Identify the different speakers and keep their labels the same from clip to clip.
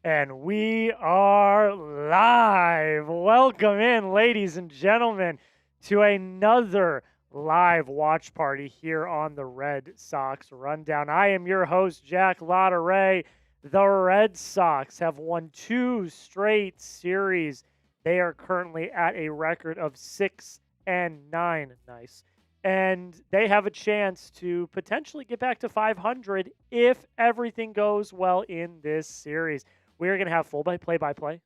Speaker 1: And we are live. Welcome in, ladies and gentlemen, to another live watch party here on the Red Sox Rundown. I am your host, Jack Lautaret. The Red Sox have won 2 straight series. They are currently at a record of 6-9. Nice. And they have a chance to potentially get back to 500 if everything goes well in this series. We're going to have full play-by-play,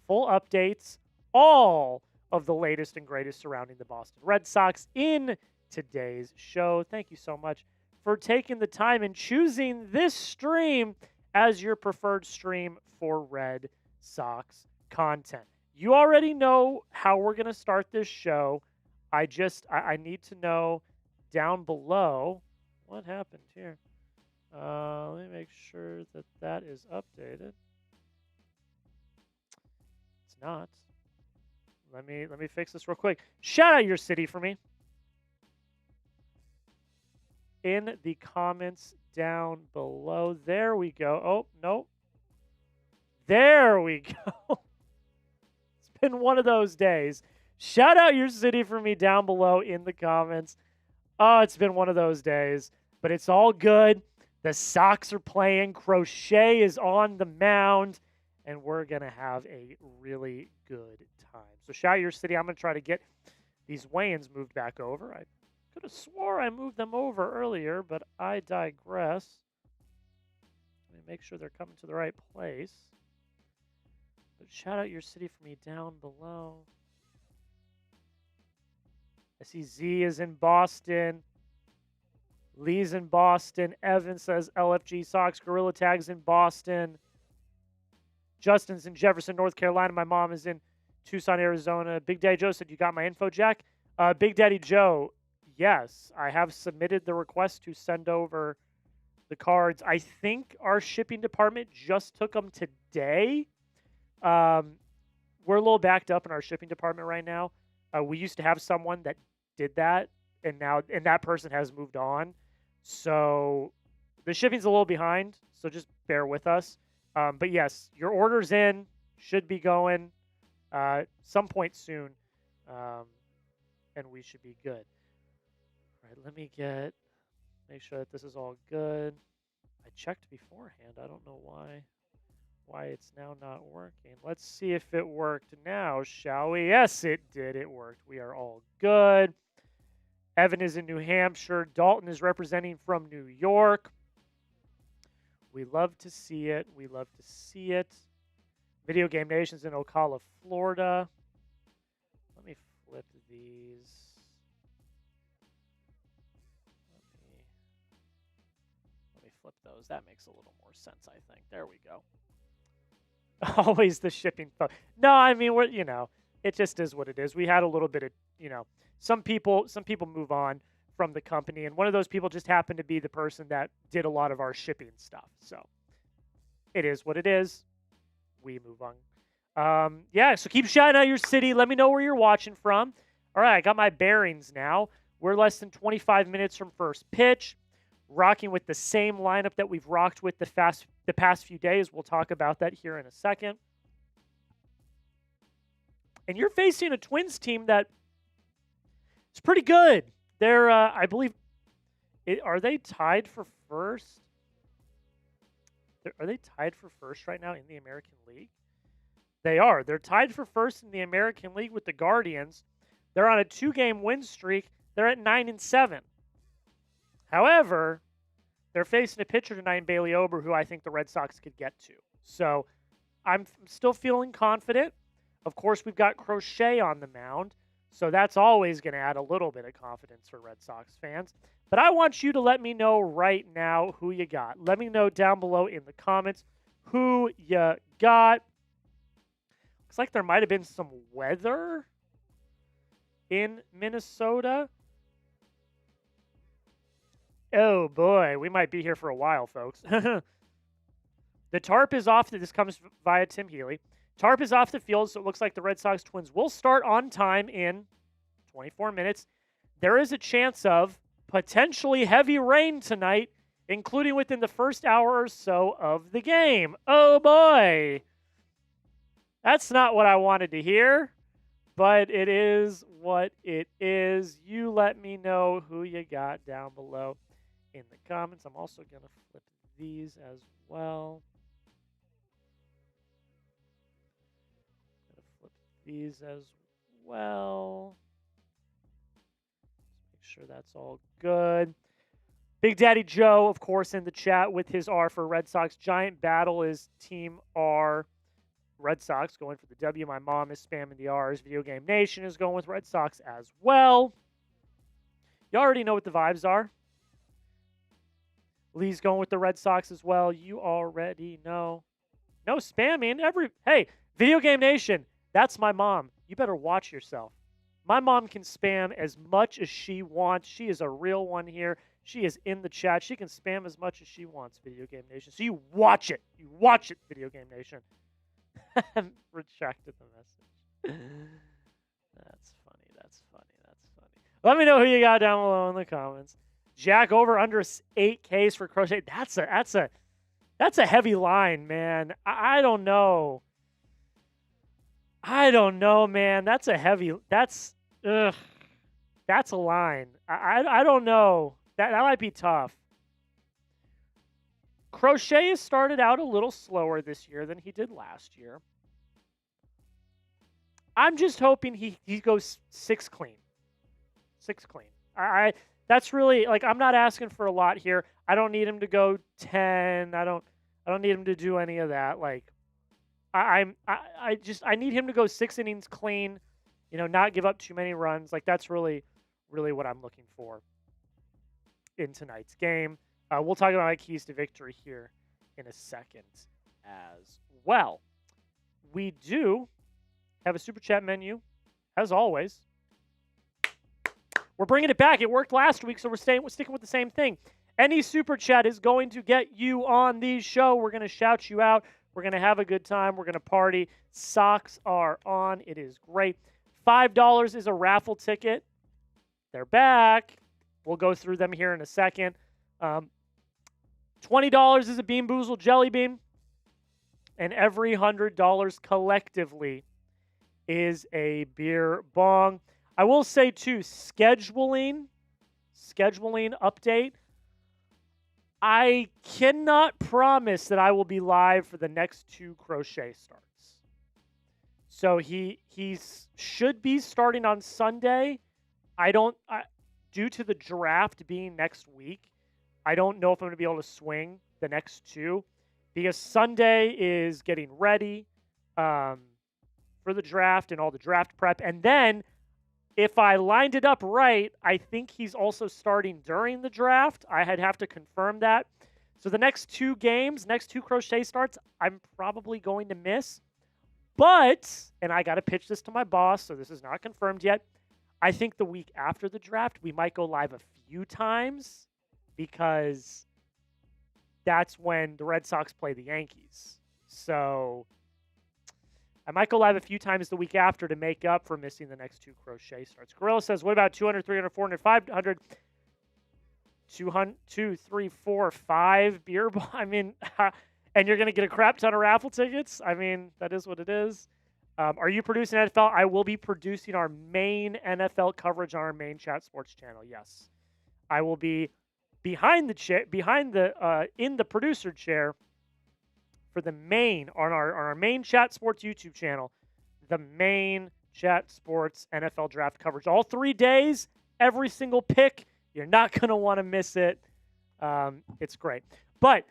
Speaker 1: full updates, all of the latest and greatest surrounding the Boston Red Sox in today's show. Thank you so much for taking the time and choosing this stream as your preferred stream for Red Sox content. You already know how we're going to start this show. I need to know down below what happened here. Let me make sure that is updated. Not. Let me fix this real quick. Shout out your city for me in the comments down below. There we go. Oh, no. There we go. It's been one of those days. Shout out your city for me down below in the comments. Oh, it's been one of those days, but it's all good. The Sox are playing. Crochet is on the mound. And we're going to have a really good time. So shout out your city. I'm going to try to get these weigh-ins moved back over. I could have swore I moved them over earlier, but I digress. Let me make sure they're coming to the right place. But shout out your city for me down below. I see Z is in Boston. Lee's in Boston. Evan says LFG Sox. Gorilla Tag's in Boston. Justin's in Jefferson, North Carolina. My mom is in Tucson, Arizona. Big Daddy Joe said, you got my info, Jack? Big Daddy Joe, yes. I have submitted the request to send over the cards. I think our shipping department just took them today. We're a little backed up in our shipping department right now. We used to have someone that did that, and that person has moved on. So the shipping's a little behind, so just bear with us. But yes, your order's in, should be going some point soon, and we should be good. All right, let me make sure that this is all good. I checked beforehand. I don't know why it's now not working. Let's see if it worked now, shall we? Yes, it did. It worked. We are all good. Evan is in New Hampshire. Dalton is representing from New York. We love to see it. We love to see it. Video Game Nation's in Ocala, Florida. Let me flip these. Let me flip those. That makes a little more sense, I think. There we go. Always the shipping phone. No, I mean, it just is what it is. We had a little bit of, some people move on from the company, and one of those people just happened to be the person that did a lot of our shipping stuff. So it is what it is. We move on. Yeah, so keep shouting out your city. Let me know where you're watching from. All right, I got my bearings now. We're less than 25 minutes from first pitch, rocking with the same lineup that we've rocked with the past few days. We'll talk about that here in a second. And you're facing a Twins team that is pretty good. They're, I believe, are they tied for first? Are they tied for first right now in the American League? They are. They're tied for first in the American League with the Guardians. They're on a 2-game win streak. They're at 9-7. However, they're facing a pitcher tonight, Bailey Ober, who I think the Red Sox could get to. So I'm still feeling confident. Of course, we've got Crochet on the mound. So that's always going to add a little bit of confidence for Red Sox fans. But I want you to let me know right now who you got. Let me know down below in the comments who you got. Looks like there might have been some weather in Minnesota. Oh, boy. We might be here for a while, folks. The tarp is off. This comes via Tim Healy. Tarp is off the field, so it looks like the Red Sox Twins will start on time in 24 minutes. There is a chance of potentially heavy rain tonight including within the first hour or so of the game. Oh boy. That's not what I wanted to hear, but it is what it is. You let me know who you got down below in the comments. I'm also going to flip these as well. These as well. Make sure that's all good. Big Daddy Joe, of course, in the chat with his R for Red Sox. Giant Battle is Team R. Red Sox going for the W. My mom is spamming the R's. Video Game Nation is going with Red Sox as well. You already know what the vibes are. Lee's going with the Red Sox as well. You already know. No spamming. Hey, Video Game Nation, that's my mom. You better watch yourself. My mom can spam as much as she wants. She is a real one here. She is in the chat. She can spam as much as she wants, Video Game Nation. So you watch it. You watch it, Video Game Nation. Retracted the message. That's funny. That's funny. That's funny. Let me know who you got down below in the comments. Jack over under 8Ks for Crochet. That's a heavy line, man. I don't know. I don't know, man. That's a line. I don't know. That might be tough. Crochet has started out a little slower this year than he did last year. I'm just hoping he goes 6 clean. 6 clean. That's really, like, I'm not asking for a lot here. I don't need him to go 10. I don't need him to do any of that. Like, I need him to go 6 innings clean, not give up too many runs. Like, that's really, really what I'm looking for in tonight's game. We'll talk about my keys to victory here in a second as well. We do have a Super Chat menu, as always. We're bringing it back. It worked last week, so we're sticking with the same thing. Any Super Chat is going to get you on the show. We're going to shout you out. We're going to have a good time. We're going to party. Socks are on. It is great. $5 is a raffle ticket. They're back. We'll go through them here in a second. $20 is a Bean Boozled Jelly Bean. And every $100 collectively is a beer bong. I will say, too, scheduling update. I cannot promise that I will be live for the next 2 crochet starts. So he should be starting on Sunday. Due to the draft being next week, I don't know if I'm going to be able to swing the next 2 because Sunday is getting ready for the draft and all the draft prep. And then if I lined it up right, I think he's also starting during the draft. I'd have to confirm that. So the next 2 games, next 2 crochet starts, I'm probably going to miss. But, and I got to pitch this to my boss, so this is not confirmed yet, I think the week after the draft, we might go live a few times because that's when the Red Sox play the Yankees. So I might go live a few times the week after to make up for missing the next 2 crochet starts. Gorilla says, what about 200, 300, 400, 500, 200, 2, 3, 4, 5 beer? I mean, and you're going to get a crap ton of raffle tickets? I mean, that is what it is. Are you producing NFL? I will be producing our main NFL coverage on our main Chat Sports channel. Yes, I will be in the producer chair for the main on our main Chat Sports YouTube channel, the main Chat Sports NFL draft coverage. All 3 days, every single pick. You're not going to want to miss it. It's great. But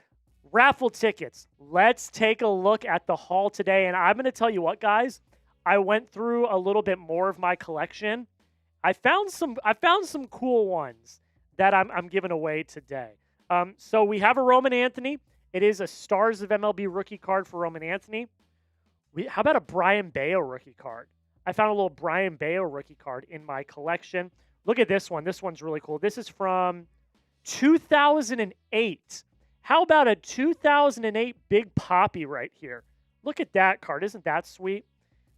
Speaker 1: raffle tickets. Let's take a look at the haul today. And I'm going to tell you what, guys. I went through a little bit more of my collection. I found some cool ones that I'm giving away today. So we have a Roman Anthony. It is a Stars of MLB rookie card for Roman Anthony. How about a Brian Bayo rookie card? I found a little Brian Bayo rookie card in my collection. Look at this one. This one's really cool. This is from 2008. How about a 2008 Big Papi right here? Look at that card. Isn't that sweet?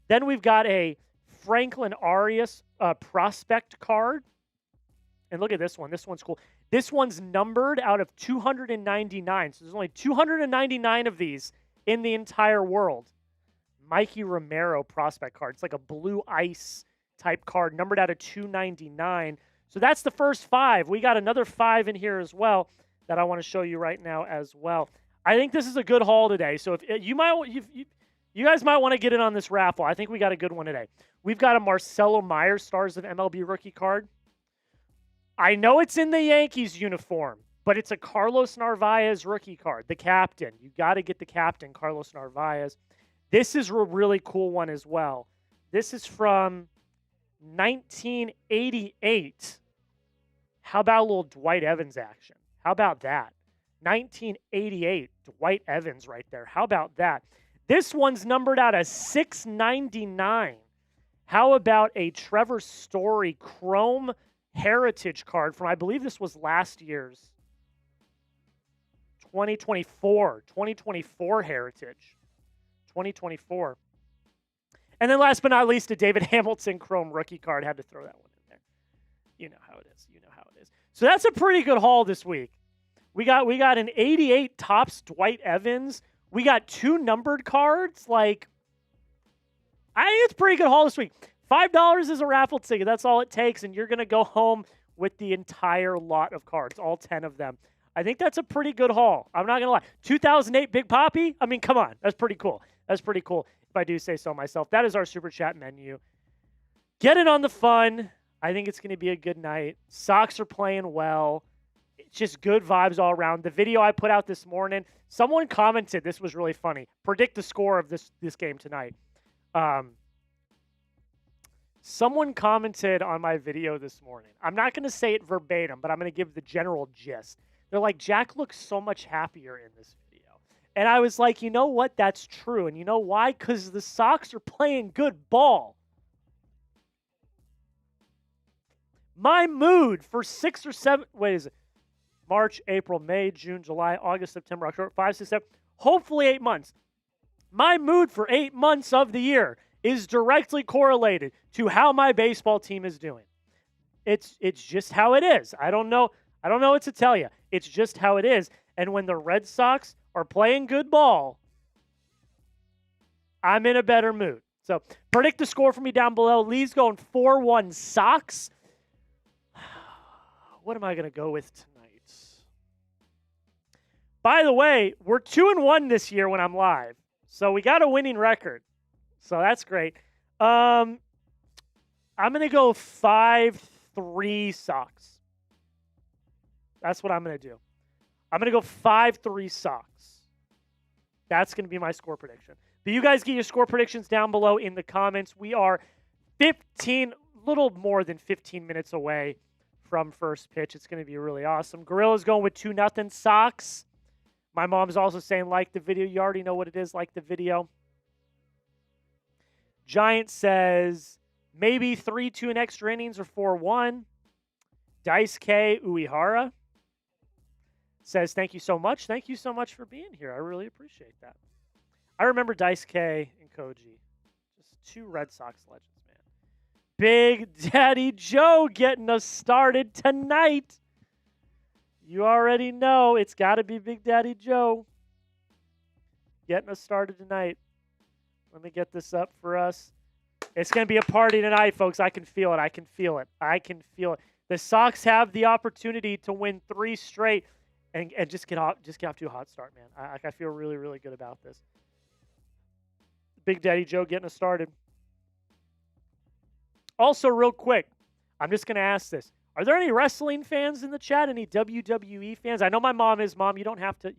Speaker 1: Then we've got a Franklin Arias prospect card. And look at this one. This one's cool. This one's numbered out of 299. So there's only 299 of these in the entire world. Mikey Romero prospect card. It's like a blue ice type card, numbered out of 299. So that's the first 5. We got another 5 in here as well that I want to show you right now as well. I think this is a good haul today. So if you guys might want to get in on this raffle. I think we got a good one today. We've got a Marcelo Myers Stars of MLB rookie card. I know it's in the Yankees uniform, but it's a Carlos Narvaez rookie card, the captain. You got to get the captain, Carlos Narvaez. This is a really cool one as well. This is from 1988. How about a little Dwight Evans action? How about that? 1988, Dwight Evans right there. How about that? This one's numbered out of 699. How about a Trevor Story Chrome Heritage card from, I believe this was last year's 2024 Heritage. 2024. And then last but not least, a David Hamilton Chrome rookie card. Had to throw that one in there. You know how it is. So that's a pretty good haul this week. We got an 88 Topps Dwight Evans. We got 2 numbered cards. Like, I think it's a pretty good haul this week. $5 is a raffle ticket. That's all it takes, and you're going to go home with the entire lot of cards, all 10 of them. I think that's a pretty good haul. I'm not going to lie. 2008 Big Papi? I mean, come on. That's pretty cool. If I do say so myself. That is our Super Chat menu. Get in on the fun. I think it's going to be a good night. Sox are playing well. It's just good vibes all around. The video I put out this morning, someone commented, this was really funny. Predict the score of this game tonight. Someone commented on my video this morning. I'm not going to say it verbatim, but I'm going to give the general gist. They're like, Jack looks so much happier in this video. And I was like, you know what? That's true. And you know why? Because the Sox are playing good ball. My mood for 6 or 7, March, April, May, June, July, August, September, October, 5, 6, 7, hopefully 8 months. My mood for 8 months of the year is directly correlated to how my baseball team is doing. It's just how it is. I don't know what to tell you. It's just how it is. And when the Red Sox are playing good ball, I'm in a better mood. So predict the score for me down below. Lee's going 4-1 Sox. What am I going to go with tonight? By the way, we're 2-1 this year when I'm live. So we got a winning record. So that's great. I'm going to go 5-3 Sox. That's what I'm going to do. I'm going to go 5-3 Sox. That's going to be my score prediction. But you guys get your score predictions down below in the comments. We are little more than 15 minutes away from first pitch. It's going to be really awesome. Gorilla's going with 2-0 Sox. My mom's also saying like the video. You already know what it is, like the video. Giant says maybe 3-2 in extra innings or 4-1. Dice K Uehara says thank you so much. Thank you so much for being here. I really appreciate that. I remember Dice K and Kody. Just 2 Red Sox legends, man. Big Daddy Joe getting us started tonight. You already know it's got to be Big Daddy Joe getting us started tonight. Let me get this up for us. It's going to be a party tonight, folks. I can feel it. The Sox have the opportunity to win 3 straight and just get off to a hot start, man. I feel really, really good about this. Big Daddy Joe getting us started. Also, real quick, I'm just going to ask this. Are there any wrestling fans in the chat? Any WWE fans? I know my mom is. Mom, you don't have to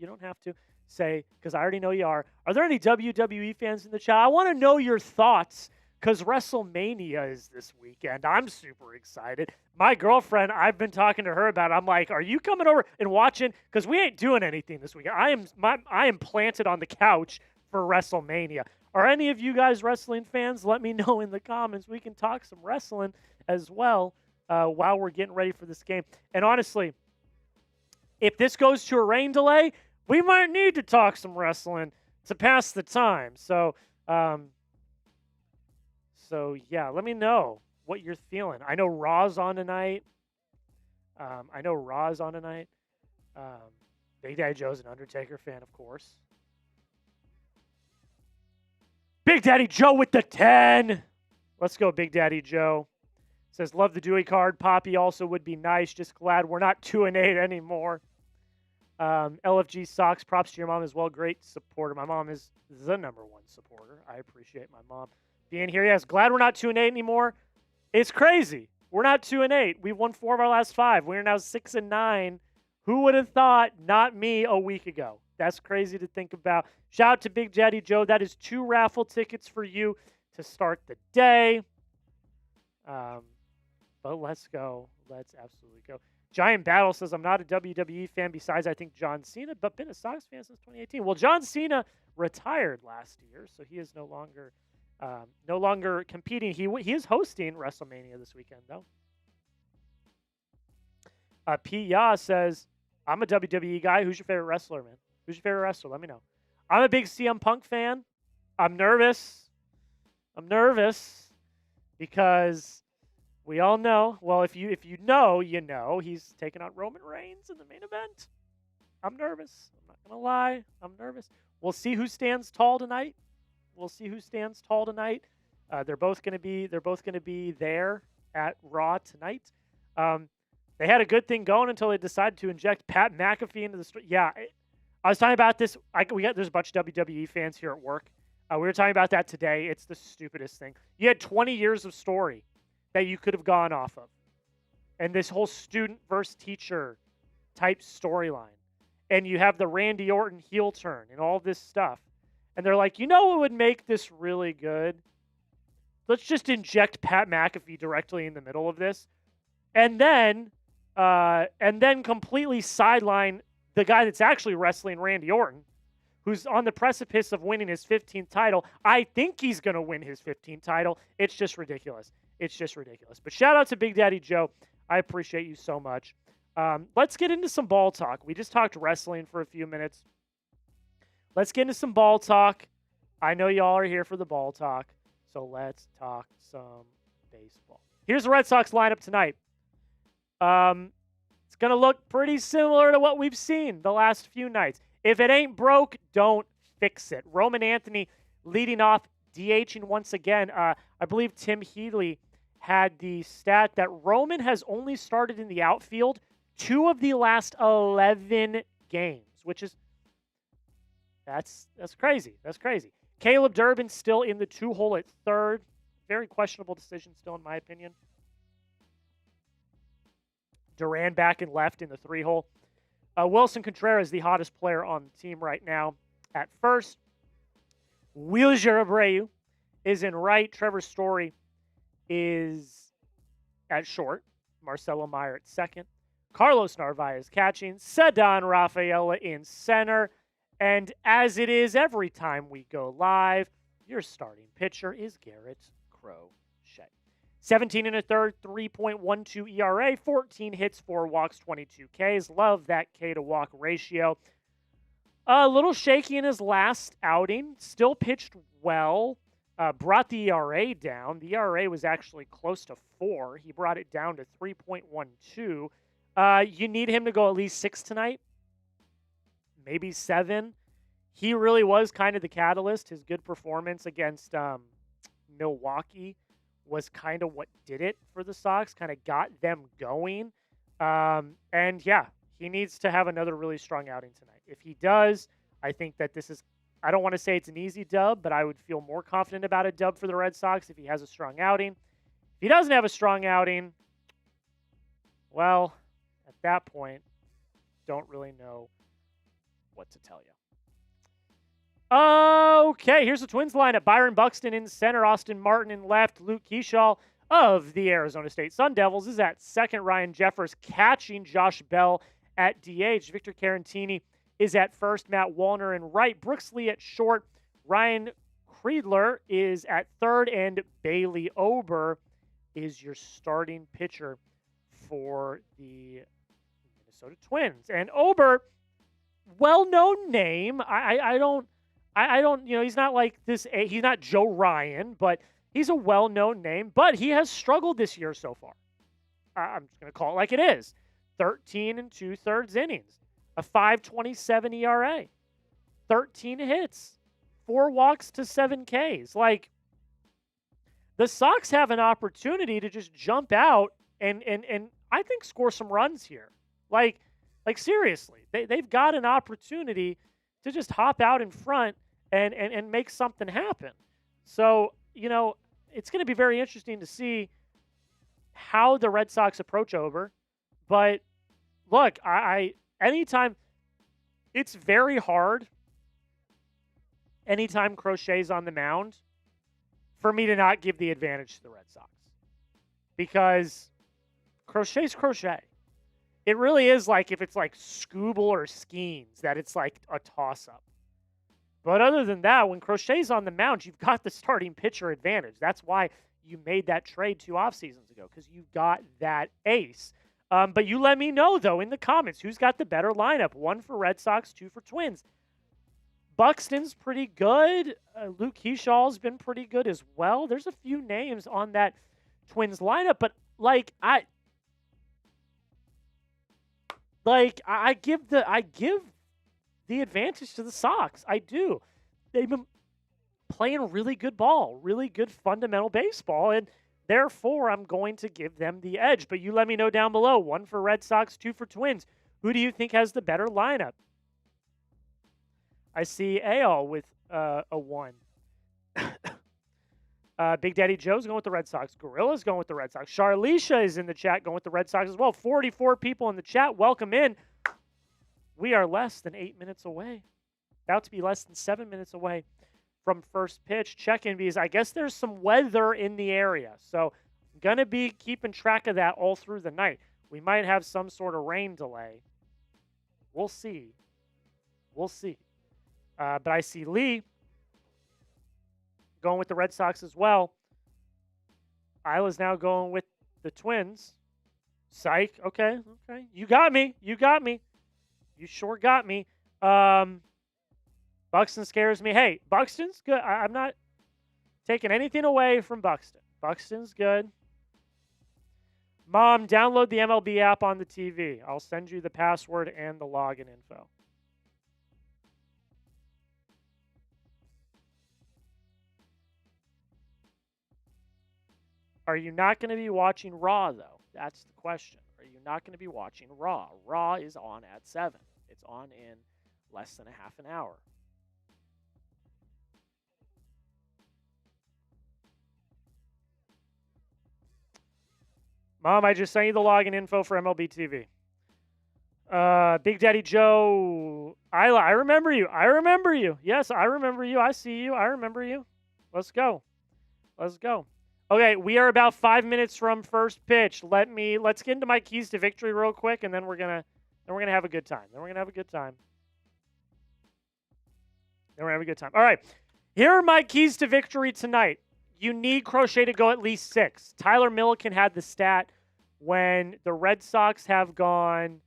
Speaker 1: say, because I already know you are. Are there any WWE fans in the chat? I want to know your thoughts, because WrestleMania is this weekend. I'm super excited. My girlfriend, I've been talking to her about it. I'm like, are you coming over and watching? Because we ain't doing anything this weekend. I am planted on the couch for WrestleMania. Are any of you guys wrestling fans? Let me know in the comments. We can talk some wrestling as well while we're getting ready for this game. And honestly, if this goes to a rain delay, we might need to talk some wrestling to pass the time. So yeah, let me know what you're feeling. I know Raw's on tonight. I know Raw's on tonight. Big Daddy Joe's an Undertaker fan, of course. Big Daddy Joe with the 10. Let's go, Big Daddy Joe. Says, love the Dewey card. Poppy also would be nice. Just glad we're not 2-8 anymore. LFG Sox, props to your mom as well. Great supporter. My mom is the #1 supporter. I appreciate my mom being here. Yes, glad we're not 2-8 anymore. It's crazy. We're not 2-8. We've won 4 of our last 5. We're now 6-9. Who would have thought? Not me a week ago. That's crazy to think about. Shout out to Big Daddy Joe. That is 2 raffle tickets for you to start the day. But let's go. Let's absolutely go. Giant Battle says, I'm not a WWE fan besides, I think, John Cena, but been a Sox fan since 2018. Well, John Cena retired last year, so he is no longer competing. He is hosting WrestleMania this weekend, though. Pete Ya says, I'm a WWE guy. Who's your favorite wrestler, man? Who's your favorite wrestler? Let me know. I'm a big CM Punk fan. I'm nervous because we all know. Well, if you know, you know. He's taking on Roman Reigns in the main event. I'm nervous. I'm not gonna lie. I'm nervous. We'll see who stands tall tonight. They're both gonna be there at Raw tonight. They had a good thing going until they decided to inject Pat McAfee into the story. Yeah, I was talking about this. There's a bunch of WWE fans here at work. We were talking about that today. It's the stupidest thing. You had 20 years of story that you could have gone off of, and this whole student versus teacher type storyline, and you have the Randy Orton heel turn and all this stuff, and they're like, you know what would make this really good? Let's just inject Pat McAfee directly in the middle of this, and then completely sideline the guy that's actually wrestling Randy Orton, who's on the precipice of winning his 15th title. I think he's going to win his 15th title. It's just ridiculous. But shout out to Big Daddy Joe. I appreciate you so much. Let's get into some ball talk. We just talked wrestling for a few minutes. Let's get into some ball talk. I know y'all are here for the ball talk, so let's talk some baseball. Here's the Red Sox lineup tonight. It's going to look pretty similar to what we've seen the last few nights. If it ain't broke, don't fix it. Roman Anthony leading off, DHing once again. I believe Tim Healy had the stat that Roman has only started in the outfield 2 of the last 11 games, which is that's crazy. That's crazy. Caleb Durbin still in the 2-hole at third. Very questionable decision still, in my opinion. Duran back in left in the 3-hole. Wilson Contreras, the hottest player on the team right now, at first. Wilger Abreu is in right. Trevor Story is at short. Marcelo Meyer at second. Carlos Narvaez catching. Ceddanne Rafaela in center. And as it is every time we go live, your starting pitcher is Garrett Crochet. 17 1/3, 3.12 ERA, 14 hits, 4 walks, 22 Ks. Love that K to walk ratio. A little shaky in his last outing. Still pitched well. Brought the ERA down. The ERA was actually close to 4. He brought it down to 3.12. You need him to go at least 6 tonight. Maybe 7. He really was kind of the catalyst. His good performance against Milwaukee was kind of what did it for the Sox, kind of got them going. And yeah, he needs to have another really strong outing tonight. If he does, I think that this is, I don't want to say it's an easy dub, but I would feel more confident about a dub for the Red Sox if he has a strong outing. If he doesn't have a strong outing, well, at that point, don't really know what to tell you. Okay, here's the Twins lineup. Byron Buxton in center, Austin Martin in left, Luke Keaschall of the Arizona State Sun Devils is at second, Ryan Jeffers catching, Josh Bell at DH, Victor Carantini is at first, Matt Wallner in right, Brooks Lee at short, Ryan Kreidler is at third, and Bailey Ober is your starting pitcher for the Minnesota Twins. And Ober, well-known name. I don't, he's not like this, he's not Joe Ryan, but he's a well-known name, but he has struggled this year so far. I'm just going to call it like it is. 13 2/3 innings, a 5.27 ERA, 13 hits, 4 walks to 7 Ks. Like, the Sox have an opportunity to just jump out and I think score some runs here. Like seriously, they've got an opportunity to just hop out in front and make something happen. So, it's going to be very interesting to see how the Red Sox approach Ober. But look, I anytime, it's very hard anytime Crochet's on the mound for me to not give the advantage to the Red Sox. Because Crochet's Crochet. It really is like if it's like Scooble or Skeens that it's like a toss-up. But other than that, when Crochet's on the mound, you've got the starting pitcher advantage. That's why you made that trade 2 off seasons ago, because you've got that ace. But you let me know, though, in the comments, who's got the better lineup. 1 for Red Sox, 2 for Twins. Buxton's pretty good. Luke Keaschall's been pretty good as well. There's a few names on that Twins lineup, but I give the advantage to the Sox. I do. They've been playing really good ball, really good fundamental baseball, and therefore I'm going to give them the edge. But you let me know down below. 1 for Red Sox, 2 for Twins. Who do you think has the better lineup? I see Al with a 1. Big Daddy Joe's going with the Red Sox. Gorilla's going with the Red Sox. Charlicia is in the chat going with the Red Sox as well. 44 people in the chat. Welcome in. We are less than 8 minutes away. About to be less than 7 minutes away from first pitch. Check-in because I guess there's some weather in the area. So I'm going to be keeping track of that all through the night. We might have some sort of rain delay. We'll see. We'll see. But I see Lee going with the Red Sox as well. Isla's now going with the Twins. Psych. Okay. You got me. You sure got me. Buxton scares me. Hey, Buxton's good. I'm not taking anything away from Buxton. Buxton's good. Mom, download the MLB app on the TV. I'll send you the password and the login info. Are you not going to be watching Raw, though? That's the question. Are you not going to be watching Raw? Raw is on at 7. It's on in less than a half an hour. Mom, I just sent you the login info for MLB TV. Big Daddy Joe, Isla, I remember you. Yes, I remember you. I see you. I remember you. Let's go. Okay, we are about 5 minutes from first pitch. Let's get into my keys to victory real quick, and then we're gonna have a good time. All right, here are my keys to victory tonight. You need Crochet to go at least 6. Tyler Milliken had the stat when the Red Sox have gone.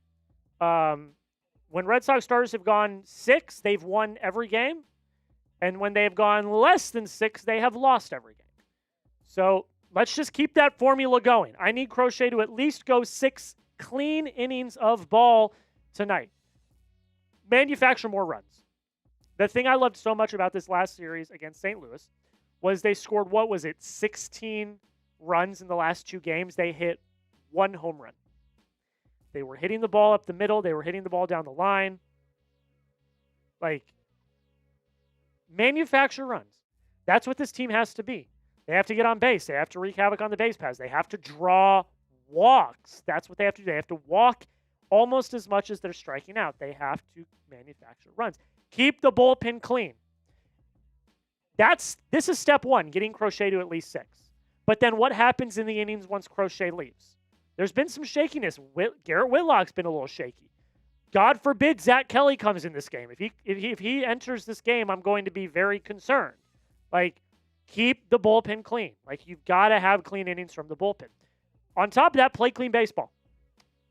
Speaker 1: When Red Sox starters have gone 6, they've won every game, and when they have gone less than 6, they have lost every game. So let's just keep that formula going. I need Crochet to at least go 6 clean innings of ball tonight. Manufacture more runs. The thing I loved so much about this last series against St. Louis was they scored, 16 runs in the last 2 games. They hit 1 home run. They were hitting the ball up the middle. They were hitting the ball down the line. Manufacture runs. That's what this team has to be. They have to get on base. They have to wreak havoc on the base paths. They have to draw walks. That's what they have to do. They have to walk almost as much as they're striking out. They have to manufacture runs. Keep the bullpen clean. This is step 1, getting Crochet to at least 6. But then what happens in the innings once Crochet leaves? There's been some shakiness. Garrett Whitlock's been a little shaky. God forbid Zach Kelly comes in this game. If he enters this game, I'm going to be very concerned. Keep the bullpen clean. You've got to have clean innings from the bullpen. On top of that, play clean baseball.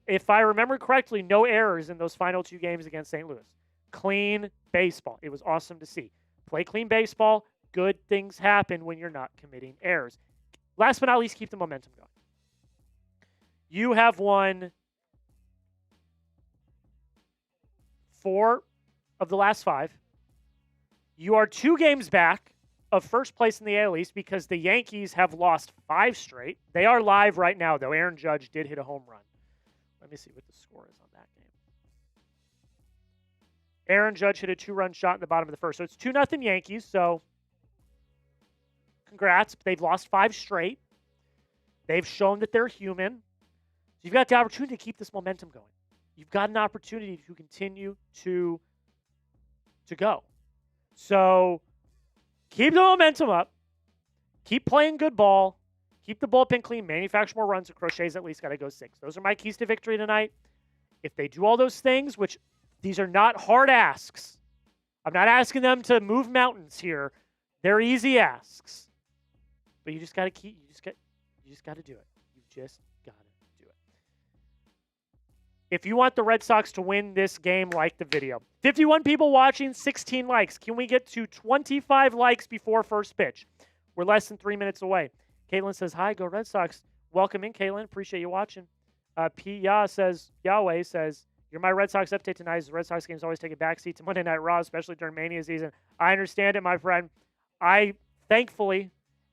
Speaker 1: If I remember correctly, no errors in those final 2 games against St. Louis. Clean baseball. It was awesome to see. Play clean baseball. Good things happen when you're not committing errors. Last but not least, keep the momentum going. You have won 4 of the last 5. You are 2 games back of first place in the AL East because the Yankees have lost 5 straight. They are live right now, though. Aaron Judge did hit a home run. Let me see what the score is on that game. Aaron Judge hit a 2-run shot in the bottom of the first. So it's 2-0 Yankees. So congrats. They've lost 5 straight. They've shown that they're human. So you've got the opportunity to keep this momentum going. You've got an opportunity to continue to go. So keep the momentum up. Keep playing good ball. Keep the bullpen clean. Manufacture more runs. So Crochet's at least got to go 6. Those are my keys to victory tonight. If they do all those things, which these are not hard asks. I'm not asking them to move mountains here. They're easy asks. But you just got to keep, you just got to do it. You just got to do it. If you want the Red Sox to win this game, like the video. 51 people watching, 16 likes. Can we get to 25 likes before first pitch? We're less than 3 minutes away. Caitlin says, hi, go Red Sox. Welcome in, Caitlin. Appreciate you watching. Yahweh says, you're my Red Sox update tonight. The Red Sox games always take a backseat to Monday Night Raw, especially during Mania season. I understand it, my friend. I thankfully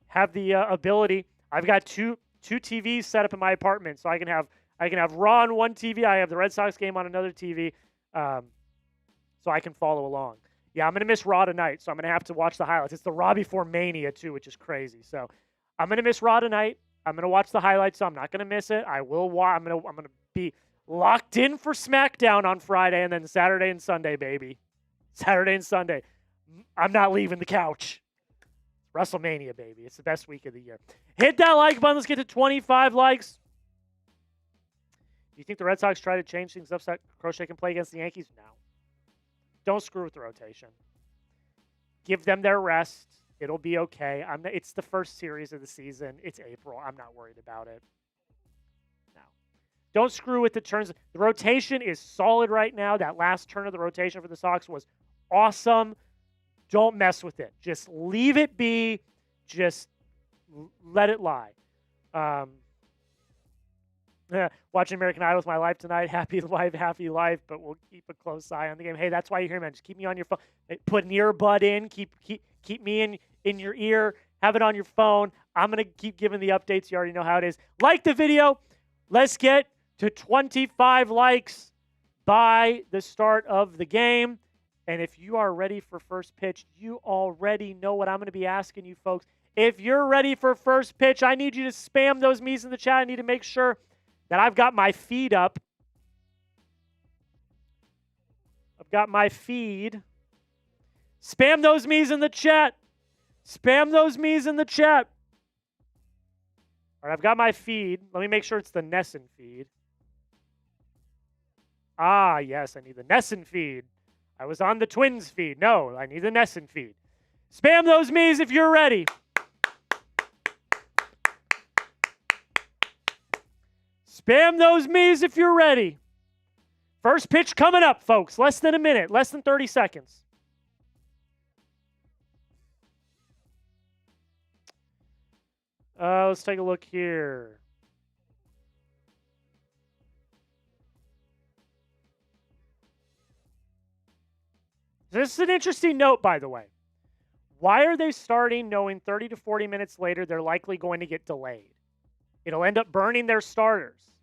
Speaker 1: have the ability. I've got two TVs set up in my apartment, so I can have Raw on one TV. I have the Red Sox game on another TV, so I can follow along. Yeah, I'm gonna miss Raw tonight, so I'm gonna have to watch the highlights. It's the Raw before Mania too, which is crazy. So I'm gonna miss Raw tonight. I'm gonna watch the highlights, so I'm not gonna miss it. I will watch. I'm gonna be locked in for SmackDown on Friday, and then Saturday and Sunday, baby. Saturday and Sunday. I'm not leaving the couch. WrestleMania, baby. It's the best week of the year. Hit that like button. Let's get to 25 likes. Do you think the Red Sox try to change things up so that Crochet can play against the Yankees? No. Don't screw with the rotation. Give them their rest. It'll be okay. It's the first series of the season. It's April. I'm not worried about it. No. Don't screw with the turns. The rotation is solid right now. That last turn of the rotation for the Sox was awesome. Don't mess with it. Just leave it be. Just let it lie. Watching American Idol with my life tonight. Happy life, but we'll keep a close eye on the game. Hey, that's why you're here, man. Just keep me on your phone. Put an earbud in. Keep me in your ear. Have it on your phone. I'm going to keep giving the updates. You already know how it is. Like the video. Let's get to 25 likes by the start of the game. And if you are ready for first pitch, you already know what I'm going to be asking you folks. If you're ready for first pitch, I need you to spam those me's in the chat. I need to make sure that I've got my feed up. I've got my feed. Spam those me's in the chat. Spam those me's in the chat. All right, I've got my feed. Let me make sure it's the Nesson feed. Ah, yes, I need the Nesson feed. I was on the Twins feed. No, I need the Nesson feed. Spam those me's if you're ready. Spam those me's if you're ready. First pitch coming up, folks. Less than a minute. Less than 30 seconds. Let's take a look here. This is an interesting note, by the way. Why are they starting knowing 30 to 40 minutes later they're likely going to get delayed? It'll end up burning their starters.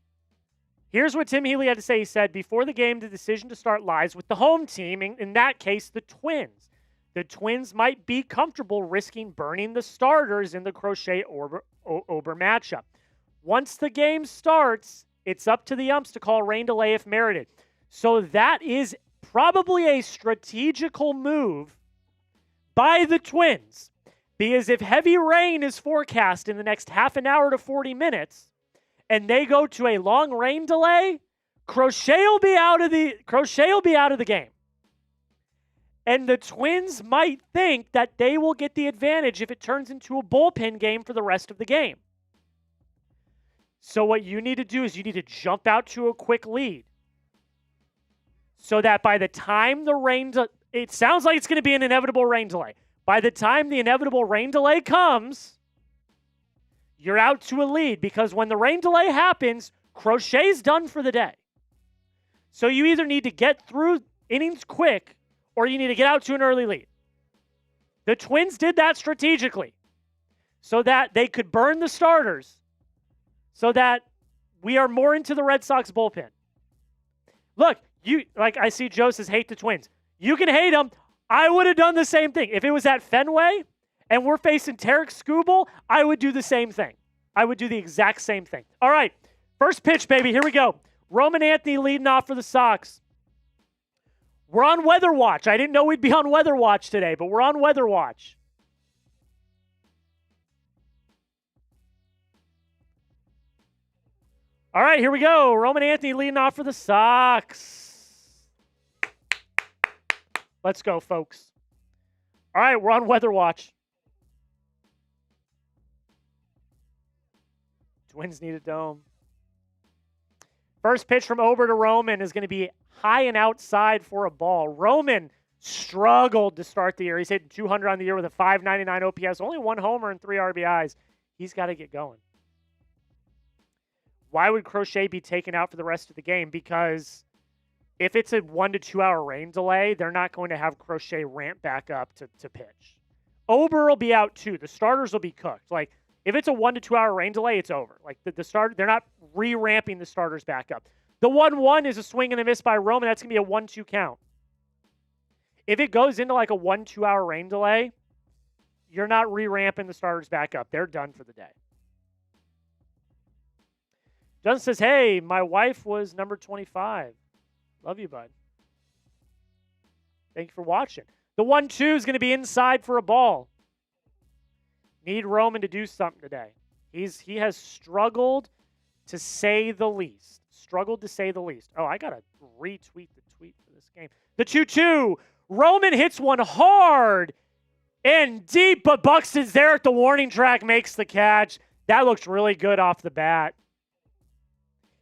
Speaker 1: Here's what Tim Healy had to say. He said, before the game, the decision to start lies with the home team, in that case, the Twins. The Twins might be comfortable risking burning the starters in the Crochet-Ober matchup. Once the game starts, it's up to the umps to call rain delay if merited. So that is probably a strategical move by the Twins, because if heavy rain is forecast in the next half an hour to 40 minutes and they go to a long rain delay, Crochet will be out of the game. And the Twins might think that they will get the advantage if it turns into a bullpen game for the rest of the game. So what you need to do is you need to jump out to a quick lead, so that by the time the rain, it sounds like it's going to be an inevitable rain delay. By the time the inevitable rain delay comes, you're out to a lead, because when the rain delay happens, Crochet's done for the day. So you either need to get through innings quick, or you need to get out to an early lead. The Twins did that strategically so that they could burn the starters, so that we are more into the Red Sox bullpen. Look, I see Joe says hate the Twins. You can hate them. I would have done the same thing. If it was at Fenway and we're facing Tarek Skubal, I would do the same thing. I would do the exact same thing. All right, first pitch, baby. Here we go. Roman Anthony leading off for the Sox. We're on weather watch. I didn't know we'd be on weather watch today, but we're on weather watch. All right, here we go. Roman Anthony leading off for the Sox. Let's go, folks. All right, we're on weather watch. Twins need a dome. First pitch from Ober to Roman is going to be high and outside for a ball. Roman struggled to start the year. He's hitting 200 on the year with a 599 OPS, only 1 homer and 3 RBIs. He's got to get going. Why would Crochet be taken out for the rest of the game? Because if it's a 1 to 2 hour rain delay, they're not going to have Crochet ramp back up to pitch. Ober will be out too. The starters will be cooked. Like, if it's a 1 to 2 hour rain delay, it's over. Like, the start, they're not re-ramping the starters back up. The 1-1 is a swing and a miss by Roman. That's going to be a 1-2 count. If it goes into like a 1-2 hour rain delay, you're not re-ramping the starters back up. They're done for the day. Justin says, hey, my wife was number 25. Love you, bud. Thank you for watching. The 1-2 is going to be inside for a ball. Need Roman to do something today. He has struggled to say the least. Struggled to say the least. Oh, I got to retweet the tweet for this game. The 2-2. Roman hits one hard and deep, but Buxton's there at the warning track, makes the catch. That looks really good off the bat.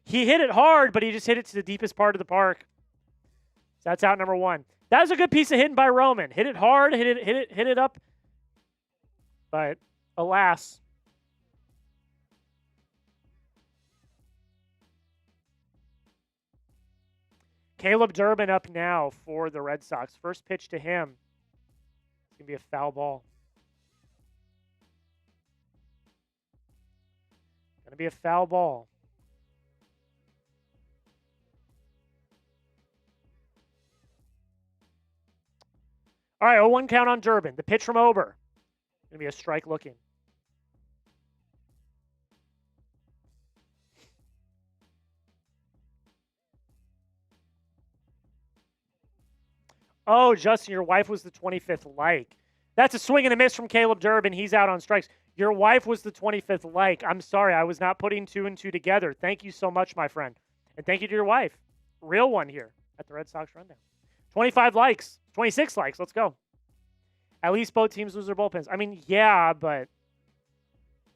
Speaker 1: He hit it hard, but he just hit it to the deepest part of the park. So that's out number 1. That was a good piece of hitting by Roman. Hit it hard, hit it up. But alas. Caleb Duran up now for the Red Sox. First pitch to him. It's going to be a foul ball. Going to be a foul ball. All right, 0-1 count on Duran. The pitch from Ober. Going to be a strike looking. Oh, Justin, your wife was the 25th like. That's a swing and a miss from Caleb Duran. He's out on strikes. Your wife was the 25th like. I'm sorry, I was not putting 2 and 2 together. Thank you so much, my friend. And thank you to your wife. Real one here at the Red Sox Rundown. 25 likes. 26 likes. Let's go. At least both teams lose their bullpens. I mean, yeah, but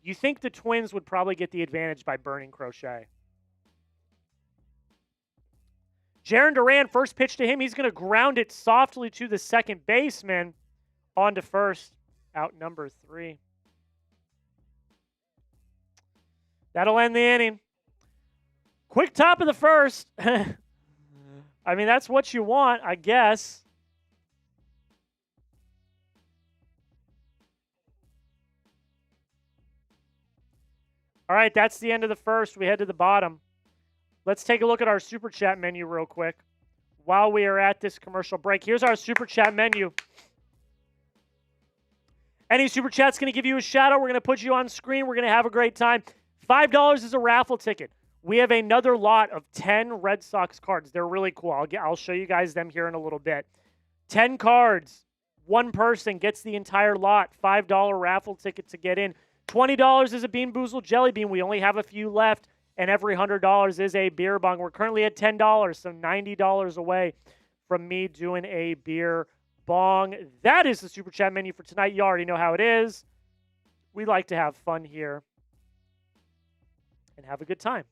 Speaker 1: you think the Twins would probably get the advantage by burning Crochet. Jarren Duran, first pitch to him. He's going to ground it softly to the second baseman. On to first. Out number 3. That'll end the inning. Quick top of the first. I mean, that's what you want, I guess. All right, that's the end of the first. We head to the bottom. Let's take a look at our Super Chat menu real quick while we are at this commercial break. Here's our Super Chat menu. Any Super Chat's going to give you a shout-out. We're going to put you on screen. We're going to have a great time. $5 is a raffle ticket. We have another lot of 10 Red Sox cards. They're really cool. I'll show you guys them here in a little bit. 10 cards. One person gets the entire lot. $5 raffle ticket to get in. $20 is a Bean Boozled Jelly Bean. We only have a few left. And every $100 is a beer bong. We're currently at $10, so $90 away from me doing a beer bong. That is the Super Chat menu for tonight. You already know how it is. We like to have fun here and have a good time.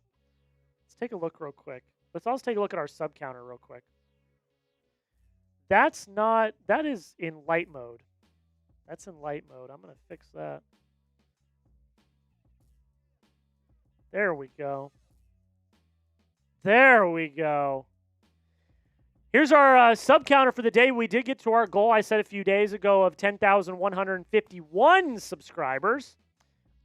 Speaker 1: Let's take a look real quick. Let's also take a look at our sub counter real quick. That is in light mode. That's in light mode. I'm going to fix that. There we go. There we go. Here's our sub counter for the day. We did get to our goal I said a few days ago of 10,151 subscribers.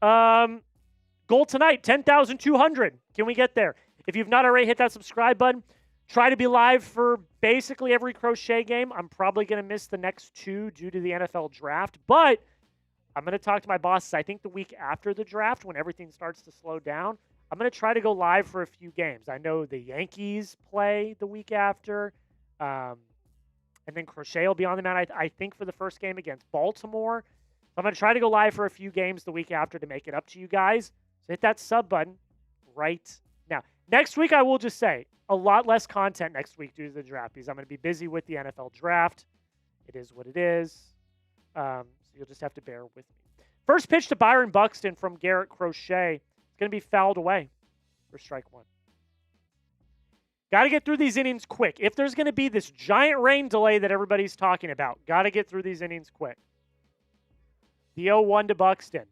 Speaker 1: Goal tonight, 10,200. Can we get there? If you've not already hit that subscribe button, try to be live for basically every crochet game. I'm probably going to miss the next 2 due to the NFL draft, but I'm going to talk to my bosses. I think the week after the draft, when everything starts to slow down, I'm going to try to go live for a few games. I know the Yankees play the week after, and then Crochet will be on the mound, I think, for the first game against Baltimore. So I'm going to try to go live for a few games the week after to make it up to you guys. So hit that sub button right now. Next week, I will just say, a lot less content next week due to the draft because I'm going to be busy with the NFL draft. It is what it is. So you'll just have to bear with me. First pitch to Byron Buxton from Garrett Crochet. It's going to be fouled away for strike 1. Got to get through these innings quick. If there's going to be this giant rain delay that everybody's talking about, got to get through these innings quick. The 0-1 to Buxton.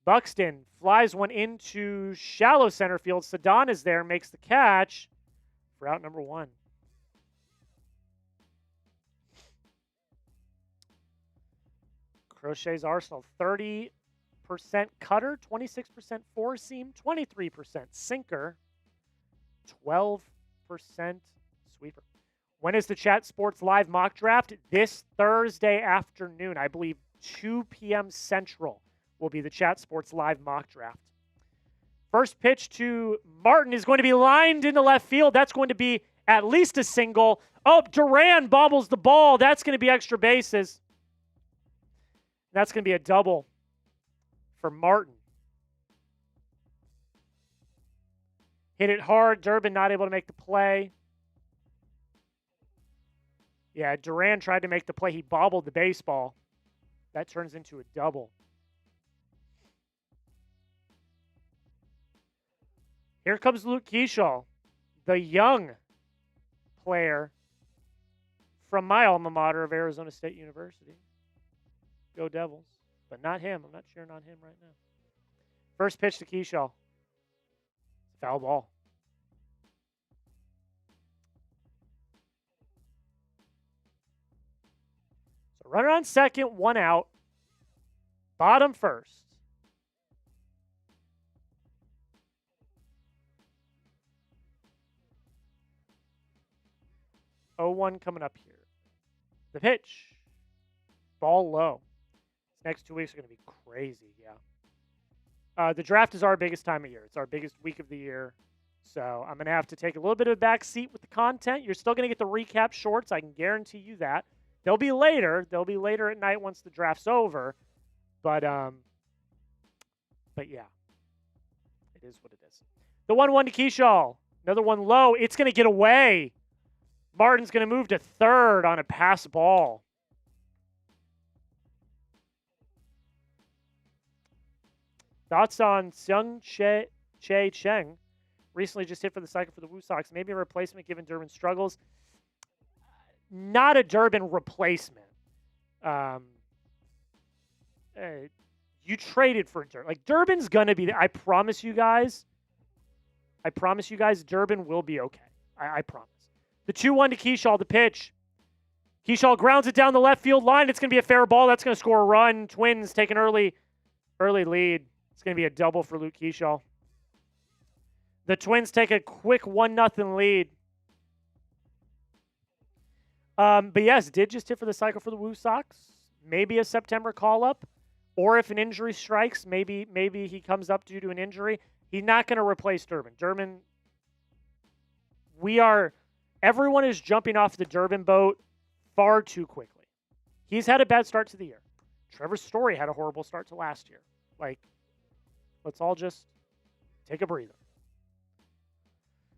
Speaker 1: Buxton flies one into shallow center field. Sadan is there, makes the catch for out number 1. Crochet's arsenal, 30% cutter, 26% four seam, 23% sinker, 12% sweeper. When is the Chat Sports Live mock draft? This Thursday afternoon, I believe 2 p.m. Central will be the Chat Sports Live mock draft. First pitch to Martin is going to be lined into left field. That's going to be at least a single. Oh, Duran bobbles the ball. That's going to be extra bases. That's going to be a double for Martin. Hit it hard. Durbin not able to make the play. Yeah, Duran tried to make the play. He bobbled the baseball. That turns into a double. Here comes Luke Keaschall, the young player from my alma mater of Arizona State University. Go Devils. But not him. I'm not cheering on him right now. First pitch to Keaschall. Foul ball. So runner on second, 1 out. Bottom first. 0-1 coming up here. The pitch. Ball low. These next 2 weeks are going to be crazy, yeah. The draft is our biggest time of year. It's our biggest week of the year. So I'm going to have to take a little bit of a back seat with the content. You're still going to get the recap shorts. I can guarantee you that. They'll be later. They'll be later at night once the draft's over. But yeah. It is what it is. The 1-1 to Keaschall. Another one low. It's going to get away. Martin's going to move to third on a pass ball. Thoughts on Seung Che Cheng? Recently just hit for the cycle for the Woo Sox. Maybe a replacement given Durbin's struggles. Not a Durbin replacement. You traded for Durbin. Like, Durbin's going to be there. I promise you guys, Durbin will be okay. I promise. The 2-1 to Keaschall, the pitch. Keaschall grounds it down the left field line. It's going to be a fair ball. That's going to score a run. Twins take an early lead. It's going to be a double for Luke Keaschall. The Twins take a quick 1-0 lead. But yes, did just hit for the cycle for the Woo Sox. Maybe a September call-up. Or if an injury strikes, maybe he comes up due to an injury. He's not going to replace Durbin. Everyone is jumping off the Durbin boat far too quickly. He's had a bad start to the year. Trevor Story had a horrible start to last year. Like, let's all just take a breather.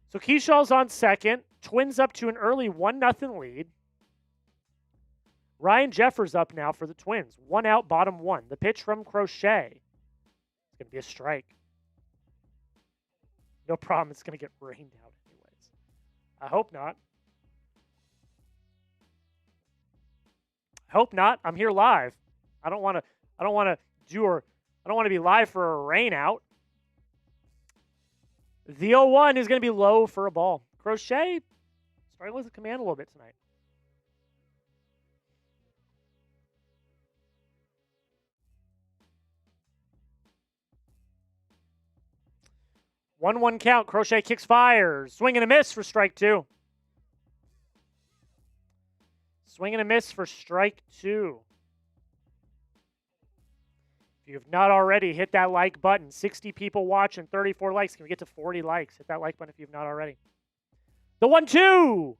Speaker 1: So Keaschall's on second. Twins up to an early 1-0 lead. Ryan Jeffers up now for the Twins. 1 out, bottom 1. The pitch from Crochet. It's going to be a strike. No problem. It's going to get rained out anyways. I hope not. I'm here live. I don't want to be live for a rain out. The 0-1 is going to be low for a ball. Crochet, Starting with the command a little bit tonight. One count. Crochet kicks, fires. Swing and a miss for strike 2. Swing and a miss for strike 2. If you have not already, hit that like button. 60 people watching, 34 likes. Can we get to 40 likes? Hit that like button if you've not already. The 1-2.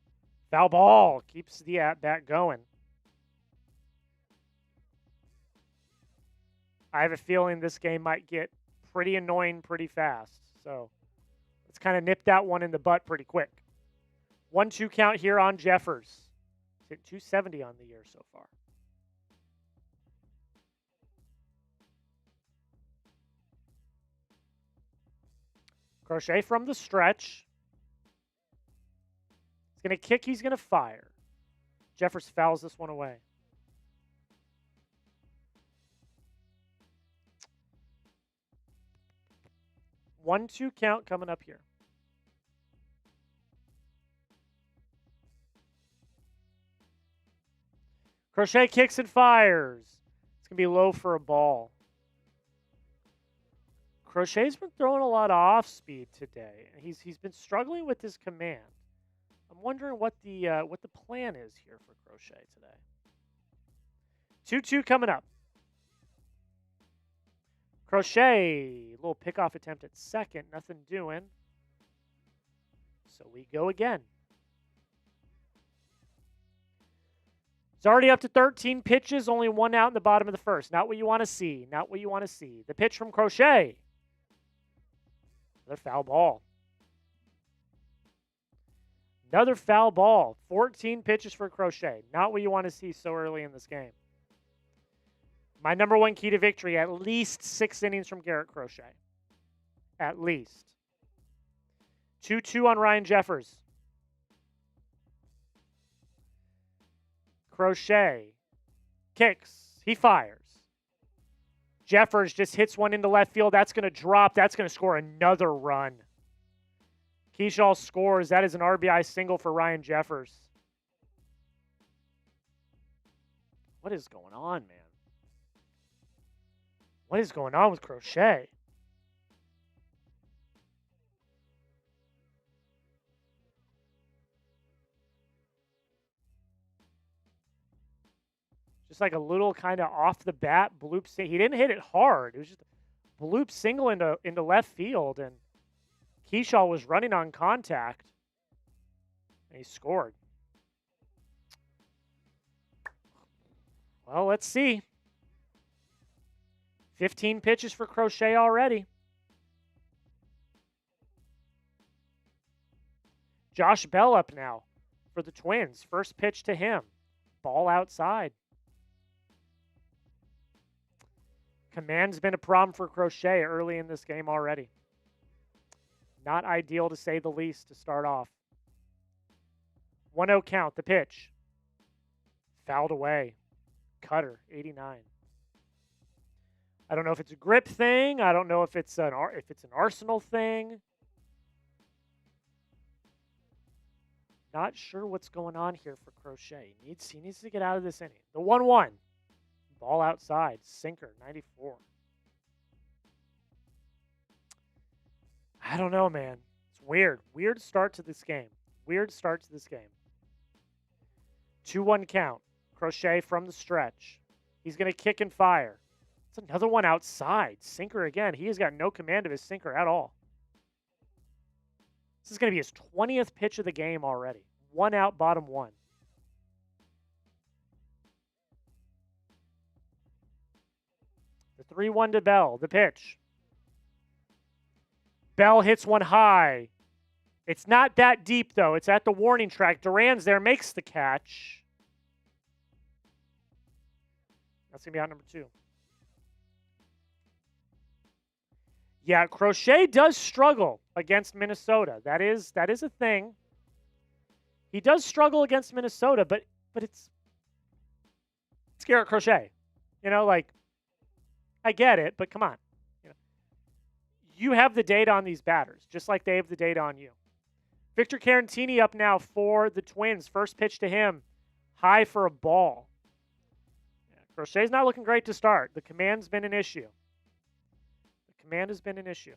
Speaker 1: Foul ball. Keeps the at-bat going. I have a feeling this game might get pretty annoying pretty fast. So let's kind of nip that one in the butt pretty quick. 1-2 count here on Jeffers. He's hit 270 on the year so far. Crochet from the stretch. He's going to kick. He's going to fire. Jeffers fouls this one away. One-two count coming up here. Crochet kicks and fires. It's going to be low for a ball. Crochet's been throwing a lot of off speed today. He's been struggling with his command. I'm wondering what the plan is here for Crochet today. 2-2 coming up. Crochet, little pickoff attempt at second, nothing doing. So we go again. It's already up to 13 pitches, only one out in the bottom of the first. Not what you want to see. Not what you want to see. The pitch from Crochet. Another foul ball. Another foul ball. 14 pitches for Crochet. Not what you want to see so early in this game. My number one key to victory, at least 6 innings from Garrett Crochet. At least. 2-2 on Ryan Jeffers. Crochet kicks. He fires. Jeffers just hits one into left field. That's going to drop. That's going to score another run. Keaschall scores. That is an RBI single for Ryan Jeffers. What is going on, man? What is going on with Crochet? Just like a little kind of off the bat bloop. He didn't hit it hard. It was just a bloop single into left field, and Keaschall was running on contact, and he scored. Well, let's see. 15 pitches for Crochet already. Josh Bell up now for the Twins. First pitch to him. Ball outside. Command's been a problem for Crochet early in this game already. Not ideal to say the least to start off. 1-0 count, the pitch. Fouled away. Cutter, 89. I don't know if it's a grip thing. I don't know if it's an Arsenal thing. Not sure what's going on here for Crochet. He needs to get out of this inning. The 1-1. Ball outside. Sinker, 94. I don't know, man. It's weird. Weird start to this game. 2-1 count. Crochet from the stretch. He's going to kick and fire. It's another one outside. Sinker again. He has got no command of his sinker at all. This is going to be his 20th pitch of the game already. 1 out, bottom 1. The 3-1 to Bell. The pitch. Bell hits one high. It's not that deep, though. It's at the warning track. Duran's there, makes the catch. That's going to be out number 2. Yeah, Crochet does struggle against Minnesota. That is a thing. He does struggle against Minnesota, but it's Garrett Crochet. You know, like, I get it, but come on. You have the data on these batters, just like they have the data on you. Victor Carantini up now for the Twins. First pitch to him. High for a ball. Yeah, Crochet's not looking great to start. The command's been an issue. The command has been an issue.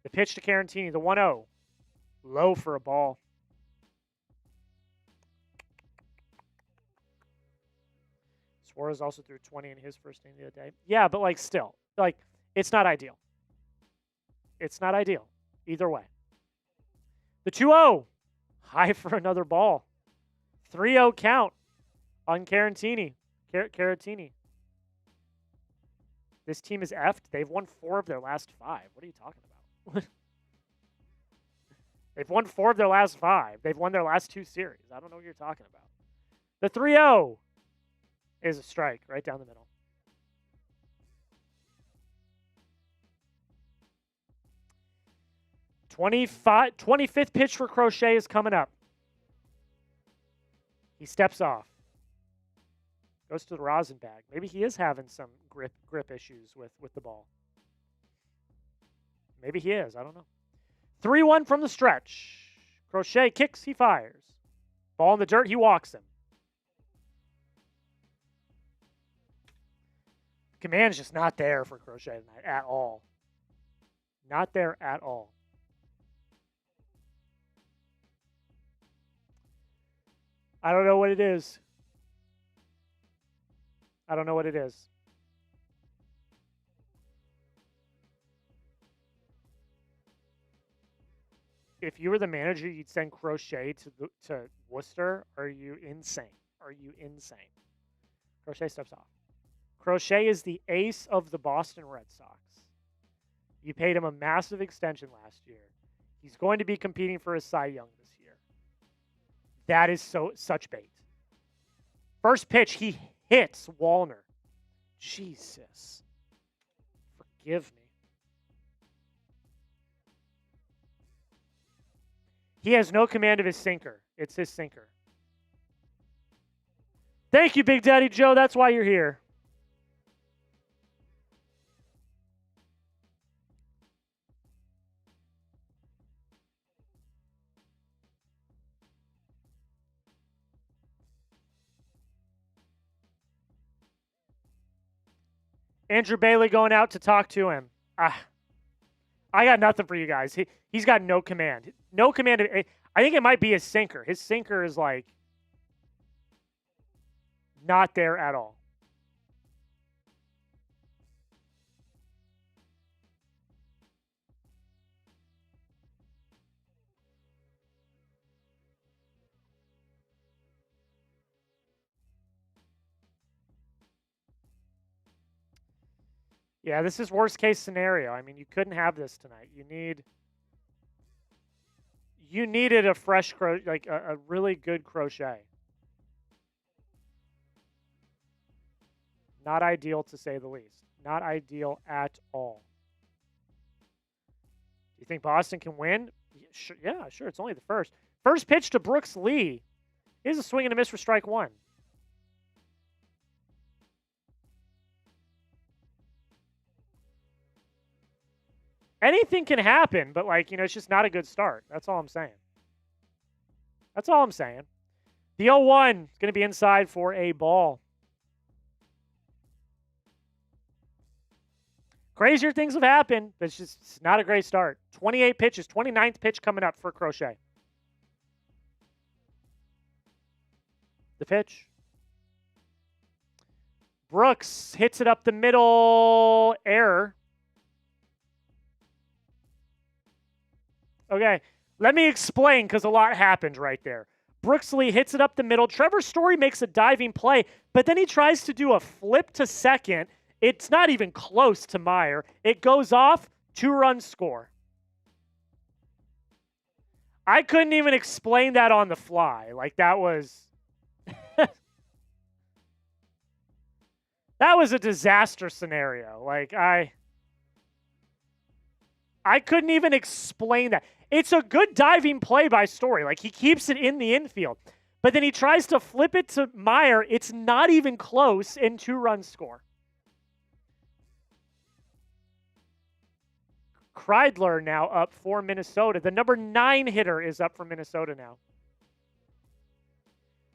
Speaker 1: The pitch to Carantini, the 1-0. Low for a ball. Suarez also threw 20 in his first inning the other day. Yeah, but like still, like it's not ideal. It's not ideal either way. The 2-0, high for another ball. 3-0 count on Carantini. Caratini. This team is effed. They've won 4 of their last 5. What are you talking about? They've won 4 of their last 5. They've won their last 2 series. I don't know what you're talking about. The 3-0 is a strike right down the middle. – 25th pitch for Crochet is coming up. He steps off. Goes to the rosin bag. Maybe he is having some grip issues with the ball. Maybe he is. I don't know. 3-1 from the stretch. Crochet kicks. He fires. Ball in the dirt. He walks him. Command's just not there for Crochet tonight at all. Not there at all. I don't know what it is. I don't know what it is. If you were the manager, you'd send Crochet to Worcester. Are you insane? Are you insane? Crochet steps off. Crochet is the ace of the Boston Red Sox. You paid him a massive extension last year. He's going to be competing for a Cy Young this year. That is such bait. First pitch, he hits Wallner. Jesus. Forgive me. He has no command of his sinker. It's his sinker. Thank you, Big Daddy Joe. That's why you're here. Andrew Bailey going out to talk to him. I got nothing for you guys. He's got no command. No command. I think it might be his sinker. His sinker is like not there at all. Yeah, this is worst case scenario. I mean, you couldn't have this tonight. You needed a fresh like a really good Crochet. Not ideal to say the least. Not ideal at all. Do you think Boston can win? Yeah, sure. It's only the first. First pitch to Brooks Lee is a swing and a miss for strike 1. Anything can happen, but, like, you know, it's just not a good start. That's all I'm saying. That's all I'm saying. The 0-1 is going to be inside for a ball. Crazier things have happened, but it's not a great start. 28 pitches, 29th pitch coming up for Crochet. The pitch. Brooks hits it up the middle. Error. Okay, let me explain because a lot happened right there. Brooks Lee hits it up the middle. Trevor Story makes a diving play, but then he tries to do a flip to second. It's not even close to Meyer. It goes off, 2-run score. I couldn't even explain that on the fly. Like, that was... that was a disaster scenario. Like, I couldn't even explain that. It's a good diving play by Story. Like, he keeps it in the infield. But then he tries to flip it to Meyer. It's not even close in 2-run score. Kreidler now up for Minnesota. The number 9 hitter is up for Minnesota now.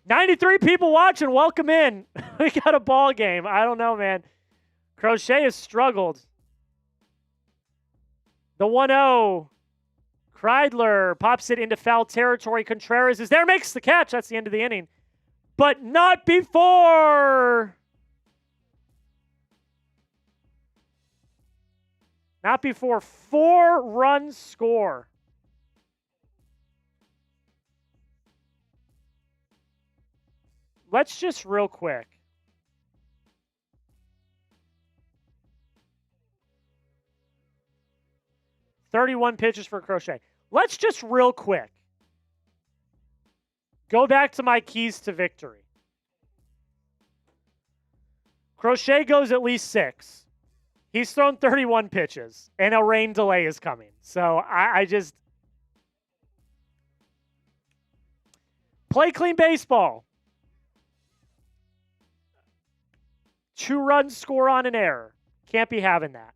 Speaker 1: 93 people watching. Welcome in. We got a ball game. I don't know, man. Crochet has struggled. The 1-0. Kreidler pops it into foul territory. Contreras is there, makes the catch. That's the end of the inning. But not before. Not before 4-run score. Let's just real quick. "31 pitches for Crochet." Let's just real quick go back to my keys to victory. Crochet goes at least 6. He's thrown 31 pitches, and a rain delay is coming. So I just play clean baseball. 2-run score on an error. Can't be having that.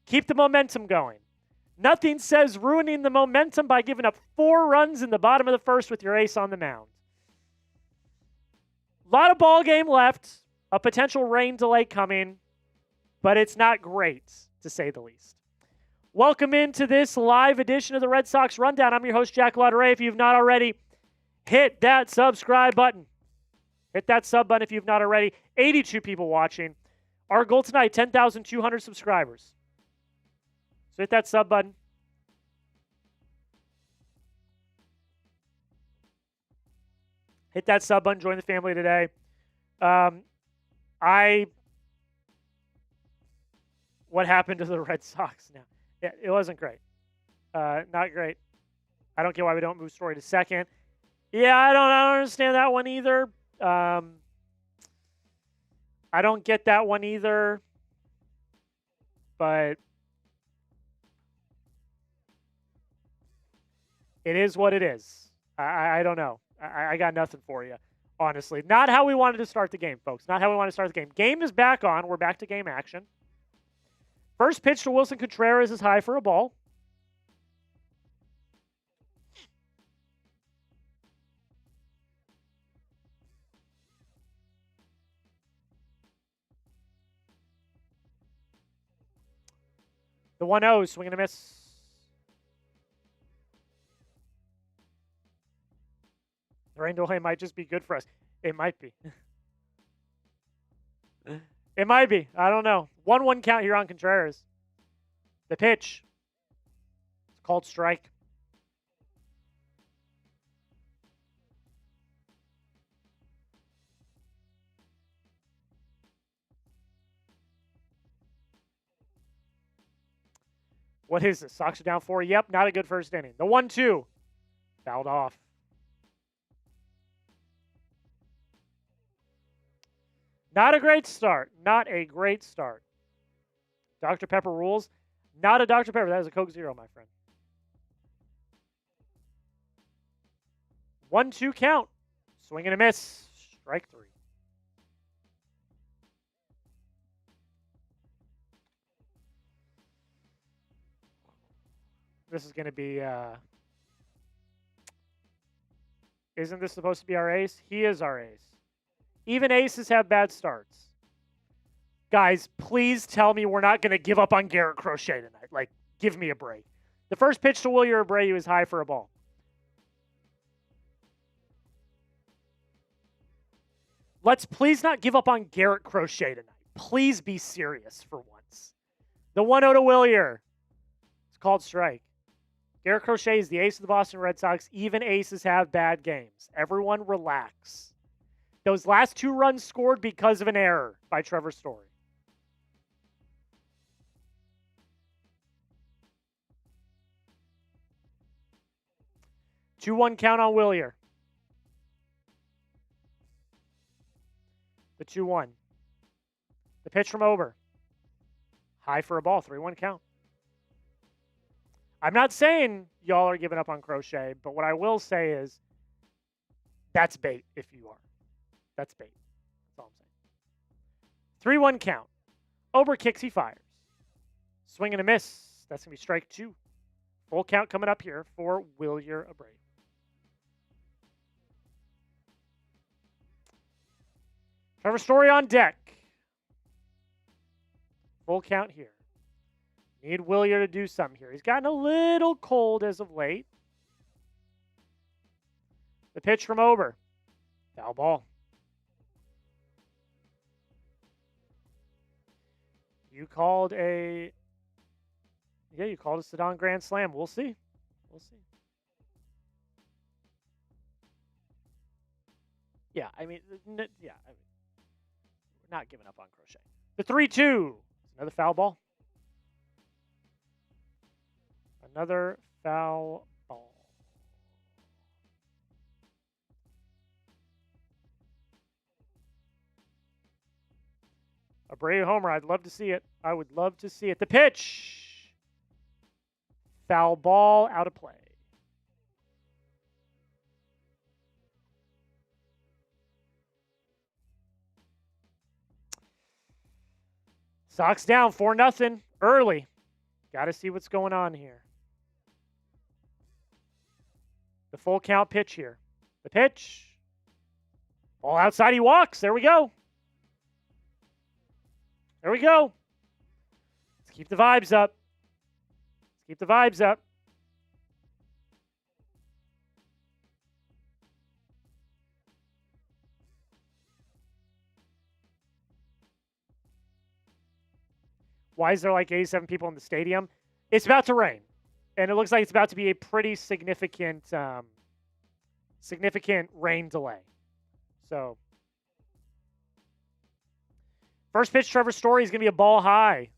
Speaker 1: Keep the momentum going. Nothing says ruining the momentum by giving up 4 runs in the bottom of the first with your ace on the mound. A lot of ball game left. A potential rain delay coming, but it's not great, to say the least. Welcome into this live edition of the Red Sox Rundown. I'm your host, Jack Lautaret. If you've not already, hit that subscribe button. Hit that sub button if you've not already. 82 people watching. Our goal tonight, 10,200 subscribers. So hit that sub button. Hit that sub button. Join the family today. What happened to the Red Sox now? Yeah, it wasn't great. Not great. I don't get why we don't move Story to second. Yeah, I don't understand that one either. I don't get that one either. But it is what it is. I don't know. I got nothing for you, honestly. Not how we wanted to start the game, folks. Not how we want to start the game. Game is back on. We're back to game action. First pitch to Wilson Contreras is high for a ball. The 1-0, swing and a miss. The rain delay might just be good for us. It might be. It might be. I don't know. 1-1 count here on Contreras. The pitch. It's called strike. What is this? Sox are down 4. Yep, not a good first inning. The 1-2. Fouled off. Not a great start. Not a great start. Dr. Pepper rules. Not a Dr. Pepper. That is a Coke Zero, my friend. 1-2 count. Swing and a miss. Strike 3. This is going to be... Isn't this supposed to be our ace? He is our ace. Even aces have bad starts. Guys, please tell me we're not going to give up on Garrett Crochet tonight. Like, give me a break. The first pitch to Wilyer Abreu is high for a ball. Let's please not give up on Garrett Crochet tonight. Please be serious for once. The 1-0 to Wilyer. It's called strike. Garrett Crochet is the ace of the Boston Red Sox. Even aces have bad games. Everyone relax. Those last 2 runs scored because of an error by Trevor Story. The 2-1 count on Wilyer. The 2-1. The pitch from Ober. High for a ball. 3-1 count. I'm not saying y'all are giving up on Crochet, but what I will say is that's bait if you are. That's bait. That's all I'm saying. 3-1 count. Ober kicks, he fires. Swing and a miss. That's going to be strike 2. Full count coming up here for Wilyer Abreu. Trevor Story on deck. Full count here. Need Wilyer to do something here. He's gotten a little cold as of late. The pitch from Ober. Foul ball. You called a Sedon grand slam. We'll see. We'll see. Yeah, we're not giving up on Crochet. The 3-2. Another foul ball. Another foul ball. Abreu homer. I'd love to see it. I would love to see it. The pitch. Foul ball, out of play. Sox down 4-0 early. Got to see what's going on here. The full count pitch here. The pitch. Ball outside, he walks. There we go. There we go. Let's keep the vibes up. Let's keep the vibes up. Why is there like 87 people in the stadium? It's about to rain. And it looks like it's about to be a pretty significant rain delay. So, first pitch, Trevor Story is going to be a ball high.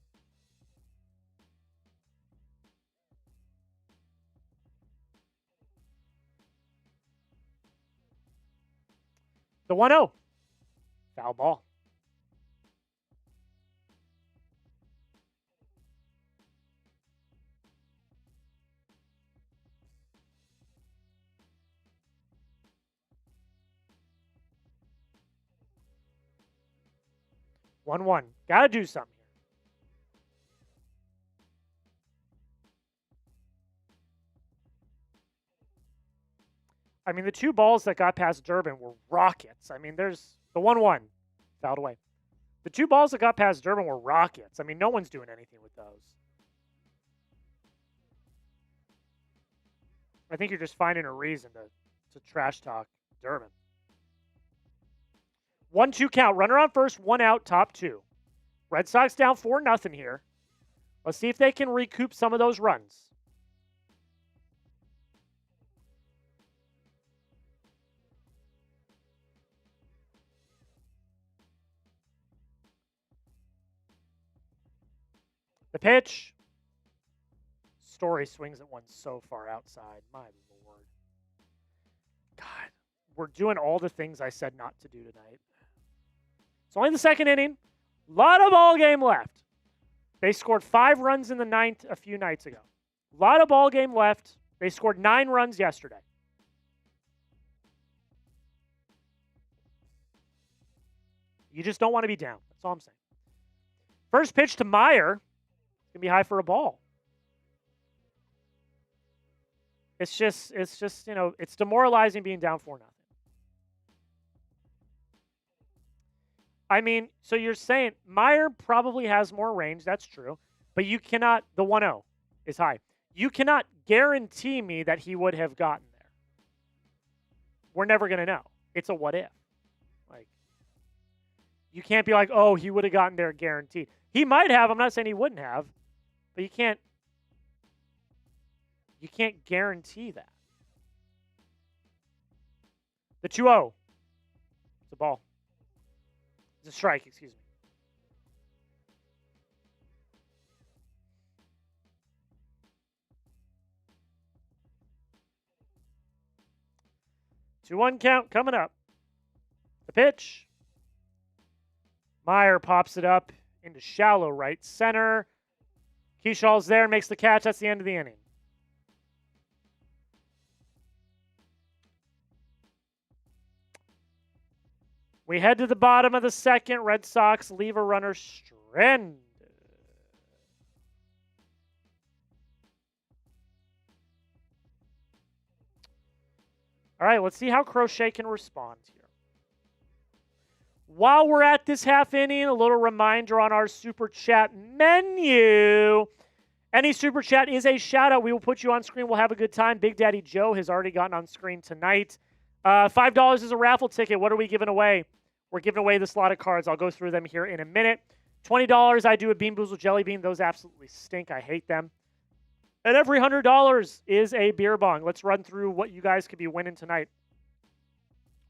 Speaker 1: The 1-0. Foul ball. One. Got to do something here. I mean, the two balls that got past Duran were rockets. I mean, there's the 1-1 fouled away. The two balls that got past Duran were rockets. I mean, no one's doing anything with those. I think you're just finding a reason to trash talk Duran. 1-2 count. Runner on first, 1 out, top 2. Red Sox down 4-0 here. Let's see if they can recoup some of those runs. The pitch. Story swings at one so far outside. My Lord. God, we're doing all the things I said not to do tonight. It's only the second inning. A lot of ball game left. They scored 5 runs in the 9th a few nights ago. A lot of ball game left. They scored 9 runs yesterday. You just don't want to be down. That's all I'm saying. First pitch to Meyer. It's going to be high for a ball. It's just, it's demoralizing being down 4-0. I mean, so you're saying Meyer probably has more range. That's true. But you cannot, the 1-0 is high. You cannot guarantee me that he would have gotten there. We're never going to know. It's a what if. Like, you can't be like, oh, he would have gotten there guaranteed. He might have. I'm not saying he wouldn't have. But you can't guarantee that. The 2-0. It's a ball. It's a strike, excuse me. Two 2-1 count coming up. The pitch. Meyer pops it up into shallow right center. Keaschall's there, makes the catch. That's the end of the inning. We head to the bottom of the second. Red Sox leave a runner stranded. All right, let's see how Crochet can respond here. While we're at this half inning, a little reminder on our Super Chat menu. Any Super Chat is a shout-out. We will put you on screen. We'll have a good time. Big Daddy Joe has already gotten on screen tonight. $5 is a raffle ticket. What are we giving away? We're giving away the slot of cards. I'll go through them here in a minute. $20, I do a Bean Boozled Jelly Bean. Those absolutely stink. I hate them. And every $100 is a beer bong. Let's run through what you guys could be winning tonight.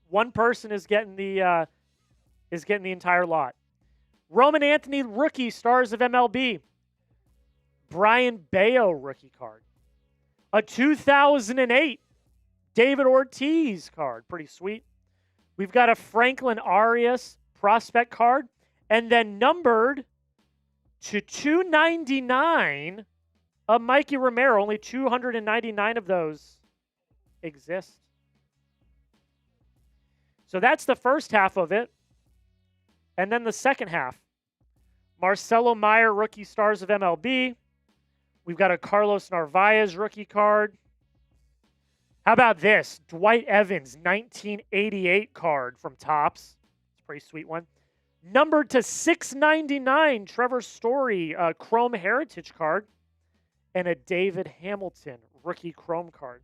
Speaker 1: One person is getting the entire lot. Roman Anthony rookie, Stars of MLB. Brian Bayo rookie card. A 2008 David Ortiz card. Pretty sweet. We've got a Franklin Arias prospect card. And then numbered to 299, a Mikey Romero. Only 299 of those exist. So that's the first half of it. And then the second half. Marcelo Meyer, rookie Stars of MLB. We've got a Carlos Narvaez rookie card. How about this? Dwight Evans, 1988 card from Topps. It's a pretty sweet one. Numbered to 699, Trevor Story, Chrome Heritage card. And a David Hamilton rookie Chrome card.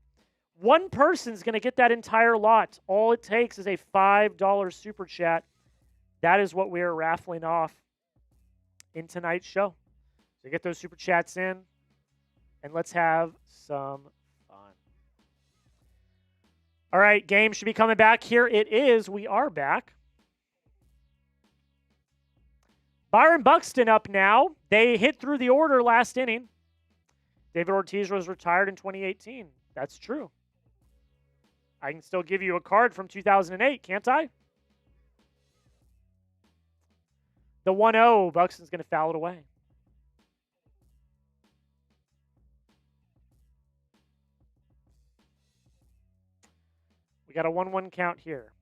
Speaker 1: One person's going to get that entire lot. All it takes is a $5 Super Chat. That is what we are raffling off in tonight's show. So get those Super Chats in, and let's have some fun. All right, game should be coming back. Here it is. We are back. Byron Buxton up now. They hit through the order last inning. David Ortiz was retired in 2018. That's true. I can still give you a card from 2008, can't I? The 1-0, Buxton's going to foul it away. We got a 1-1 count here.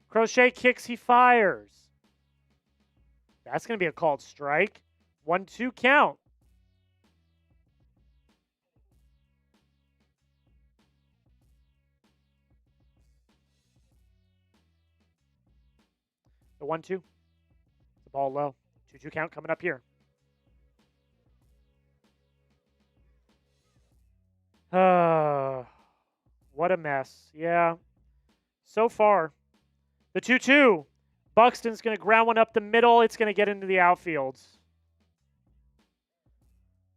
Speaker 1: Crochet kicks, he fires. That's going to be a called strike. 1-2 count. The 1-2. The ball low. 2-2 count coming up here. What a mess. Yeah. So far. The 2-2. Buxton's going to ground one up the middle. It's going to get into the outfield.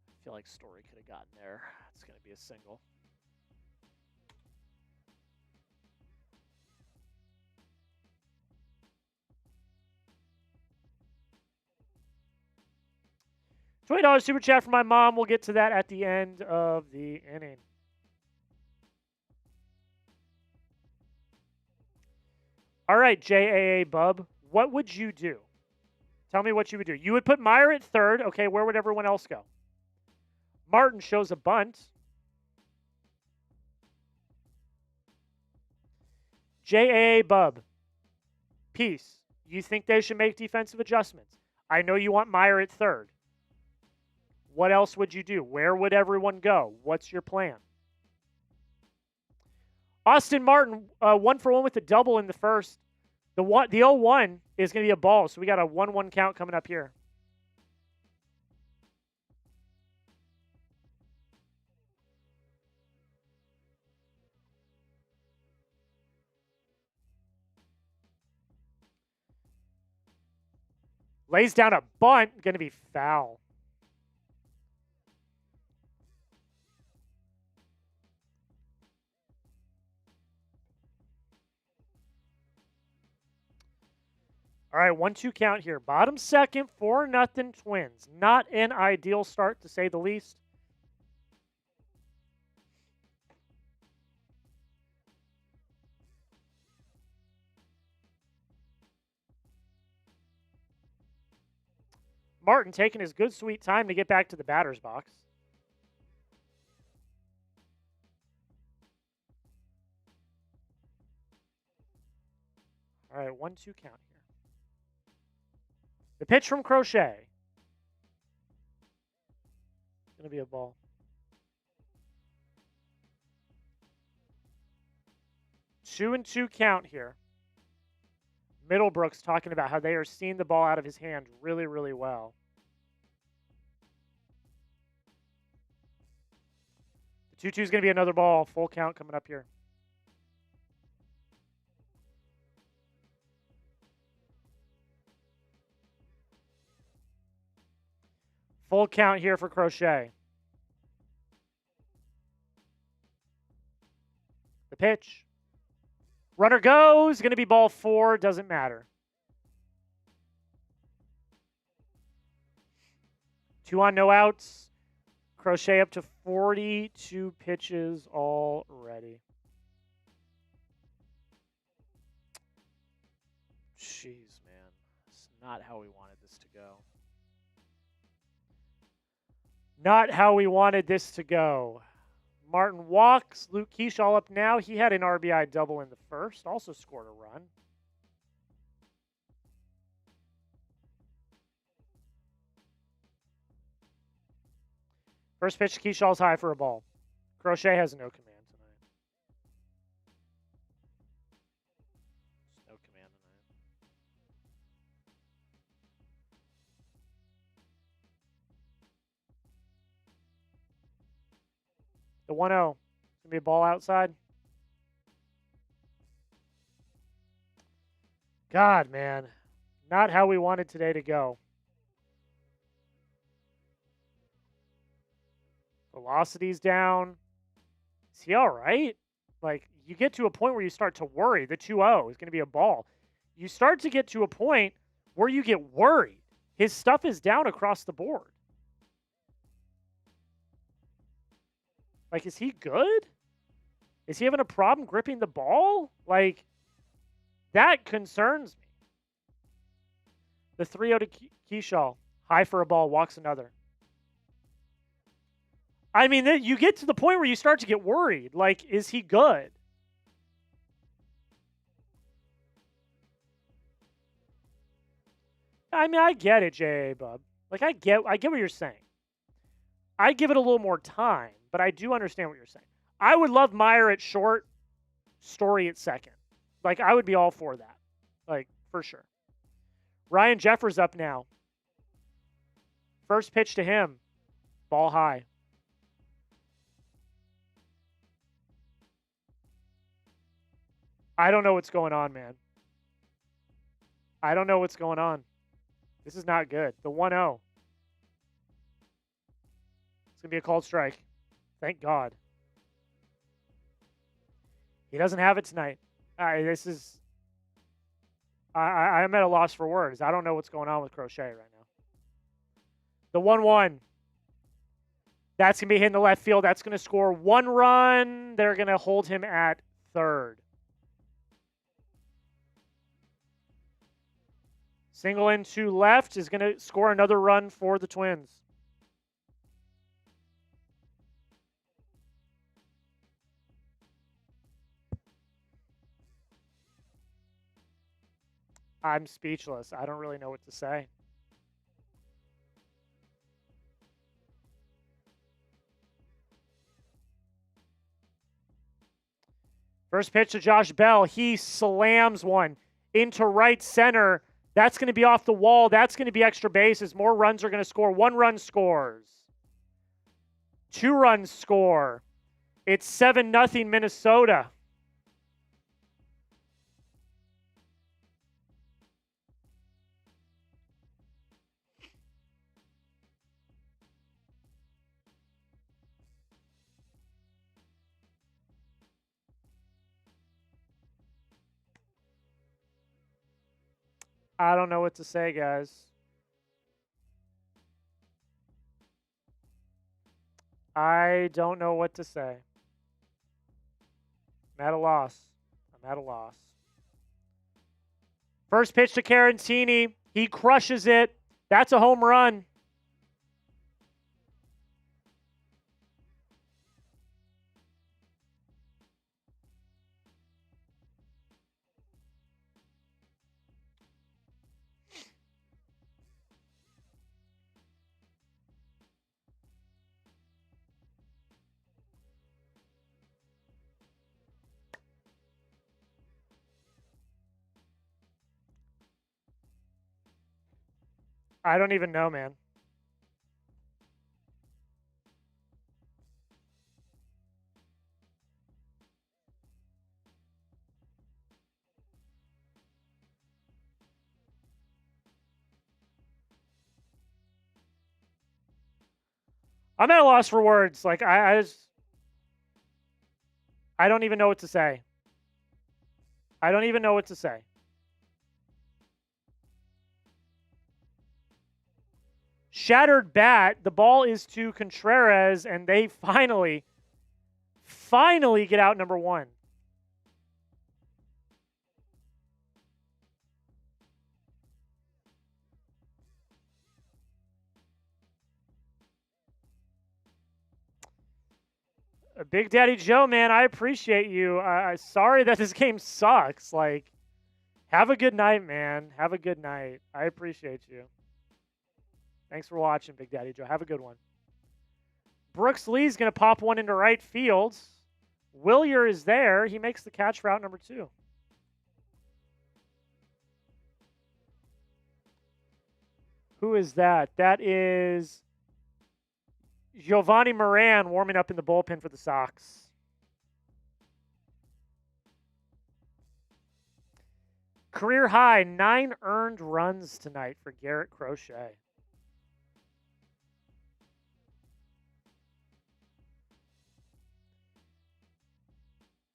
Speaker 1: I feel like Story could have gotten there. It's going to be a single. $20 Super Chat for my mom. We'll get to that at the end of the inning. All right, JAA Bub, what would you do? Tell me what you would do. You would put Meyer at third. Okay, where would everyone else go? Martin shows a bunt. JAA Bub, peace. You think they should make defensive adjustments? I know you want Meyer at third. What else would you do? Where would everyone go? What's your plan? Austin Martin, 1-for-1 with a double in the first. The 0-1 is going to be a ball, so we got a 1-1 count coming up here. Lays down a bunt, going to be foul. All right, 1-2 count here. Bottom second, 4-0 Twins. Not an ideal start, to say the least. Martin taking his good, sweet time to get back to the batter's box. All right, 1-2 count here. The pitch from Crochet. It's going to be a ball. 2-2 count here. Middlebrook's talking about how they are seeing the ball out of his hand really, really well. The 2-2 is going to be another ball. Full count coming up here. Full count here for Crochet. The pitch. Runner goes. Going to be ball 4. Doesn't matter. 2 on, no outs. Crochet up to 42 pitches already. Jeez, man. It's not how we wanted this to go. Not how we wanted this to go. Martin walks. Luke Keaschall up now. He had an RBI double in the first. Also scored a run. First pitch, Keaschall's high for a ball. Crochet has no command tonight. No command tonight. The 1-0. It's going to be a ball outside. God, man. Not how we wanted today to go. Velocity's down. Is he all right? Like, you get to a point where you start to worry. The 2-0 is going to be a ball. You start to get to a point where you get worried. His stuff is down across the board. Like, is he good? Is he having a problem gripping the ball? Like, that concerns me. The 3-0 to Keaschall. High for a ball, walks another. I mean, you get to the point where you start to get worried. Like, is he good? I mean, I get it, J.A. Bub. Like, I get what you're saying. I give it a little more time, but I do understand what you're saying. I would love Meyer at short, Story at second. Like, I would be all for that. Like, for sure. Ryan Jeffers up now. First pitch to him. Ball high. I don't know what's going on, man. I don't know what's going on. This is not good. The 1-0. It's going to be a called strike. Thank God. He doesn't have it tonight. I'm at a loss for words. I don't know what's going on with Crochet right now. The 1-1. That's going to be hitting the left field. That's going to score 1 run. They're going to hold him at third. Single into left is going to score another run for the Twins. I'm speechless. I don't really know what to say. First pitch to Josh Bell. He slams one into right center. That's going to be off the wall. That's going to be extra bases. More runs are going to score. 1 run scores. 2 runs score. It's 7-0 Minnesota. I don't know what to say, guys. I don't know what to say. I'm at a loss. I'm at a loss. First pitch to Carantini. He crushes it. That's a home run. I don't even know, man. I'm at a loss for words. Like, I don't even know what to say. I don't even know what to say. Shattered bat. The ball is to Contreras, and they finally get out number one. Big Daddy Joe, man, I appreciate you. Sorry that this game sucks. Like, have a good night, man. Have a good night. I appreciate you. Thanks for watching, Big Daddy Joe. Have a good one. Brooks Lee's going to pop one into right field. Willier is there. He makes the catch for out number 2. Who is that? That is Giovanni Moran warming up in the bullpen for the Sox. Career high, 9 earned runs tonight for Garrett Crochet.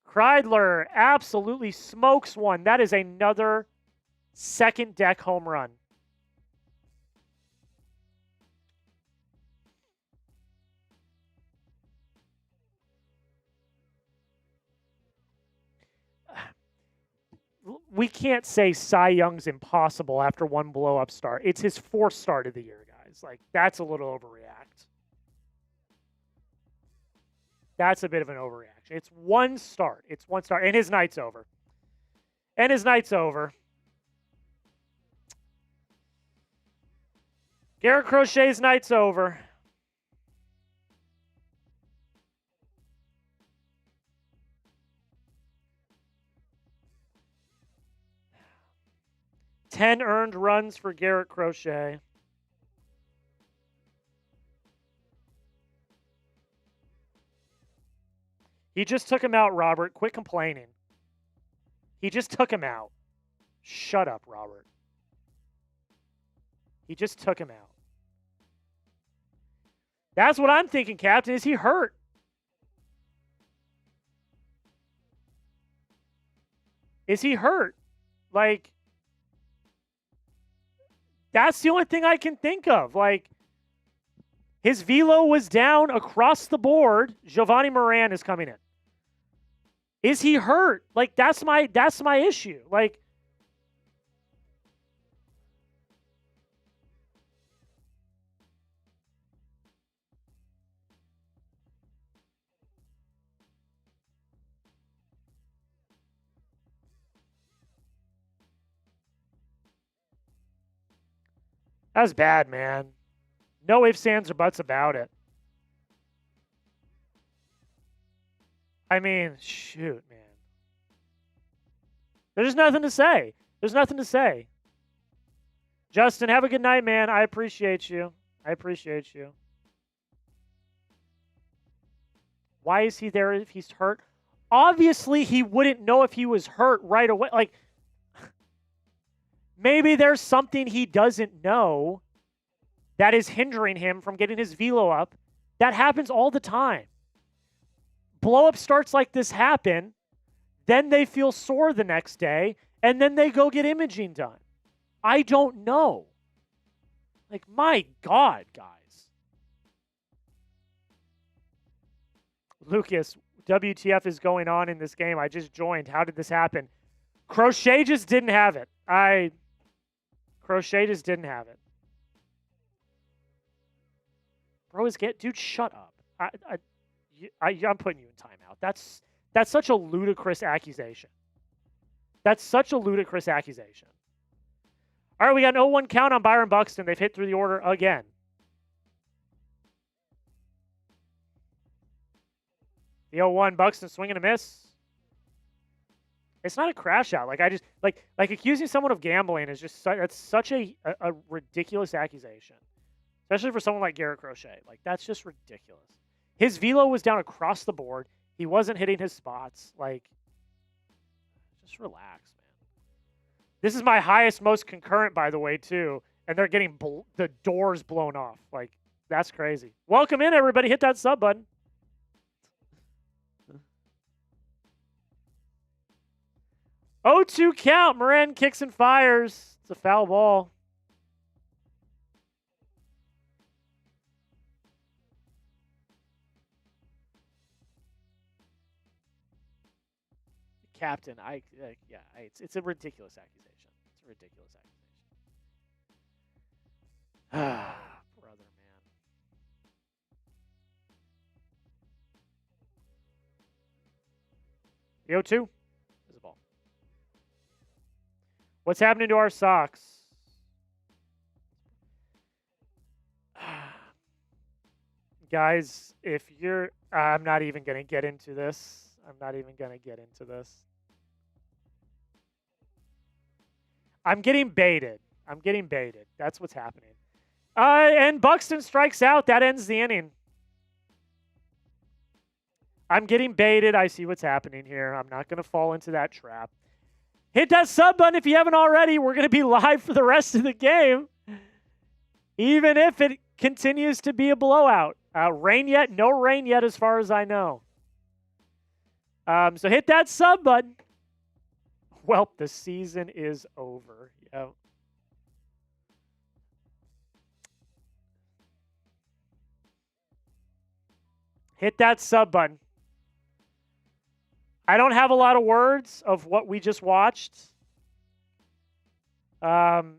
Speaker 1: Kreidler absolutely smokes one. That is another second deck home run. We can't say Cy Young's impossible after one blow-up start. It's his 4th start of the year, guys. Like, that's a little overreact. That's a bit of an overreaction. It's one start. It's one start. And his night's over. And his night's over. Garrett Crochet's night's over. Ten earned runs for Garrett Crochet. He just took him out, Robert. Quit complaining. He just took him out. Shut up, Robert. He just took him out. That's what I'm thinking, Captain. Is he hurt? Is he hurt? Like, that's the only thing I can think of. Like, his velo was down across the board. Giovanni Moran is coming in. Is he hurt? Like, that's my issue. Like, that's bad, man. No ifs, ands, or buts about it. I mean, shoot, man. There's nothing to say. There's nothing to say. Justin, have a good night, man. I appreciate you. I appreciate you. Why is he there if he's hurt? Obviously, he wouldn't know if he was hurt right away. Like, maybe there's something he doesn't know that is hindering him from getting his velo up. That happens all the time. Blow-up starts like this happen, then they feel sore the next day, and then they go get imaging done. I don't know. Like, my God, guys. Lucas, WTF is going on in this game? I just joined. How did this happen? Crochet just didn't have it. Crochet just didn't have it. Bro, dude, shut up. I'm putting you in timeout. That's such a ludicrous accusation. That's such a ludicrous accusation. All right, we got an 0-1 count on Byron Buxton. They've hit through the order again. The 0-1, Buxton swinging a miss. It's not a crash out. Like I just like accusing someone of gambling is just that's such a ridiculous accusation, especially for someone like Garrett Crochet. Like that's just ridiculous. His velo was down across the board. He wasn't hitting his spots. Like, just relax, man. This is my highest, most concurrent, by the way, too. And they're getting the doors blown off. Like, that's crazy. Welcome in, everybody. Hit that sub button. Oh, 2 count. Moran kicks and fires. It's a foul ball. Captain, it's a ridiculous accusation. It's a ridiculous accusation. Brother, man. The 0-2 is a ball. What's happening to our Sox? Guys, if you're... I'm not even going to get into this. I'm not even going to get into this. I'm getting baited. I'm getting baited. That's what's happening. And Buxton strikes out. That ends the inning. I'm getting baited. I see what's happening here. I'm not going to fall into that trap. Hit that sub button if you haven't already. We're going to be live for the rest of the game, even if it continues to be a blowout. Rain yet? No rain yet as far as I know. So hit that sub button. Well, the season is over. Yep. Hit that sub button. I don't have a lot of words of what we just watched. Not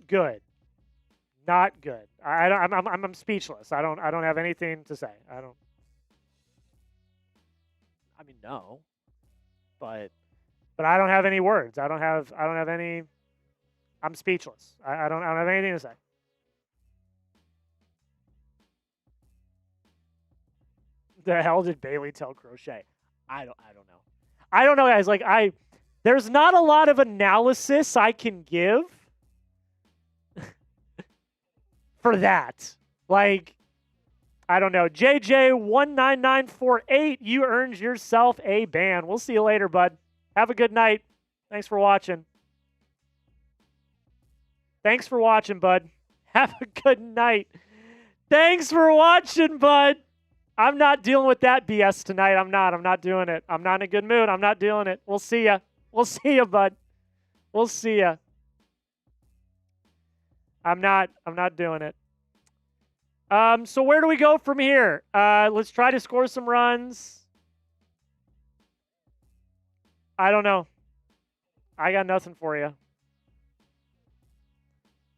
Speaker 1: good. Not good. I'm speechless. I don't have anything to say. I mean, no. But I don't have any words. I don't have any. I'm speechless. I don't have anything to say. The hell did Bailey tell Crochet? I don't know. I don't know, guys. Like there's not a lot of analysis I can give for that. Like, I don't know. JJ19948, you earned yourself a ban. We'll see you later, bud. Have a good night. Thanks for watching. Thanks for watching, bud. Have a good night. Thanks for watching, bud. I'm not dealing with that BS tonight. I'm not doing it. I'm not in a good mood. I'm not doing it. We'll see ya. We'll see ya, bud. We'll see ya. I'm not doing it. So where do we go from here? Let's try to score some runs. I don't know. I got nothing for you.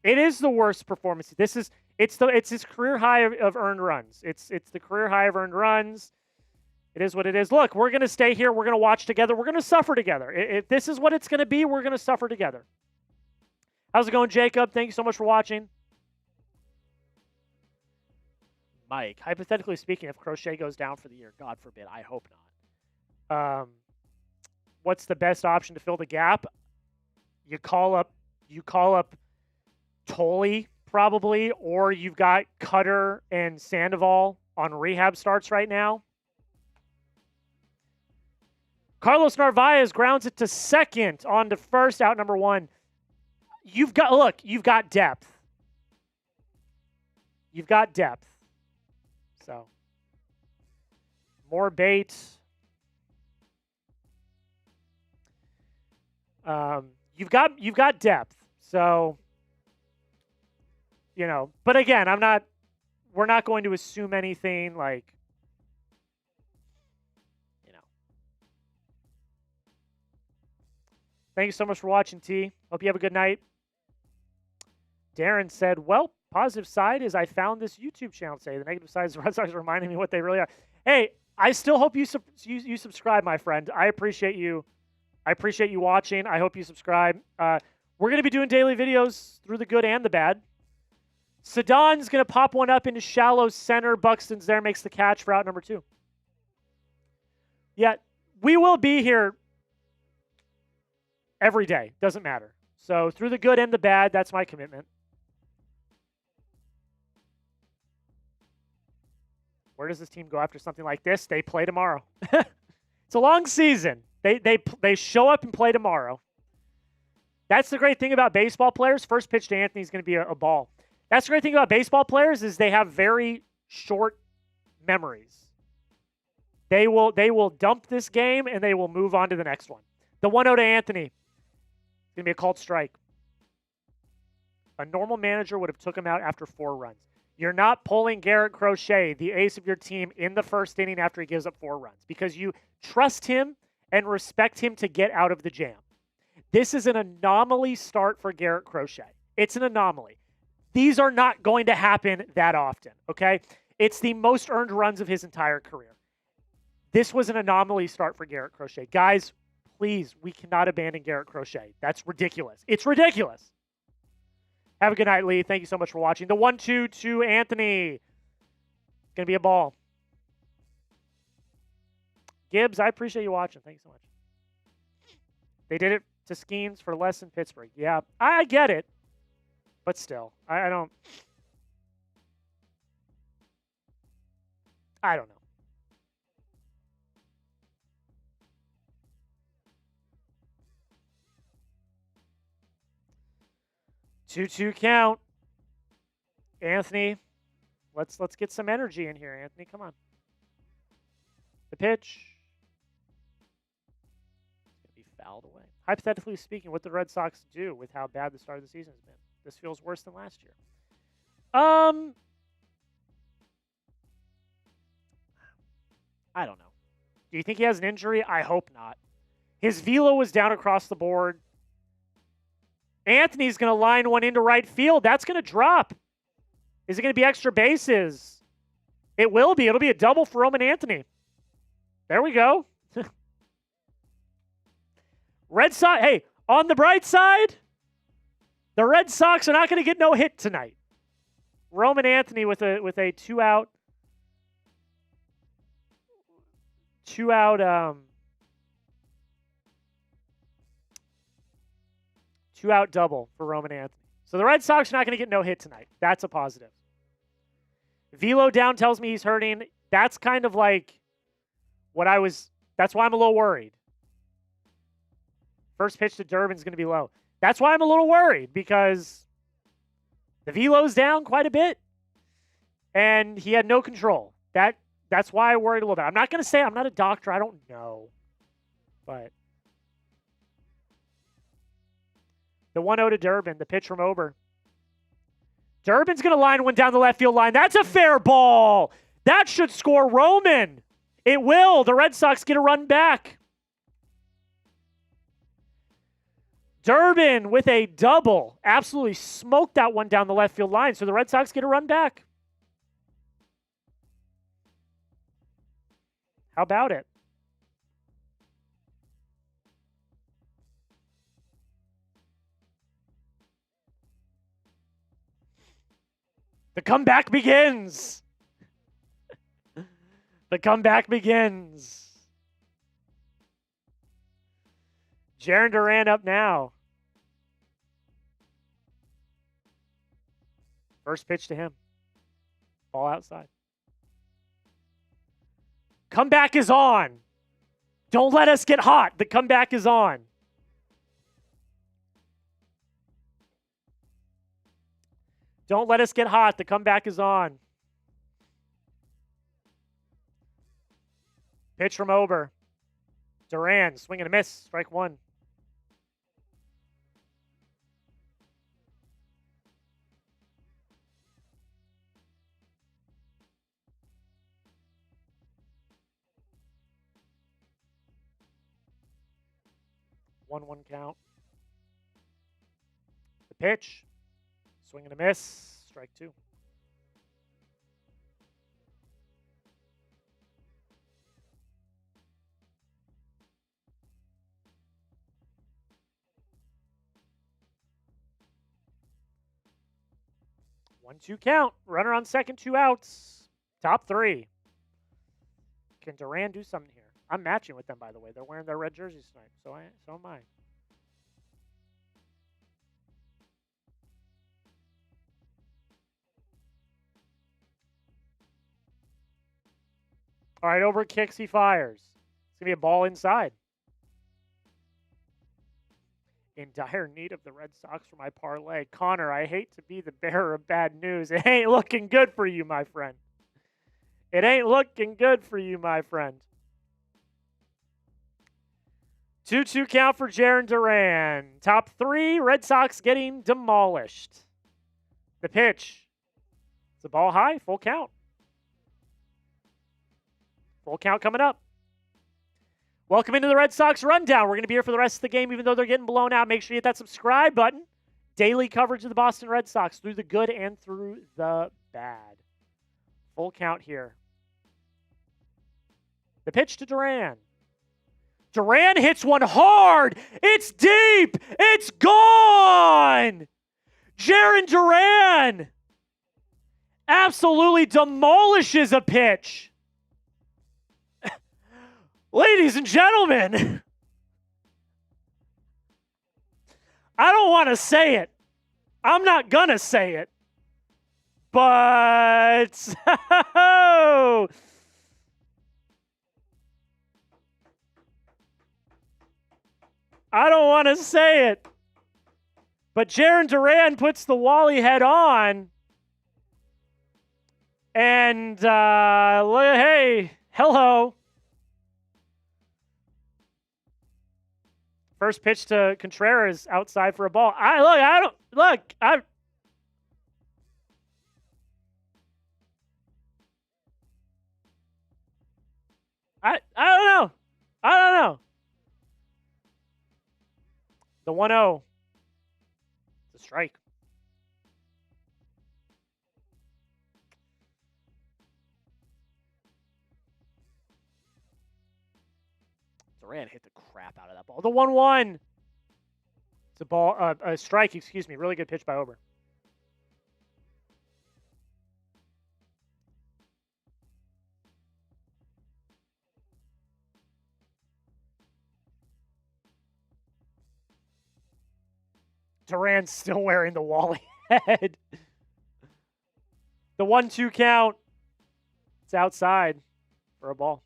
Speaker 1: It is the worst performance. It's his career high of earned runs. It's the career high of earned runs. It is what it is. Look, we're going to stay here. We're going to watch together. We're going to suffer together. If this is what it's going to be, we're going to suffer together. How's it going, Jacob? Thank you so much for watching. Mike, hypothetically speaking, if Crochet goes down for the year, God forbid, I hope not. What's the best option to fill the gap? You call up Tolley probably, or you've got Cutter and Sandoval on rehab starts right now. Carlos Narvaez grounds it to second, on to first, out number one. You've got depth. You've got depth. So, more bait. You've got depth. So, you know, but again, we're not going to assume anything like, you know. Thank you so much for watching, T. Hope you have a good night. Darren said, well, positive side is I found this YouTube channel today. The negative side is the Red Sox reminding me what they really are. Hey, I still hope you subscribe, my friend. I appreciate you. I appreciate you watching. I hope you subscribe. We're going to be doing daily videos through the good and the bad. Sadan's going to pop one up into shallow center. Buxton's there, makes the catch for out number two. Yeah, we will be here every day. Doesn't matter. So through the good and the bad, that's my commitment. Where does this team go after something like this? They play tomorrow. It's a long season. They show up and play tomorrow. That's the great thing about baseball players. First pitch to Anthony is going to be a ball. That's the great thing about baseball players is they have very short memories. They will dump this game and they will move on to the next one. The 1-0 to Anthony. It's going to be a called strike. A normal manager would have took him out after 4 runs. You're not pulling Garrett Crochet, the ace of your team, in the first inning after he gives up 4 runs because you trust him and respect him to get out of the jam. This is an anomaly start for Garrett Crochet. It's an anomaly. These are not going to happen that often, okay? It's the most earned runs of his entire career. This was an anomaly start for Garrett Crochet. Guys, please, we cannot abandon Garrett Crochet. That's ridiculous. It's ridiculous. Have a good night, Lee. Thank you so much for watching. The 1-2 to Anthony. Going to be a ball. Gibbs, I appreciate you watching. Thank you so much. They did it to Skeens for less than Pittsburgh. Yeah, I get it. But still, I don't know. Two count. Anthony, let's get some energy in here, Anthony. Come on. The pitch. It's going to be fouled away. Hypothetically speaking, what the Red Sox do with how bad the start of the season has been. This feels worse than last year. I don't know. Do you think he has an injury? I hope not. His velo was down across the board. Anthony's going to line one into right field. That's going to drop. Is it going to be extra bases? It will be. It'll be a double for Roman Anthony. There we go. Red Sox, hey, on the bright side, the Red Sox are not going to get no hit tonight. Roman Anthony with a two-out double for Roman Anthony. So the Red Sox are not going to get no hit tonight. That's a positive. Velo down tells me he's hurting. That's kind of like that's why I'm a little worried. First pitch to Duran's going to be low. That's why I'm a little worried because the velo's down quite a bit and he had no control. That's why I worried a little bit. I'm not going to say I'm not a doctor. I don't know. But the 1-0 to Duran, the pitch from Ober. Durbin's going to line one down the left field line. That's a fair ball. That should score Roman. It will. The Red Sox get a run back. Duran with a double. Absolutely smoked that one down the left field line. So the Red Sox get a run back. How about it? The comeback begins. The comeback begins. Jarren Duran up now. First pitch to him. Ball outside. Comeback is on. Don't let us get hot. The comeback is on. Don't let us get hot. The comeback is on. Pitch from Ober. Duran, swing and a miss. Strike one. One count. The pitch. Swing and a miss. Strike two. One-two count. Runner on second, 2 outs. Top three. Can Duran do something here? I'm matching with them, by the way. They're wearing their red jerseys tonight. So am I. All right, over kicks, he fires. It's going to be a ball inside. In dire need of the Red Sox for my parlay. Connor, I hate to be the bearer of bad news. It ain't looking good for you, my friend. It ain't looking good for you, my friend. 2-2 count for Jarren Duran. Top three, Red Sox getting demolished. The pitch. It's a ball high, full count. Full count coming up. Welcome into the Red Sox Rundown. We're going to be here for the rest of the game, even though they're getting blown out. Make sure you hit that subscribe button. Daily coverage of the Boston Red Sox through the good and through the bad. Full count here. The pitch to Duran. Duran hits one hard. It's deep. It's gone. Jarren Duran absolutely demolishes a pitch. Ladies and gentlemen, I don't want to say it. I'm not going to say it. But I don't want to say it. But Jarren Duran puts the Wally head on. And, hey, hello. First pitch to Contreras outside for a ball. I don't know. I don't know. The 1-0. It's a strike. Duran hit the crap out of that ball. The 1-1. It's a ball, a strike, excuse me. Really good pitch by Ober. Duran's still wearing the Wally head. The 1-2 count. It's outside for a ball.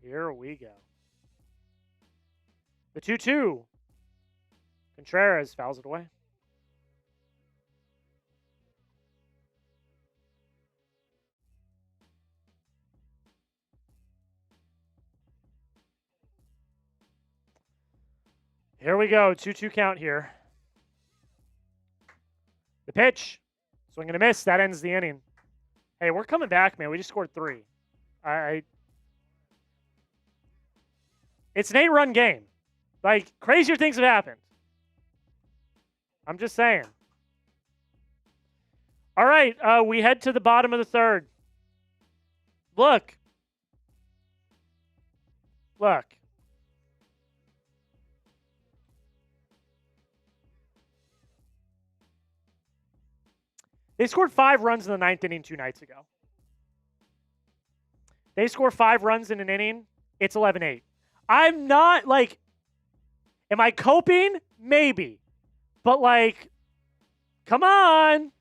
Speaker 1: Here we go. The 2-2. Contreras fouls it away. Here we go. 2-2 count here. The pitch. Swing and a miss. That ends the inning. Hey, we're coming back, man. We just scored 3. It's an 8-run game. Like, crazier things have happened. I'm just saying. All right, we head to the bottom of the third. Look. They scored 5 runs in the 9th inning 2 nights ago. They score 5 runs in an inning, it's 11-8. I'm not, like, am I coping? Maybe. But, like, come on.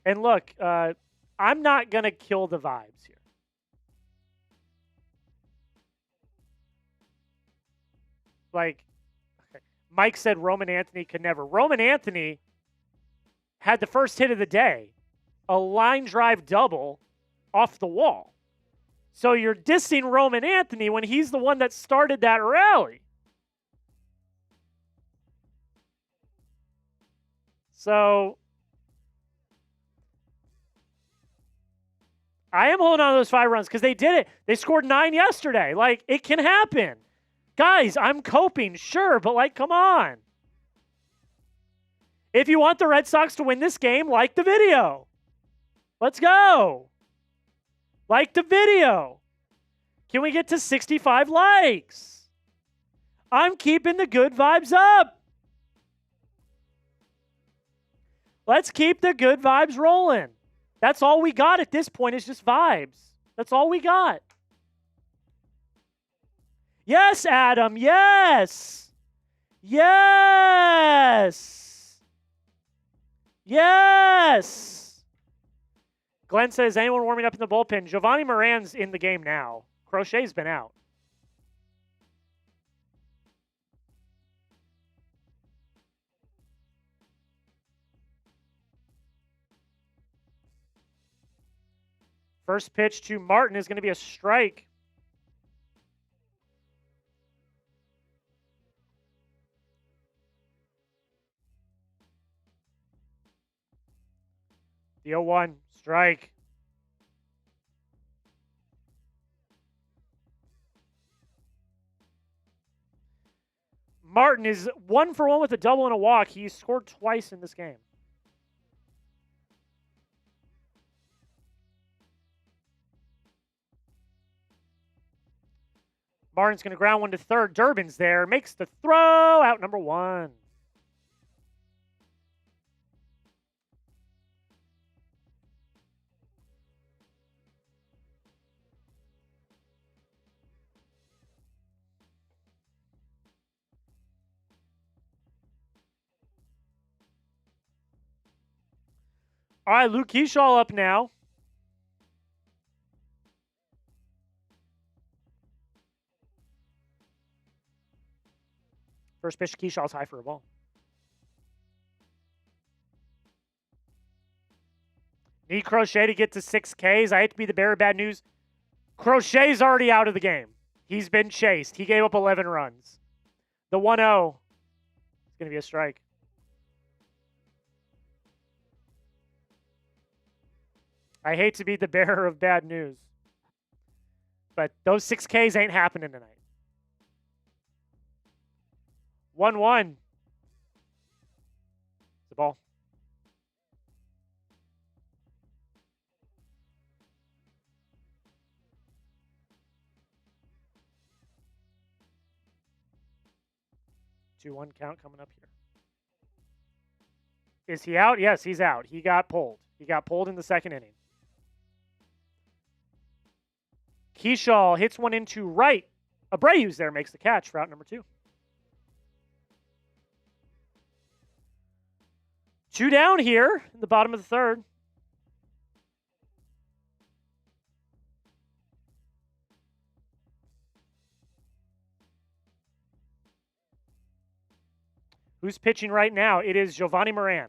Speaker 1: And look, I'm not going to kill the vibes here. Like, okay. Mike said Roman Anthony could never. Roman Anthony had the first hit of the day, a line drive double off the wall. So you're dissing Roman Anthony when he's the one that started that rally. So I am holding on to those 5 runs because they did it. They scored 9 yesterday. Like, it can happen. Guys, I'm coping, sure, but, like, come on. If you want the Red Sox to win this game, like the video. Let's go. Like the video. Can we get to 65 likes? I'm keeping the good vibes up. Let's keep the good vibes rolling. That's all we got at this point is just vibes. That's all we got. Yes, Adam, yes. Yes! Yes! Glenn says, anyone warming up in the bullpen? Giovanni Moran's in the game now. Crochet's been out. First pitch to Martin is going to be a strike. The 0-1, strike. Martin is 1 for 1 with a double and a walk. He's scored twice in this game. Martin's going to ground one to third. Durbin's there. Makes the throw. Out number 1. All right, Luke Keaschall up now. First pitch to Keaschall's high for a ball. Need Crochet to get to 6 Ks. I hate to be the bearer of bad news. Crochet's already out of the game. He's been chased. He gave up 11 runs. The 1-0 is going to be a strike. I hate to be the bearer of bad news. But those 6 Ks ain't happening tonight. 1-1. The ball. Two-one count coming up here. Is he out? Yes, he's out. He got pulled. He got pulled in the second inning. Keaschall hits one into right. Abreu's there, makes the catch for out number 2. 2 down here in the bottom of the third. Who's pitching right now? It is Giovanni Moran.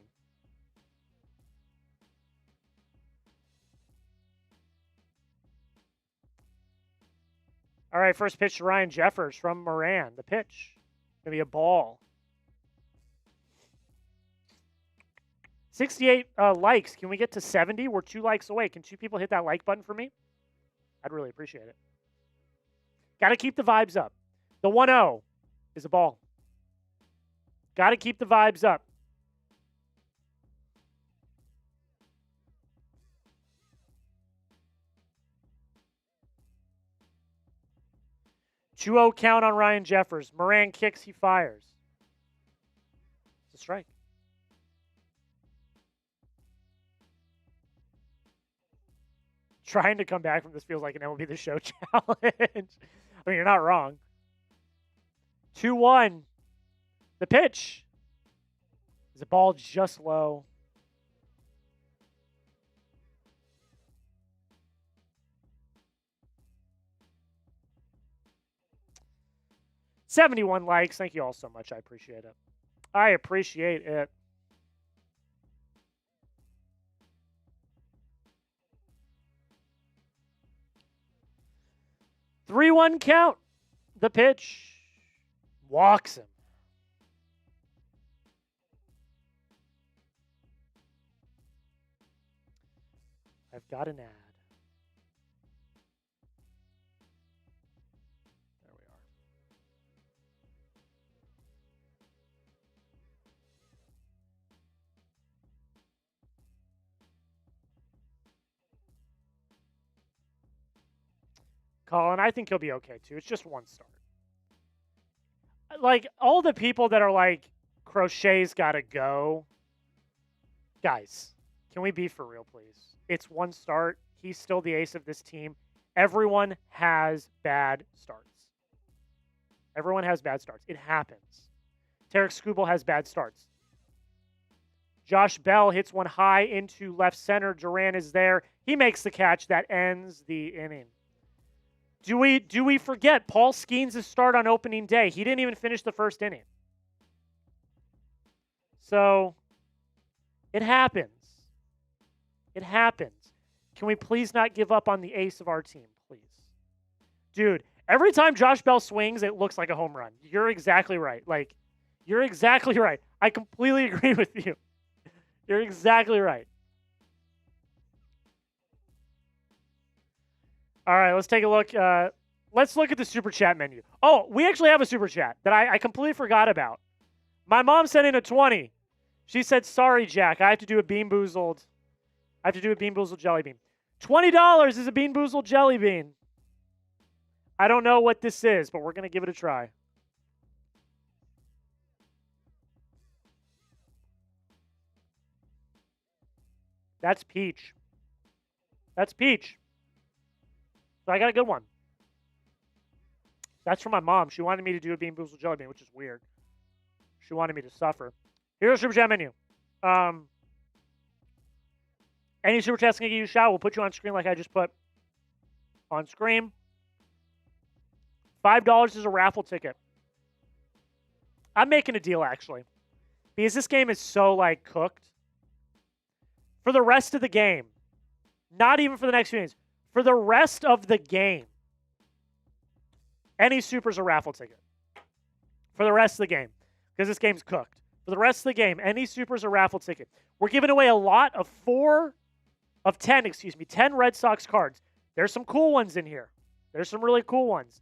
Speaker 1: All right, first pitch to Ryan Jeffers from Moran. The pitch. Going to be a ball. 68 likes. Can we get to 70? We're 2 likes away. Can 2 people hit that like button for me? I'd really appreciate it. Got to keep the vibes up. The 1-0 is a ball. Got to keep the vibes up. Two-0 count on Ryan Jeffers. Moran kicks, he fires. It's a strike. Trying to come back from this feels like an MLB The Show challenge. I mean, you're not wrong. 2-1. The pitch. Is the ball just low? $71 likes. Thank you all so much. I appreciate it. I appreciate it. Three-one count. The pitch. Walks him. I've got an ad. There we are. Colin, I think he'll be okay too. It's just one start. Like, all the people that are like, Crochet's got to go. Guys, can we be for real, please? It's one start. He's still the ace of this team. Everyone has bad starts. Everyone has bad starts. It happens. Tarek Skubal has bad starts. Josh Bell hits one high into left center. Duran is there. He makes the catch. That ends the inning. Do we forget Paul Skeens' start on opening day? He didn't even finish the first inning. So, it happens. It happens. Can we please not give up on the ace of our team, please? Dude, every time Josh Bell swings, it looks like a home run. You're exactly right. Like, you're exactly right. I completely agree with you. You're exactly right. All right, let's take a look. Let's look at the Super Chat menu. Oh, we actually have a Super Chat that I completely forgot about. My mom sent in a 20. She said, sorry, Jack, I have to do a Bean Boozled. I have to do a Bean Boozled Jelly Bean. $20 is a Bean Boozled Jelly Bean. I don't know what this is, but we're going to give it a try. That's peach. That's peach. So I got a good one. That's from my mom. She wanted me to do a Bean Boozled Jelly Bean, which is weird. She wanted me to suffer. Here's the Super Chat menu. Any Super Chat's going to give you a shout. We'll put you on screen like I just put on screen. $5 is a raffle ticket. I'm making a deal, actually. Because this game is so, like, cooked. For the rest of the game. Not even for the next few innings. For the rest of the game. Any Super's a raffle ticket. For the rest of the game. Because this game's cooked. For the rest of the game, any Super's a raffle ticket. We're giving away a lot of 10 Red Sox cards. There's some cool ones in here. There's some really cool ones.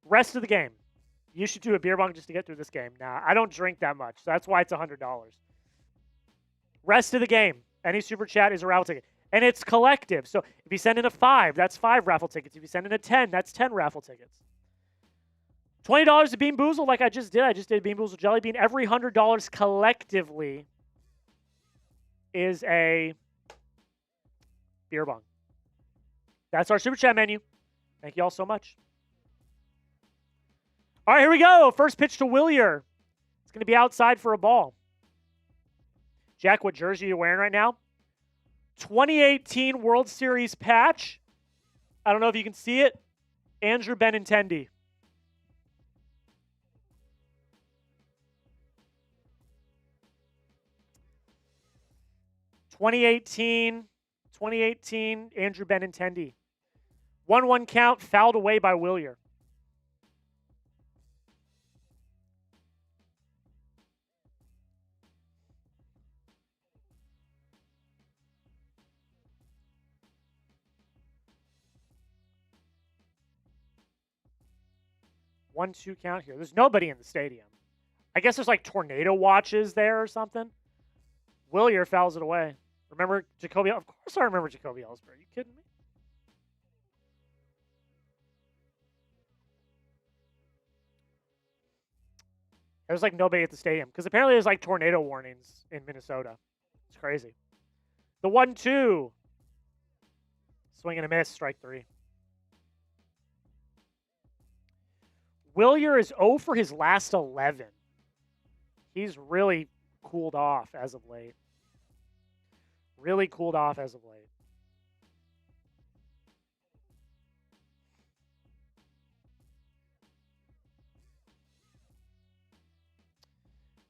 Speaker 1: Rest of the game. You should do a beer bong just to get through this game. Nah, I don't drink that much. So that's why it's $100. Rest of the game. Any Super Chat is a raffle ticket. And it's collective. So if you send in a 5, that's 5 raffle tickets. If you send in a 10, that's 10 raffle tickets. $20 to Bean Boozled like I just did. I just did Bean Boozled Jelly Bean. Every $100 collectively is a beer bong. That's our Super Chat menu. Thank you all so much. All right, here we go. First pitch to Willier. It's going to be outside for a ball. Jack, what jersey are you wearing right now? 2018 World Series patch. I don't know if you can see it. Andrew Benintendi. '18, Andrew Benintendi. 1-1 count, fouled away by Willier. One-two count here. There's nobody in the stadium. I guess there's like tornado watches there or something. Willier fouls it away. Remember Jacoby? Of course I remember Jacoby Ellsbury. Are you kidding me? There's like nobody at the stadium because apparently there's like tornado warnings in Minnesota. It's crazy. The 1-2. Swing and a miss, strike 3. Willier is 0 for his last 11. He's really cooled off as of late. Really cooled off as of late.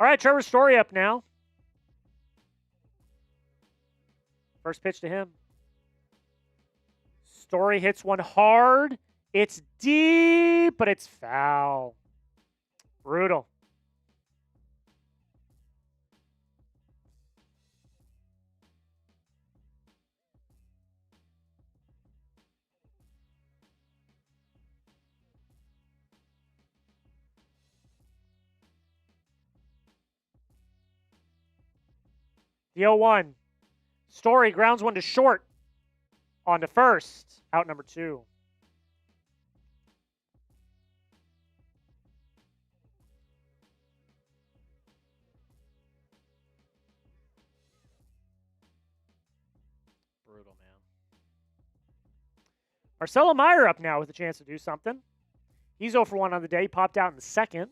Speaker 1: All right, Trevor Story up now. First pitch to him. Story hits one hard. It's deep, but it's foul. Brutal. The 0-1. Story grounds one to short. On to first. Out number 2. Brutal, man. Marcelo Meyer up now with a chance to do something. He's 0 for 1 on the day. He popped out in the second.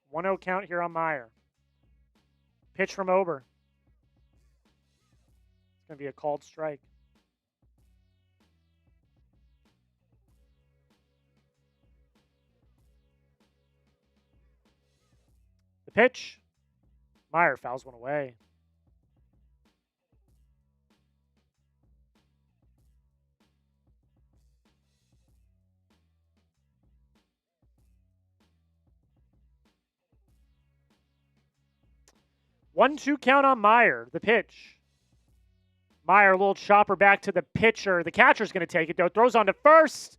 Speaker 1: One 0 count here on Meyer. Pitch from Ober. It's going to be a called strike. The pitch. Meyer fouls one away. One, 2 count on Meyer. The pitch. Meyer, a little chopper back to the pitcher. The catcher's going to take it, though. Throws on to first.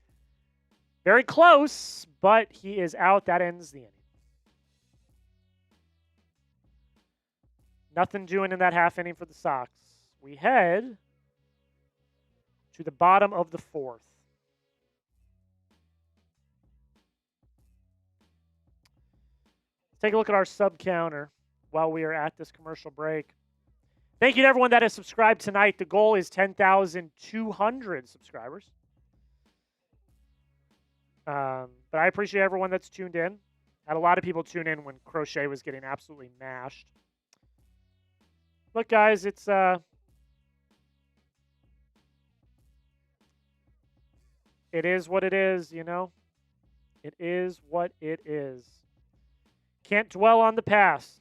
Speaker 1: Very close, but he is out. That ends the inning. Nothing doing in that half inning for the Sox. We head to the bottom of the fourth. Let's take a look at our sub counter while we are at this commercial break. Thank you to everyone that has subscribed tonight. The goal is 10,200 subscribers. But I appreciate everyone that's tuned in. Had a lot of people tune in when Crochet was getting absolutely mashed. Look, guys, it's it is what it is, you know? It is what it is. Can't dwell on the past.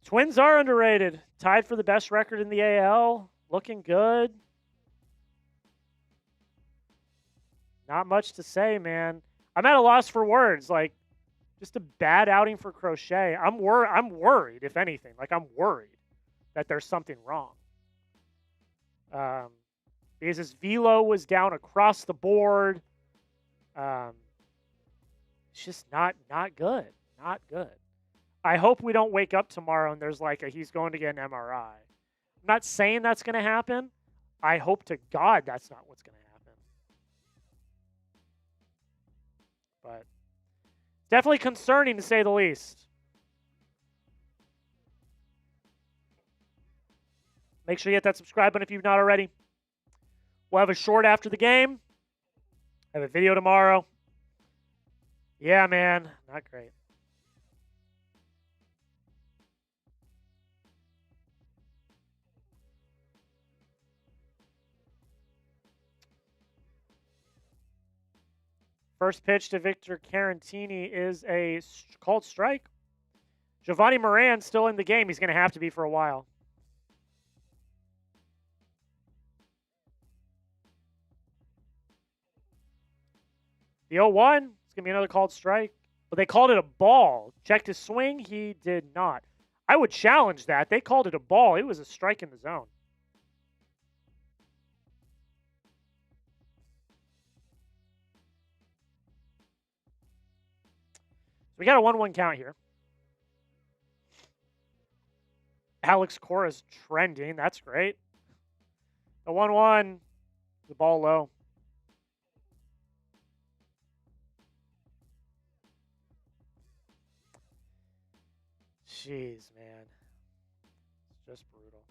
Speaker 1: Twins are underrated. Tied for the best record in the AL. Looking good. Not much to say, man. I'm at a loss for words. Like, just a bad outing for Crochet. I'm worried, if anything. Like, I'm worried that there's something wrong. Because his velo was down across the board. It's just not good. Not good. I hope we don't wake up tomorrow and there's like he's going to get an MRI. I'm not saying that's going to happen. I hope to God that's not what's going to happen. But definitely concerning to say the least. Make sure you hit that subscribe button if you've not already. We'll have a short after the game. Have a video tomorrow. Yeah, man. Not great. First pitch to Victor Carantini is a called strike. Giovanni Moran still in the game. He's going to have to be for a while. The 0-1. It's going to be another called strike. But they called it a ball. Checked his swing. He did not. I would challenge that. They called it a ball. It was a strike in the zone. We got a 1-1 count here. Alex Cora is trending. That's great. The 1-1. The ball low. Jeez, man. It's just brutal.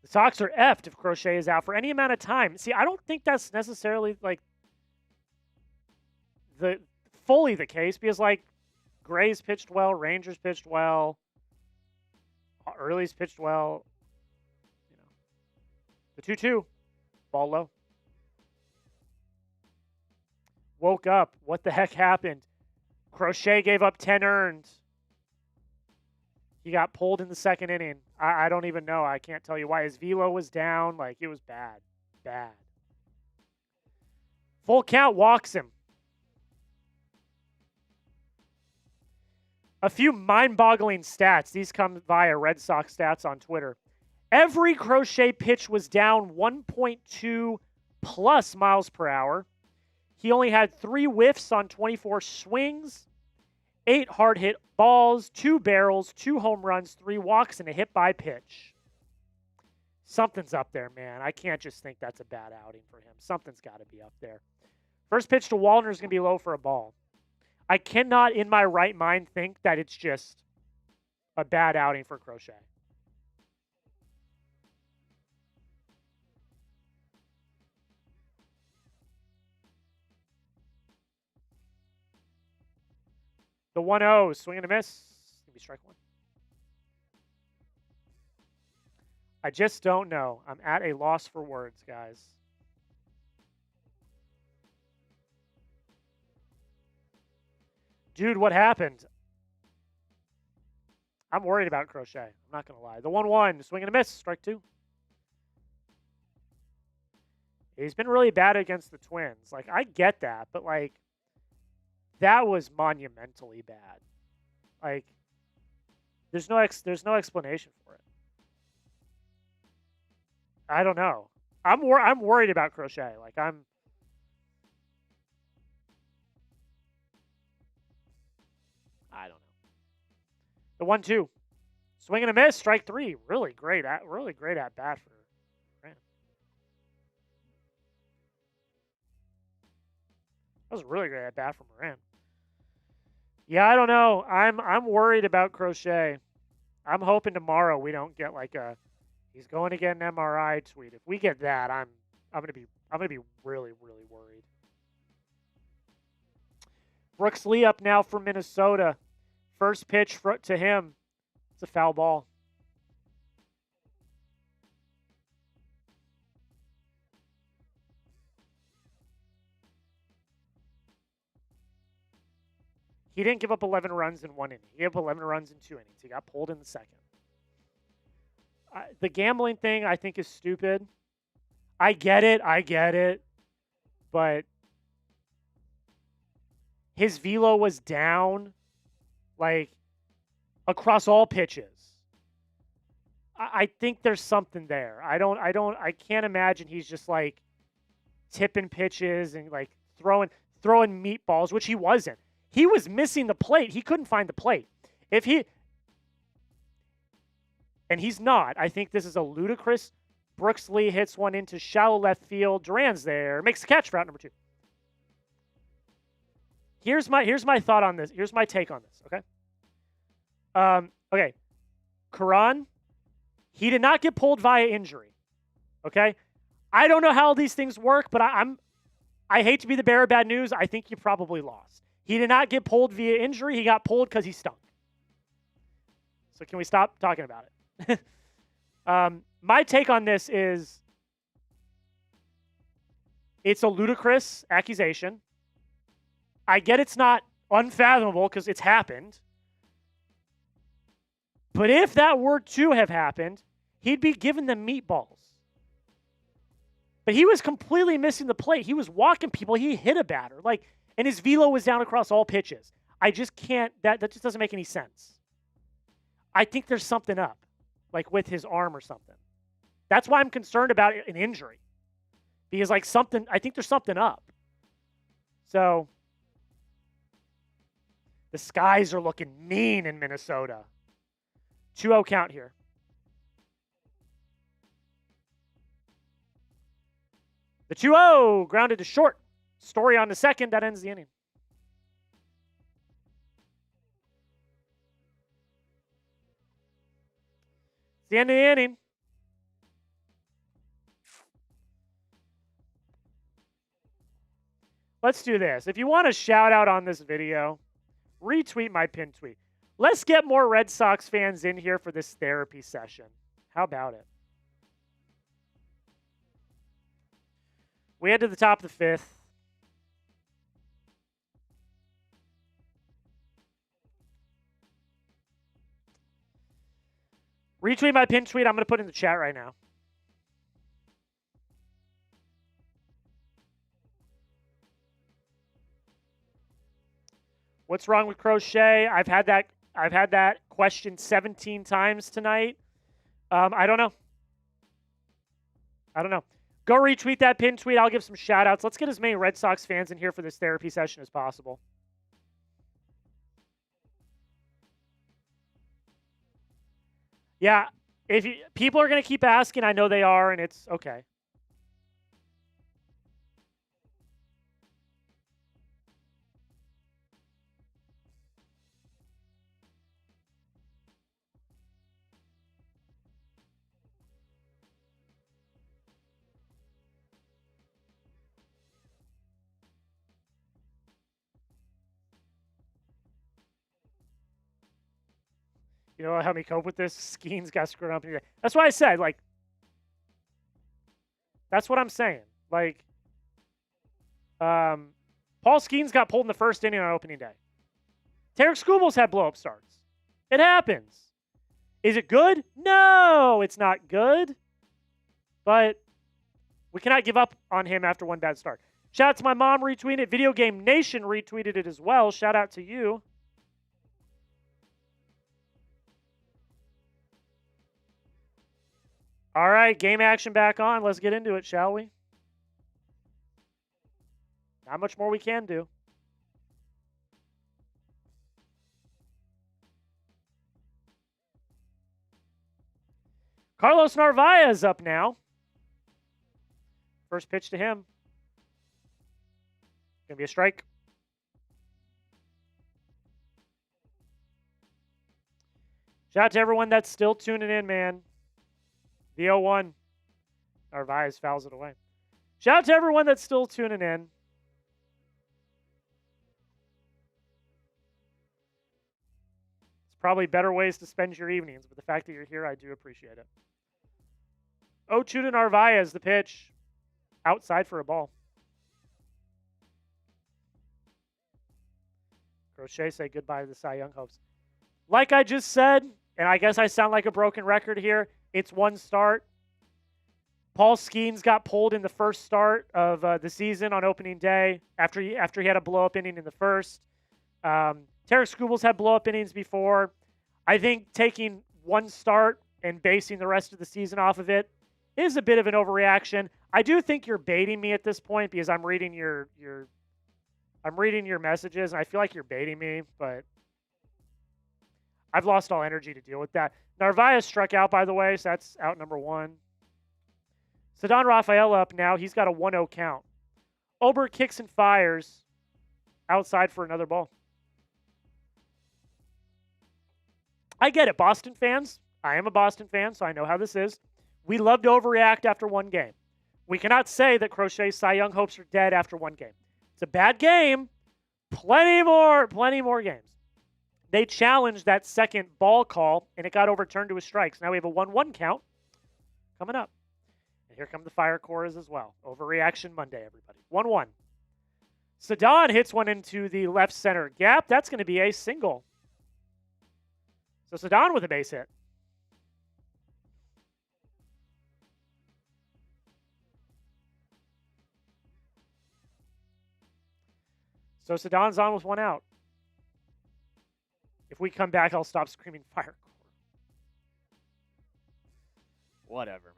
Speaker 1: The Sox are effed if Crochet is out for any amount of time. See, I don't think that's necessarily like fully the case because like Gray's pitched well, Rangers pitched well, Early's pitched well. You know, the 2-2, ball low. Woke up. What the heck happened? Crochet gave up 10 earned. He got pulled in the second inning. I don't even know. I can't tell you why. His velo was down. Like, it was bad. Bad. Full count walks him. A few mind-boggling stats. These come via Red Sox stats on Twitter. Every Crochet pitch was down 1.2 plus miles per hour. He only had 3 whiffs on 24 swings, 8 hard hit balls, 2 barrels, 2 home runs, 3 walks, and a hit by pitch. Something's up there, man. I can't just think that's a bad outing for him. Something's got to be up there. First pitch to Wallner is going to be low for a ball. I cannot, in my right mind, think that it's just a bad outing for Crochet. The 1-0, swing and a miss. Maybe strike one. I just don't know. I'm at a loss for words, guys. Dude, what happened? I'm worried about Crochet. I'm not going to lie. The 1-1, swing and a miss, strike two. He's been really bad against the Twins. Like, I get that, but, like, that was monumentally bad. Like, there's no explanation for it. I don't know. I'm worried about Crochet. Like, I don't know. The 1-2, swing and a miss, strike three. Really great at bat for Duran. That was really great at bat from Duran. Yeah, I don't know. I'm worried about Crochet. I'm hoping tomorrow we don't get like a he's going to get an MRI tweet. If we get that, I'm gonna be really worried. Brooks Lee up now for Minnesota. First pitch to him. It's a foul ball. He didn't give up 11 runs in 1 inning. He gave up 11 runs in 2 innings. He got pulled in the second. The gambling thing, I think, is stupid. I get it. But his velo was down, like, across all pitches. I think there's something there. I can't imagine he's just, like, tipping pitches and, like, throwing meatballs, which he wasn't. He was missing the plate. He couldn't find the plate. And he's not. I think this is a ludicrous. Brooks Lee hits one into shallow left field. Duran's there. Makes the catch for out number 2. Here's my thought on this. Here's my take on this, okay? Okay. Karan, he did not get pulled via injury. Okay? I don't know how these things work, but I hate to be the bearer of bad news. I think you probably lost. He did not get pulled via injury. He got pulled because he stunk. So can we stop talking about it? My take on this is it's a ludicrous accusation. I get it's not unfathomable because it's happened. But if that were to have happened, he'd be given them meatballs. But he was completely missing the plate. He was walking people. He hit a batter. And his velo was down across all pitches. I just can't. That just doesn't make any sense. I think there's something up, like with his arm or something. That's why I'm concerned about an injury. Because I think there's something up. So the skies are looking mean in Minnesota. 2-0 count here. The 2-0 grounded to short. Story on the second. That ends the inning. It's the end of the inning. Let's do this. If you want a shout out on this video, retweet my pin tweet. Let's get more Red Sox fans in here for this therapy session. How about it? We head to the top of the 5th. Retweet my pin tweet. I'm going to put in the chat right now. What's wrong with Crochet? I've had that question 17 times tonight. I don't know. I don't know. Go retweet that pin tweet. I'll give some shout-outs. Let's get as many Red Sox fans in here for this therapy session as possible. Yeah, people are going to keep asking, I know they are, and it's okay. You know what helped me cope with this? Skeens got screwed up. That's why I said, like, that's what I'm saying. Like, Paul Skeens got pulled in the first inning on opening day. Tarek Skubals had blow-up starts. It happens. Is it good? No, it's not good. But we cannot give up on him after one bad start. Shout out to my mom retweeted it. Video Game Nation retweeted it as well. Shout out to you. All right, game action back on. Let's get into it, shall we? Not much more we can do. Carlos Narvaez up now. First pitch to him. Gonna be a strike. Shout out to everyone that's still tuning in, man. The 0-1. Narvaez fouls it away. Shout out to everyone that's still tuning in. It's probably better ways to spend your evenings, but the fact that you're here, I do appreciate it. 0-2 to Narvaez, the pitch. Outside for a ball. Crochet say goodbye to the Cy Young hopes. Like I just said, and I guess I sound like a broken record here, it's one start. Paul Skeens got pulled in the first start of the season on opening day after he had a blow-up inning in the first. Tarek Skubals had blow-up innings before. I think taking one start and basing the rest of the season off of it is a bit of an overreaction. I do think you're baiting me at this point because I'm reading your messages, and I feel like you're baiting me, but I've lost all energy to deal with that. Narvaez struck out, by the way, so that's out number one. Ceddanne Rafael up now. He's got a 1-0 count. Ober kicks and fires outside for another ball. I get it, Boston fans. I am a Boston fan, so I know how this is. We love to overreact after one game. We cannot say that Crochet's Cy Young hopes are dead after one game. It's a bad game. Plenty more games. They challenged that second ball call, and it got overturned to a strike. So now we have a 1-1 count coming up. And here come the fire cores as well. Overreaction Monday, everybody. 1-1. Ceddanne hits one into the left center gap. That's going to be a single. So Ceddanne with a base hit. So Ceddanne's on with one out. If we come back, I'll stop screaming fire core. Whatever,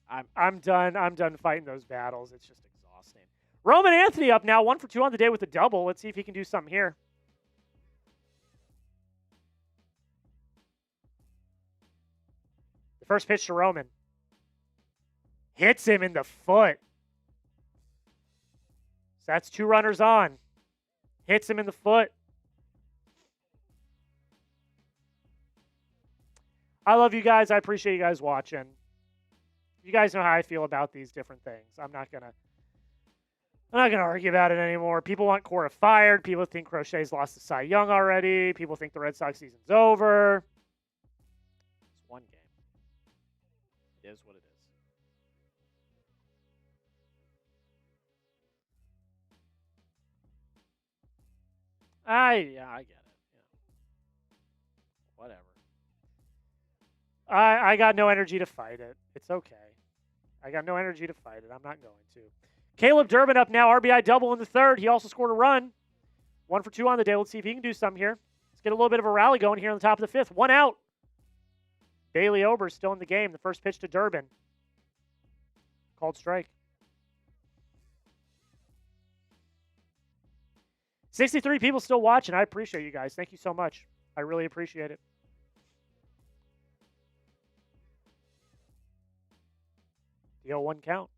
Speaker 1: man. I'm done. I'm done fighting those battles. It's just exhausting. Roman Anthony up now, 1 for 2 on the day with a double. Let's see if he can do something here. The first pitch to Roman. Hits him in the foot. So that's 2 runners on. Hits him in the foot. I love you guys. I appreciate you guys watching. You guys know how I feel about these different things. I'm not gonna argue about it anymore. People want Cora fired. People think Crochet's lost to Cy Young already. People think the Red Sox season's over. It's one game. It is what it is. I get it. Yeah. Whatever. I got no energy to fight it. It's okay. I got no energy to fight it. I'm not going to. Caleb Durbin up now. RBI double in the third. He also scored a run. 1 for 2 on the day. Let's see if he can do something here. Let's get a little bit of a rally going here on the top of the fifth. 1 out. Bailey Ober's still in the game. The first pitch to Durbin. Called strike. 63 people still watching. I appreciate you guys. Thank you so much. I really appreciate it. The 0-1 count.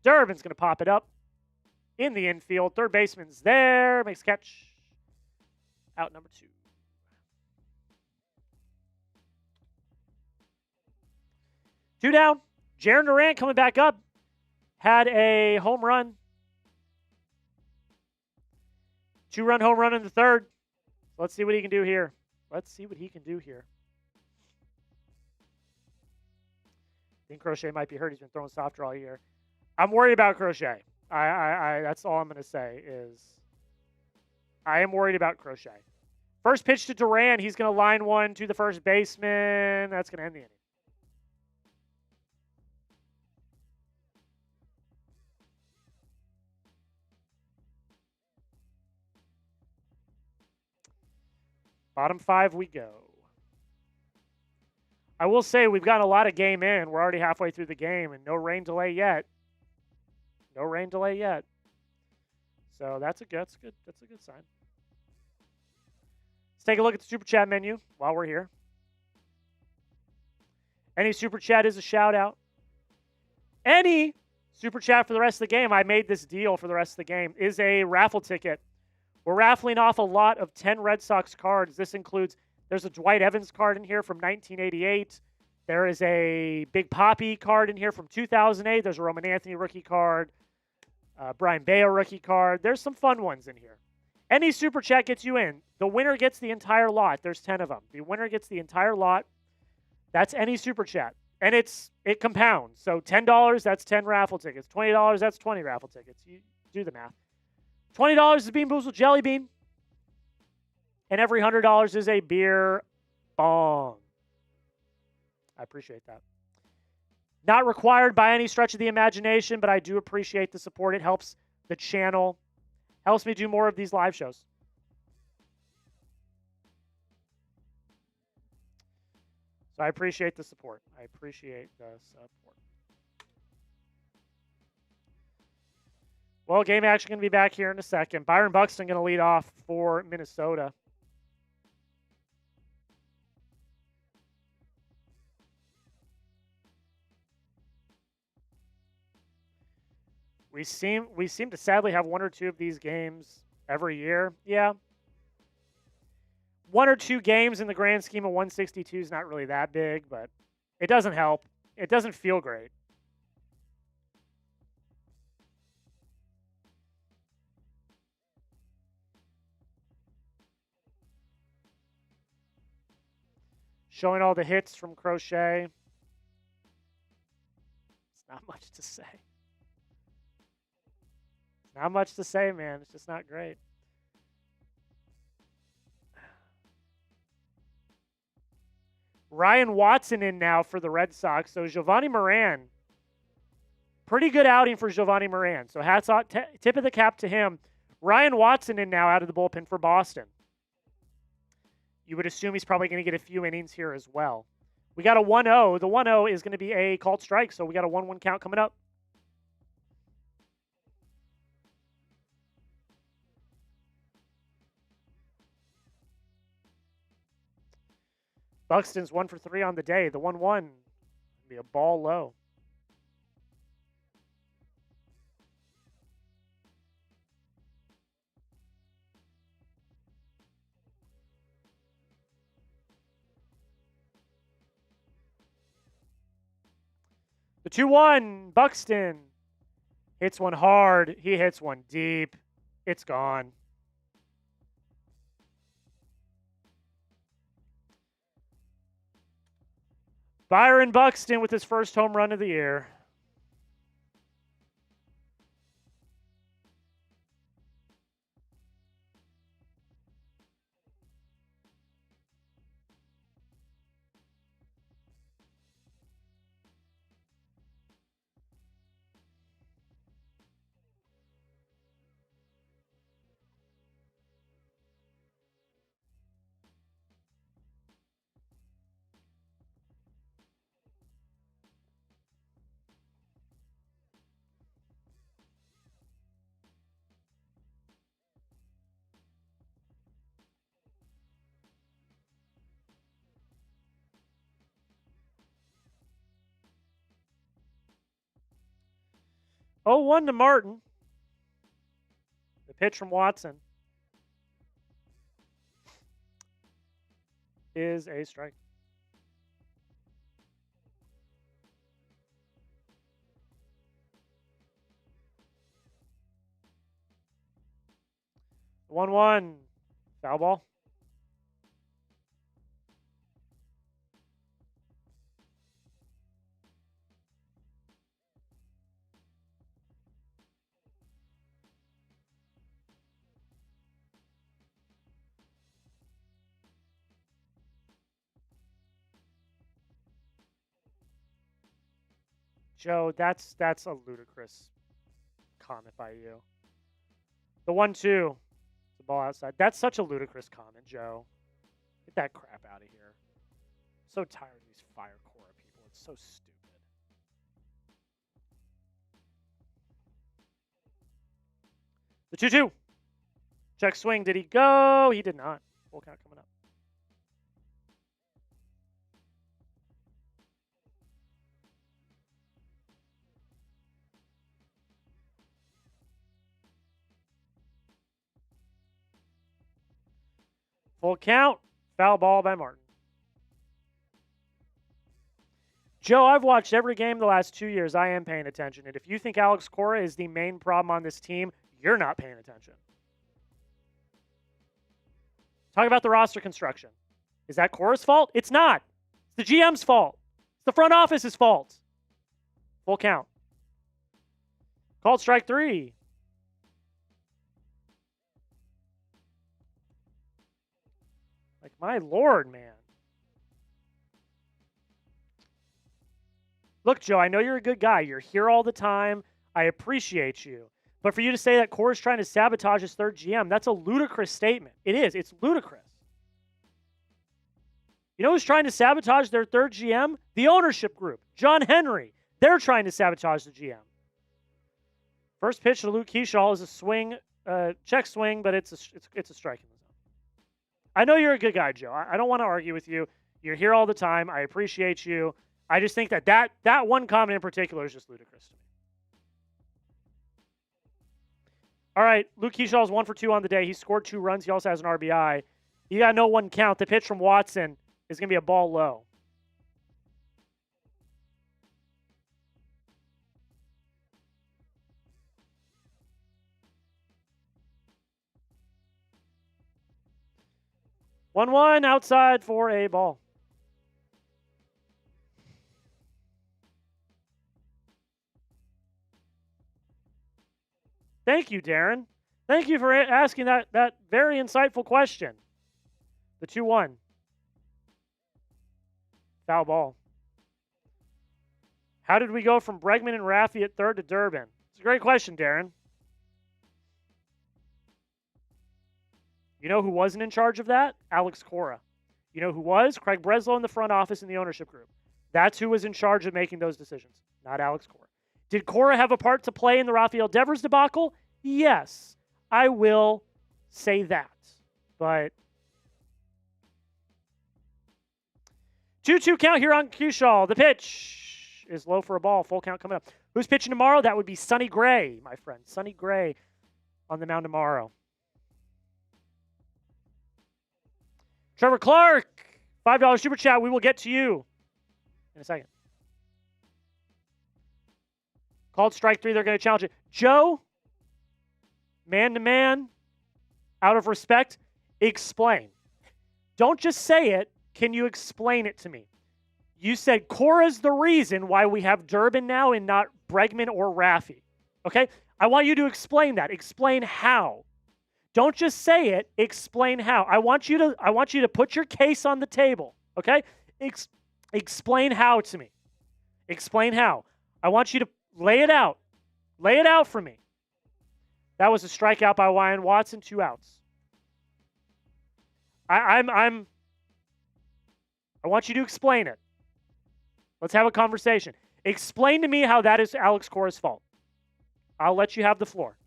Speaker 1: Durbin's going to pop it up in the infield. Third baseman's there. Makes catch. Out number 2. Two down. Jarren Duran coming back up. Had a home run. 2-run home run in the third. Let's see what he can do here. I think Crochet might be hurt. He's been throwing soft draw here. I'm worried about Crochet. That's all I'm going to say is I am worried about Crochet. First pitch to Duran. He's going to line one to the first baseman. That's going to end the inning. Bottom 5 we go. I will say we've gotten a lot of game in. We're already halfway through the game, and no rain delay yet. No rain delay yet. So that's a good sign. Let's take a look at the Super Chat menu while we're here. Any Super Chat is a shout-out. Any Super Chat for the rest of the game, I made this deal for the rest of the game, is a raffle ticket. We're raffling off a lot of 10 Red Sox cards. This includes, there's a Dwight Evans card in here from 1988. There is a Big Papi card in here from 2008. There's a Roman Anthony rookie card. Brian Bayo rookie card. There's some fun ones in here. Any Super Chat gets you in. The winner gets the entire lot. There's 10 of them. The winner gets the entire lot. That's any Super Chat. And it compounds. So $10, that's 10 raffle tickets. $20, that's 20 raffle tickets. You do the math. $20 is Bean Boozled Jelly Bean. And every $100 is a beer bong. I appreciate that. Not required by any stretch of the imagination, but I do appreciate the support. It helps the channel. Helps me do more of these live shows. So I appreciate the support. Well, game action going to be back here in a second. Byron Buxton going to lead off for Minnesota. We seem to sadly have one or two of these games every year. Yeah. One or two games in the grand scheme of 162 is not really that big, but it doesn't help. It doesn't feel great. Showing all the hits from Crochet. It's not much to say. Not much to say, man. It's just not great. Ryan Watson in now for the Red Sox. So Giovanni Moran. Pretty good outing for Giovanni Moran. So hats off, tip of the cap to him. Ryan Watson in now out of the bullpen for Boston. You would assume he's probably going to get a few innings here as well. We got a 1-0. The 1-0 is going to be a called strike, so we got a 1-1 count coming up. Buxton's 1 for 3 on the day. The 1-1 be a ball low. The 2-1, Buxton hits one hard. He hits one deep. It's gone. Byron Buxton with his first home run of the year. 0-1 to Martin. The pitch from Watson is a strike. The 1-1. Foul ball. Joe, that's a ludicrous comment by you. The 1-2. The ball outside. That's such a ludicrous comment, Joe. Get that crap out of here. I'm so tired of these Fire Cora people. It's so stupid. The 2-2. Check swing. Did he go? He did not. Full count coming up. Full count. Foul ball by Martin. Joe, I've watched every game the last 2 years. I am paying attention. And if you think Alex Cora is the main problem on this team, you're not paying attention. Talk about the roster construction. Is that Cora's fault? It's not. It's the GM's fault. It's the front office's fault. Full count. Called strike 3. Like, my Lord, man. Look, Joe, I know you're a good guy. You're here all the time. I appreciate you. But for you to say that Cora's trying to sabotage his third GM, that's a ludicrous statement. It is. It's ludicrous. You know who's trying to sabotage their third GM? The ownership group. John Henry. They're trying to sabotage the GM. First pitch to Luke Keaschall is a swing, check swing, but it's a strike in the zone. I know you're a good guy, Joe. I don't want to argue with you. You're here all the time. I appreciate you. I just think that one comment in particular is just ludicrous to me. All right, Luke Keaschall is 1 for 2 on the day. He scored 2 runs. He also has an RBI. You got no one count. The pitch from Watson is going to be a ball low. One outside for a ball. Thank you, Darren. Thank you for asking that very insightful question. The 2-1. Foul ball. How did we go from Bregman and Raffy at third to Durbin? It's a great question, Darren. You know who wasn't in charge of that? Alex Cora. You know who was? Craig Breslow in the front office and the ownership group. That's who was in charge of making those decisions, not Alex Cora. Did Cora have a part to play in the Rafael Devers debacle? Yes, I will say that. But 2-2 count here on Keaschall. The pitch is low for a ball. Full count coming up. Who's pitching tomorrow? That would be Sonny Gray, my friend. Sonny Gray on the mound tomorrow. Trevor Clark, $5 super chat. We will get to you in a second. Called strike 3. They're going to challenge it. Joe, man-to-man, out of respect, explain. Don't just say it. Can you explain it to me? You said Cora's the reason why we have Durbin now and not Bregman or Raffy. Okay? I want you to explain that. Explain how. Don't just say it. Explain how. I want you to put your case on the table. Okay? Explain how to me. Explain how. I want you to lay it out. Lay it out for me. That was a strikeout by Ryan Watson. 2 outs. I want you to explain it. Let's have a conversation. Explain to me how that is Alex Cora's fault. I'll let you have the floor.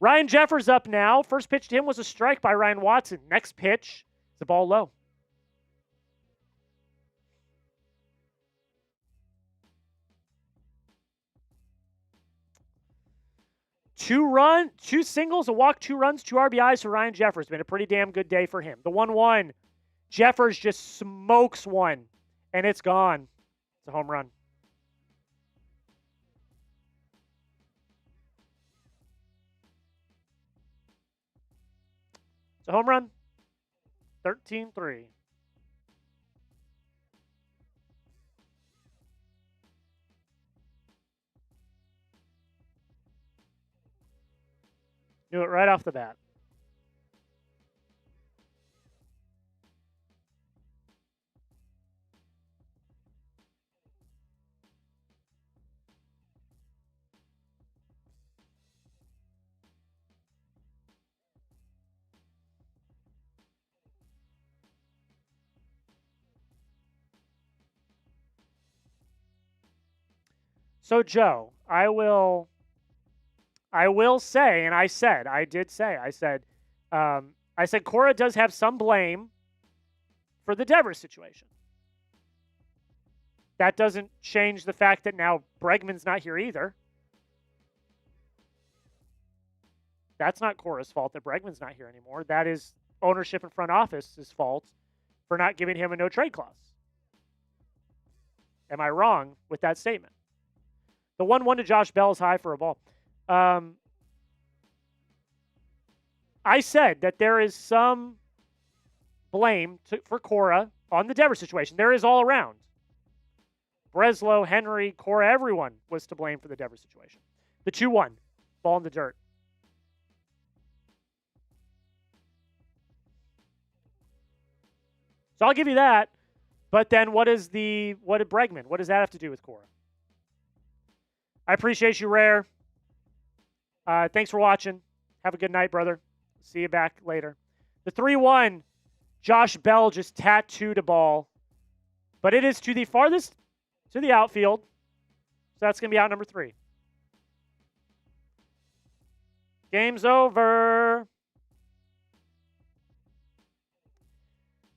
Speaker 1: Ryan Jeffers up now. First pitch to him was a strike by Ryan Watson. Next pitch, the ball low. 2 singles, a walk, 2 runs, 2 RBIs for Ryan Jeffers. Been a pretty damn good day for him. The 1-1, Jeffers just smokes one, and it's gone. It's a home run. It's a home run. 13-3. Knew it right off the bat. So, Joe, I will say, and I said Cora does have some blame for the Devers situation. That doesn't change the fact that now Bregman's not here either. That's not Cora's fault that Bregman's not here anymore. That is ownership and front office's fault for not giving him a no-trade clause. Am I wrong with that statement? The 1-1 to Josh Bell is high for a ball. I said that there is some blame for Cora on the Devers situation. There is all around. Breslow, Henry, Cora, everyone was to blame for the Devers situation. The 2-1, ball in the dirt. So I'll give you that. But then what did Bregman? What does that have to do with Cora? I appreciate you, Rare. Thanks for watching. Have a good night, brother. See you back later. The 3-1, Josh Bell just tattooed a ball. But it is to the farthest, to the outfield. So that's going to be out number 3. Game's over.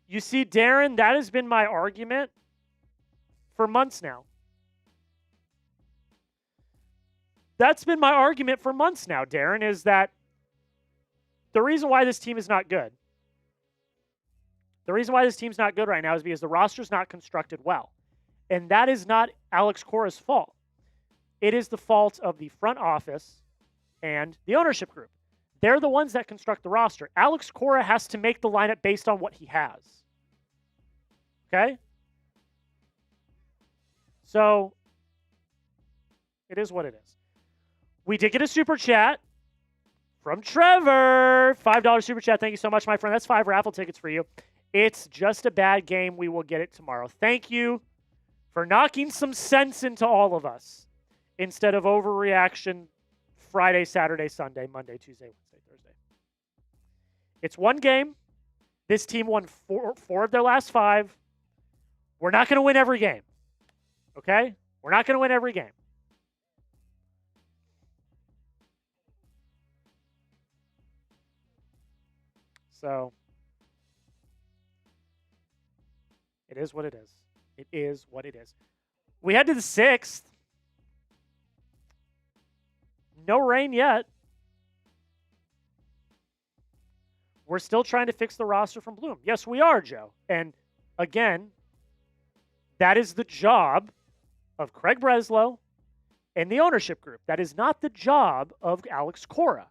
Speaker 1: You see, Darren, that has been my argument for months now. That's been my argument for months now, Darren, is that the reason why this team is not good, the reason why this team's not good right now is because the roster's not constructed well. And that is not Alex Cora's fault. It is the fault of the front office and the ownership group. They're the ones that construct the roster. Alex Cora has to make the lineup based on what he has. Okay? So, it is what it is. We did get a super chat from Trevor. $5 super chat. Thank you so much, my friend. That's 5 raffle tickets for you. It's just a bad game. We will get it tomorrow. Thank you for knocking some sense into all of us instead of overreaction Friday, Saturday, Sunday, Monday, Tuesday, Wednesday, Thursday. It's one game. This team won four of their last 5. We're not going to win every game. Okay? We're not going to win every game. So, it is what it is. It is what it is. We head to the 6th. No rain yet. We're still trying to fix the roster from Bloom. Yes, we are, Joe. And again, that is the job of Craig Breslow and the ownership group. That is not the job of Alex Cora.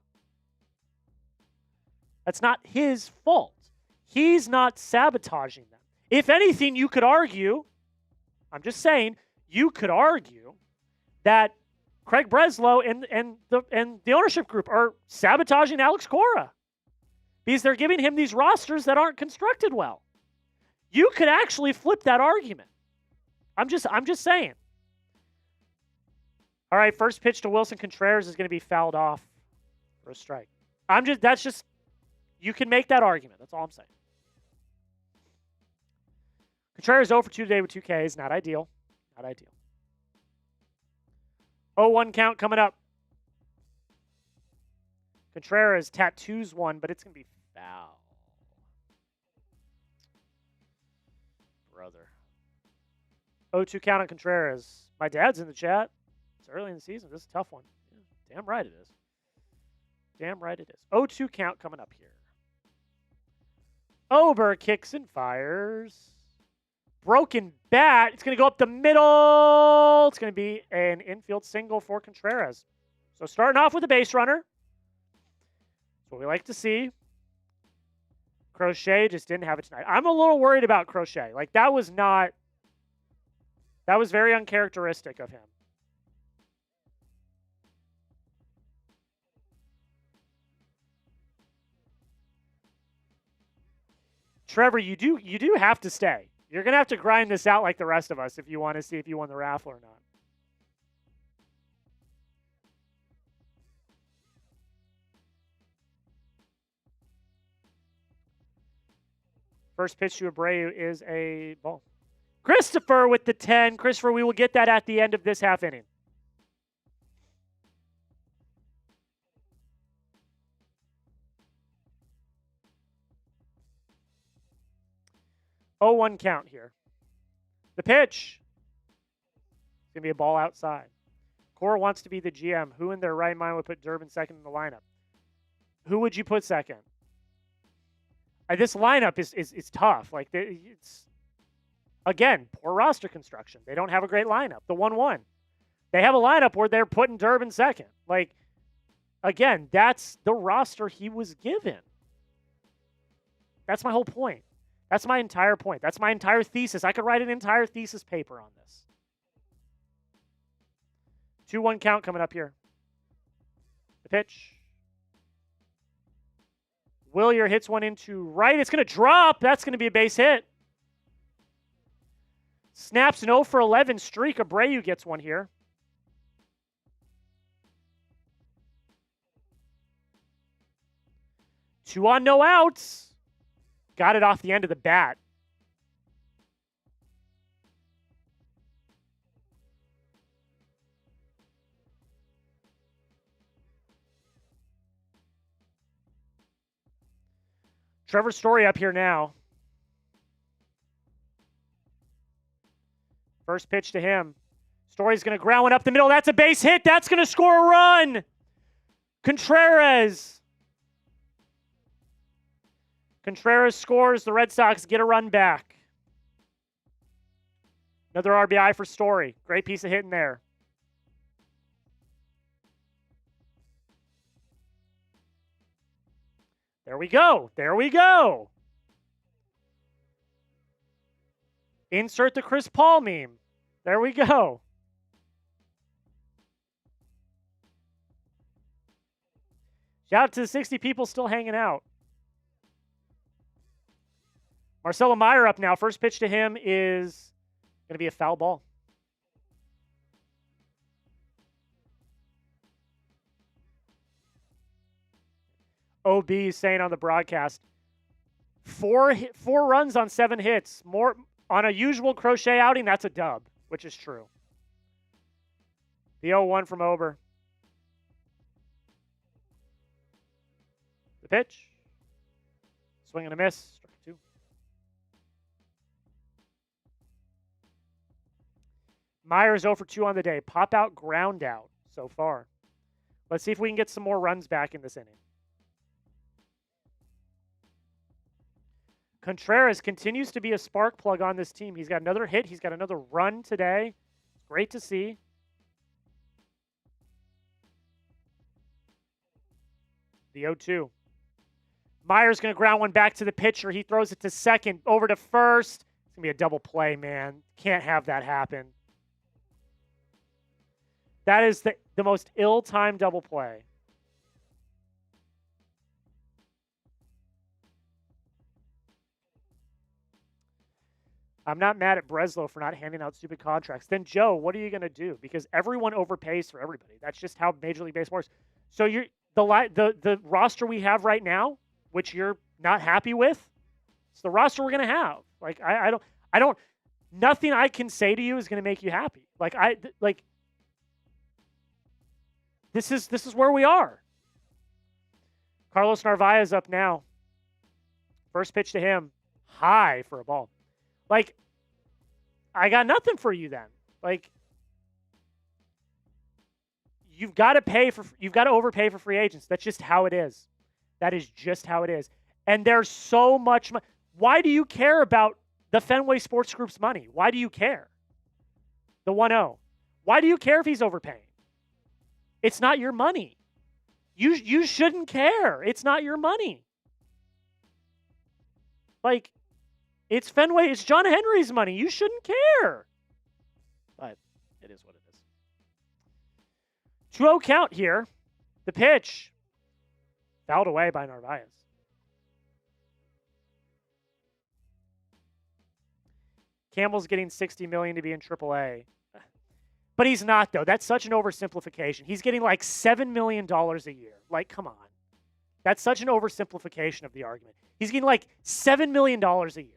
Speaker 1: That's not his fault. He's not sabotaging them. If anything, you could argue, I'm just saying, you could argue that Craig Breslow and the ownership group are sabotaging Alex Cora because they're giving him these rosters that aren't constructed well. You could actually flip that argument. I'm just saying. All right, first pitch to Wilson Contreras is going to be fouled off for a strike. You can make that argument. That's all I'm saying. Contreras 0 for 2 today with 2 Ks. Not ideal. Not ideal. 0-1 count coming up. Contreras tattoos one, but it's going to be foul. Brother. 0-2 count on Contreras. My dad's in the chat. It's early in the season. This is a tough one. Yeah, damn right it is. Damn right it is. 0-2 count coming up here. Ober kicks and fires. Broken bat. It's going to go up the middle. It's going to be an infield single for Contreras. So starting off with a base runner. That's what we like to see. Crochet just didn't have it tonight. I'm a little worried about Crochet. Like, that was very uncharacteristic of him. Trevor, you do have to stay. You're going to have to grind this out like the rest of us if you want to see if you won the raffle or not. First pitch to Abreu is a ball. Christopher with the 10. Christopher, we will get that at the end of this half inning. Oh, 1 count here. The pitch. It's going to be a ball outside. Cora wants to be the GM. Who in their right mind would put Duran second in the lineup? Who would you put second? This lineup is tough. Like, it's, again, poor roster construction. They don't have a great lineup. The 1-1. They have a lineup where they're putting Duran second. Like, again, that's the roster he was given. That's my whole point. That's my entire point. That's my entire thesis. I could write an entire thesis paper on this. 2-1 count coming up here. The pitch. Willier hits one into right. It's going to drop. That's going to be a base hit. Snaps an 0 for 11 streak. Abreu gets one here. Two on, no outs. Got it off the end of the bat. Trevor Story up here now. First pitch to him. Story's going to ground one up the middle. That's a base hit. That's going to score a run. Contreras scores. The Red Sox get a run back. Another RBI for Story. Great piece of hitting there. There we go. There we go. Insert the Chris Paul meme. There we go. Shout out to the 60 people still hanging out. Marcelo Meyer up now. First pitch to him is going to be a foul ball. OB is saying on the broadcast, four runs on 7 hits. More on a usual Crochet outing, that's a dub, which is true. The 0-1 from Ober. The pitch. Swing and a miss. Strike 2. Myers 0 for 2 on the day. Pop out, ground out so far. Let's see if we can get some more runs back in this inning. Contreras continues to be a spark plug on this team. He's got another hit. He's got another run today. Great to see. The 0-2. Myers going to ground one back to the pitcher. He throws it to second, over to first. It's going to be a double play, man. Can't have that happen. That is the most ill-timed double play. I'm not mad at Breslow for not handing out stupid contracts. Then, Joe, what are you going to do? Because everyone overpays for everybody. That's just how Major League Baseball works. So the roster we have right now, which you're not happy with, it's the roster we're going to have. Like, I don't, nothing I can say to you is going to make you happy. This is where we are. Carlos Narvaez up now. First pitch to him. High for a ball. Like, I got nothing for you then. Like, you've got to overpay for free agents. That's just how it is. That is just how it is. And there's so much money. Why do you care about the Fenway Sports Group's money? Why do you care? The 1-0. Why do you care if he's overpaying? It's not your money. You shouldn't care. It's not your money. Like, it's Fenway. It's John Henry's money. You shouldn't care. But it is what it is. 2-0 count here. The pitch. Fouled away by Narvaez. Campbell's getting $60 million to be in AAA. But he's not, though. That's such an oversimplification. He's getting like $7 million a year. Like, come on. That's such an oversimplification of the argument. He's getting like $7 million a year.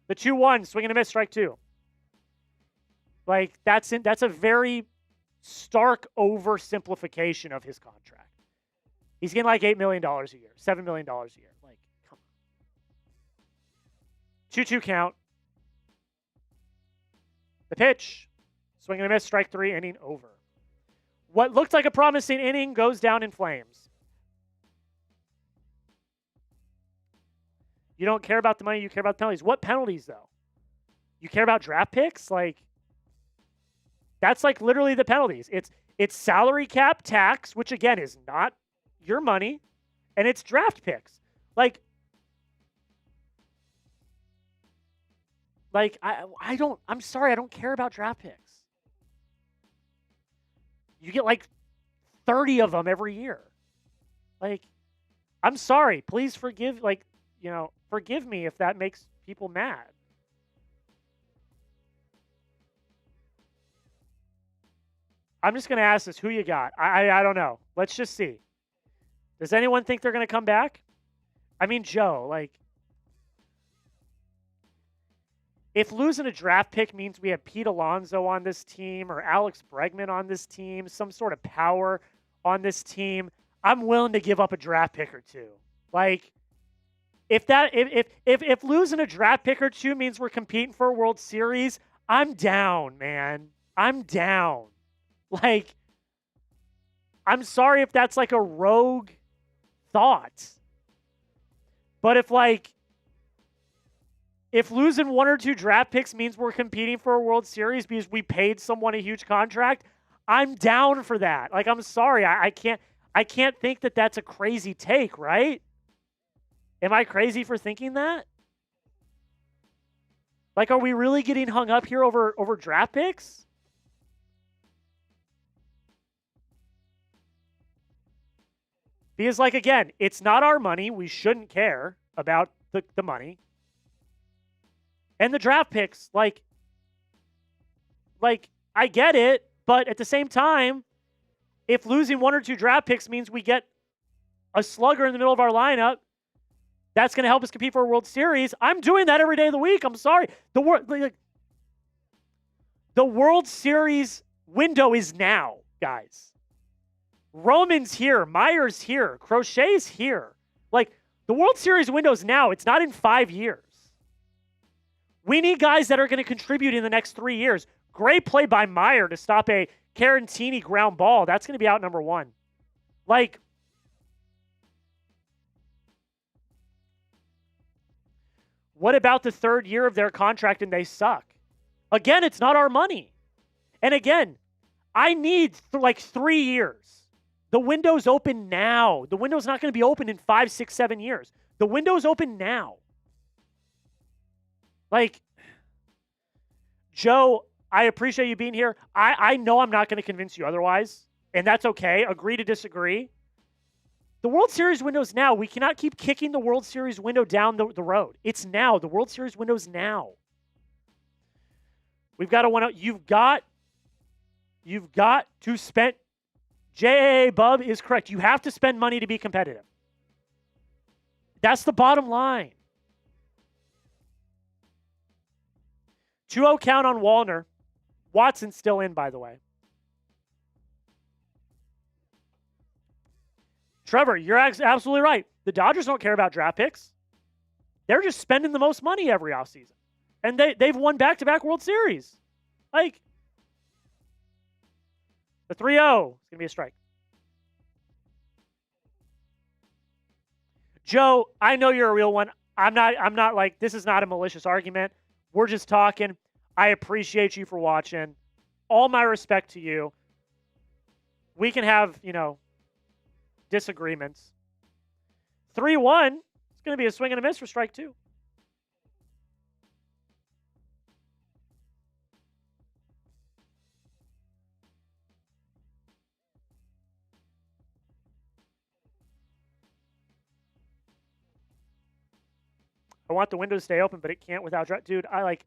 Speaker 1: The 2-1, swing and a miss, strike two. Like, that's a very stark oversimplification of his contract. He's getting like $8 million a year, $7 million a year. Like, come on. 2-2 count. The pitch. Swing and a miss, strike three, inning over. What looked like a promising inning goes down in flames. You don't care about the money, you care about the penalties. What penalties, though? You care about draft picks? Like, that's like literally the penalties. It's salary cap tax, which again is not your money, and it's draft picks. I'm sorry, I don't care about draft picks. You get like 30 of them every year. Like, I'm sorry. Please forgive me if that makes people mad. I'm just going to ask this. Who you got? I don't know. Let's just see. Does anyone think they're going to come back? I mean, Joe, if losing a draft pick means we have Pete Alonso on this team or Alex Bregman on this team, some sort of power on this team, I'm willing to give up a draft pick or two. Like, if losing a draft pick or two means we're competing for a World Series, I'm down, man. I'm down. Like, I'm sorry if that's like a rogue thought. But if losing one or two draft picks means we're competing for a World Series because we paid someone a huge contract, I'm down for that. Like, I'm sorry. I can't think that that's a crazy take, right? Am I crazy for thinking that? Like, are we really getting hung up here over draft picks? Because, again, it's not our money. We shouldn't care about the money. And the draft picks, I get it, but at the same time, if losing one or two draft picks means we get a slugger in the middle of our lineup, that's going to help us compete for a World Series. I'm doing that every day of the week. I'm sorry. The World Series window is now, guys. Roman's here. Meyer's here. Crochet's here. The World Series window is now. It's not in 5 years. We need guys that are going to contribute in the next 3 years. Great play by Meyer to stop a Carantini ground ball. That's going to be out number one. What about the third year of their contract and they suck? Again, it's not our money. And again, I need 3 years. The window's open now. The window's not going to be open in 5, 6, 7 years. The window's open now. Joe, I appreciate you being here. I know I'm not going to convince you otherwise, and that's okay. Agree to disagree. The World Series window's now. We cannot keep kicking the World Series window down the road. It's now. The World Series window's now. We've got to one out. You've got to spend. J.A. Bub is correct. You have to spend money to be competitive. That's the bottom line. 2-0 count on Wallner. Watson's still in, by the way. Trevor, you're absolutely right. The Dodgers don't care about draft picks. They're just spending the most money every offseason. And they've won back-to-back World Series. The 3-0 is going to be a strike. Joe, I know you're a real one. I'm not like, this is not a malicious argument. We're just talking. I appreciate you for watching. All my respect to you. We can have, disagreements. 3-1. It's going to be a swing and a miss for strike 2. I want the window to stay open, but it can't without draft. Dude, I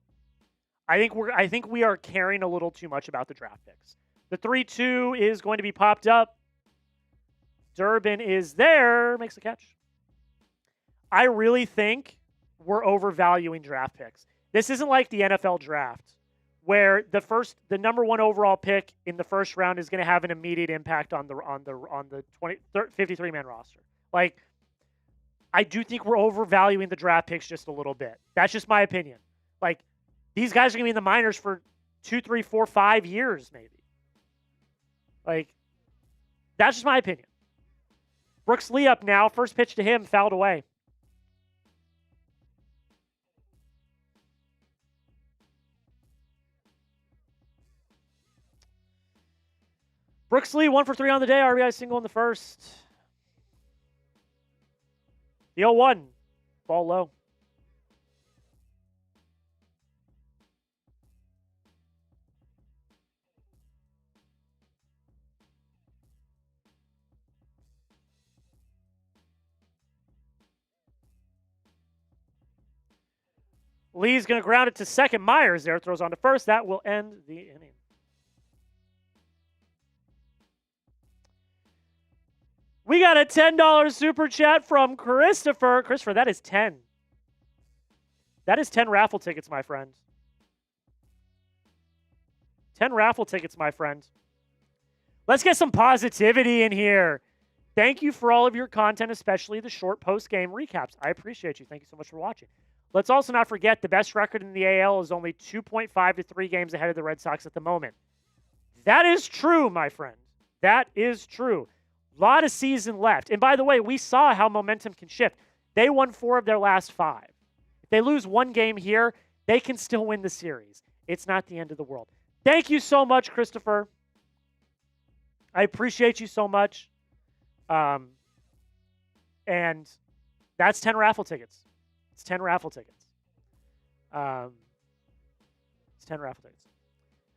Speaker 1: think we are caring a little too much about the draft picks. The 3-2 is going to be popped up. Duran is there, makes the catch. I really think we're overvaluing draft picks. This isn't like the NFL draft where the number 1 overall pick in the first round is going to have an immediate impact on the 53-man roster. Like, I do think we're overvaluing the draft picks just a little bit. That's just my opinion. Like, these guys are going to be in the minors for 2, 3, 4, 5 years, maybe. Like, that's just my opinion. Brooks Lee up now. First pitch to him, fouled away. Brooks Lee, 1 for 3 on the day. RBI single in the first. The 0-1. Ball low. Lee's going to ground it to second. Myers there throws on to first. That will end the inning. We got a $10 super chat from Christopher. Christopher, that is 10. That is 10 raffle tickets, my friend. 10 raffle tickets, my friend. Let's get some positivity in here. Thank you for all of your content, especially the short post-game recaps. I appreciate you. Thank you so much for watching. Let's also not forget the best record in the AL is only 2.5 to 3 games ahead of the Red Sox at the moment. That is true, my friend. That is true. A lot of season left. And by the way, we saw how momentum can shift. They won 4 of their last 5. If they lose 1 game here, they can still win the series. It's not the end of the world. Thank you so much, Christopher. I appreciate you so much. And that's 10 raffle tickets. It's 10 raffle tickets. It's 10 raffle tickets.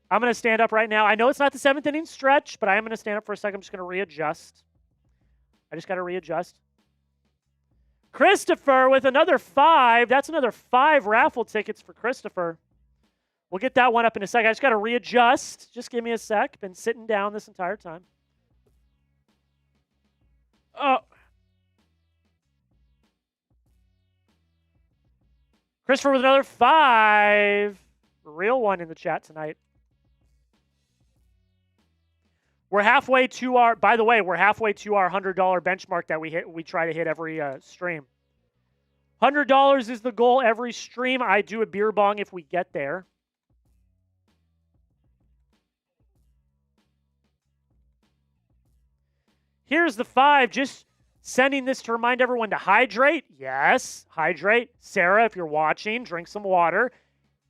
Speaker 1: I'm going to stand up right now. I know it's not the 7th inning stretch, but I am going to stand up for a second. I'm just going to readjust. I just got to readjust. Christopher with another 5. That's another 5 raffle tickets for Christopher. We'll get that one up in a second. I just got to readjust. Just give me a sec. Been sitting down this entire time. Oh. Christopher with another 5. Real one in the chat tonight. We're halfway to our, by the way, we're halfway to our $100 benchmark that we try to hit every stream. $100 is the goal every stream. I do a beer bong if we get there. Here's the 5. Just sending this to remind everyone to hydrate. Yes, hydrate. Sarah, if you're watching, drink some water.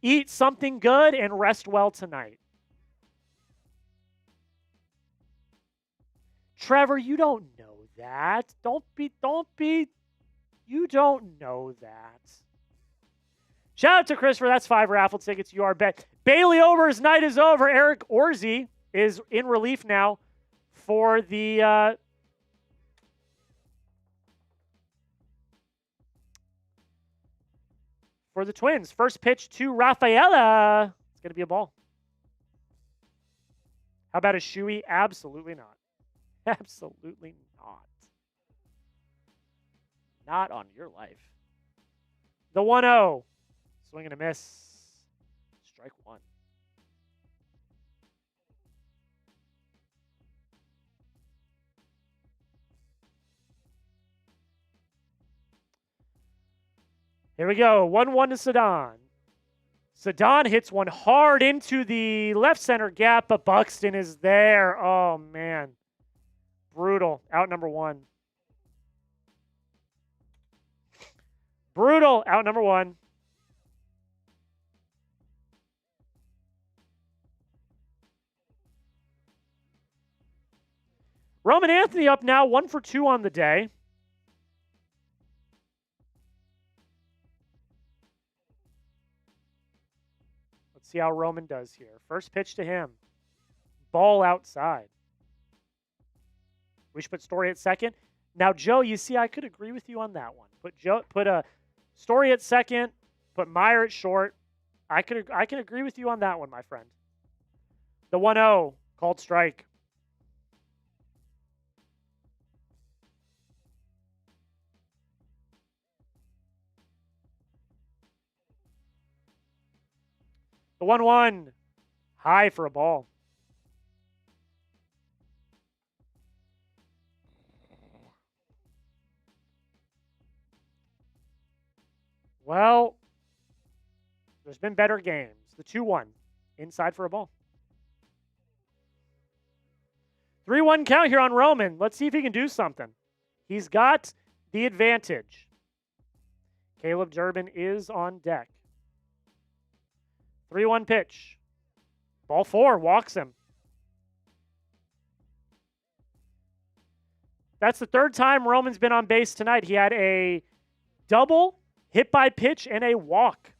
Speaker 1: Eat something good and rest well tonight. Trevor, you don't know that. Don't be, you don't know that. Shout out to Christopher. That's 5 raffle tickets. You are bet. Bailey Ober's night is over. Eric Orzi is in relief now for the Twins. First pitch to Rafaela. It's going to be a ball. How about a shoey? Absolutely not. Absolutely not. Not on your life. The 1-0. Swing and a miss. Strike 1. Here we go. 1-1 to Sedan. Sadan hits one hard into the left center gap, but Buxton is there. Oh, man. Brutal. Out number one. Brutal. Out number one. Roman Anthony up now, 1 for 2 on the day. Let's see how Roman does here. First pitch to him. Ball outside. We should put Story at second. Now, Joe, you see, I could agree with you on that one. Put a Story at second. Put Meyer at short. I can agree with you on that one, my friend. The 1-0 called strike. The 1-1 high for a ball. Well, there's been better games. The 2-1 inside for a ball. 3-1 count here on Roman. Let's see if he can do something. He's got the advantage. Caleb Duran is on deck. 3-1 pitch. Ball 4, walks him. That's the third time Roman's been on base tonight. He had a double, hit by pitch, and a walk.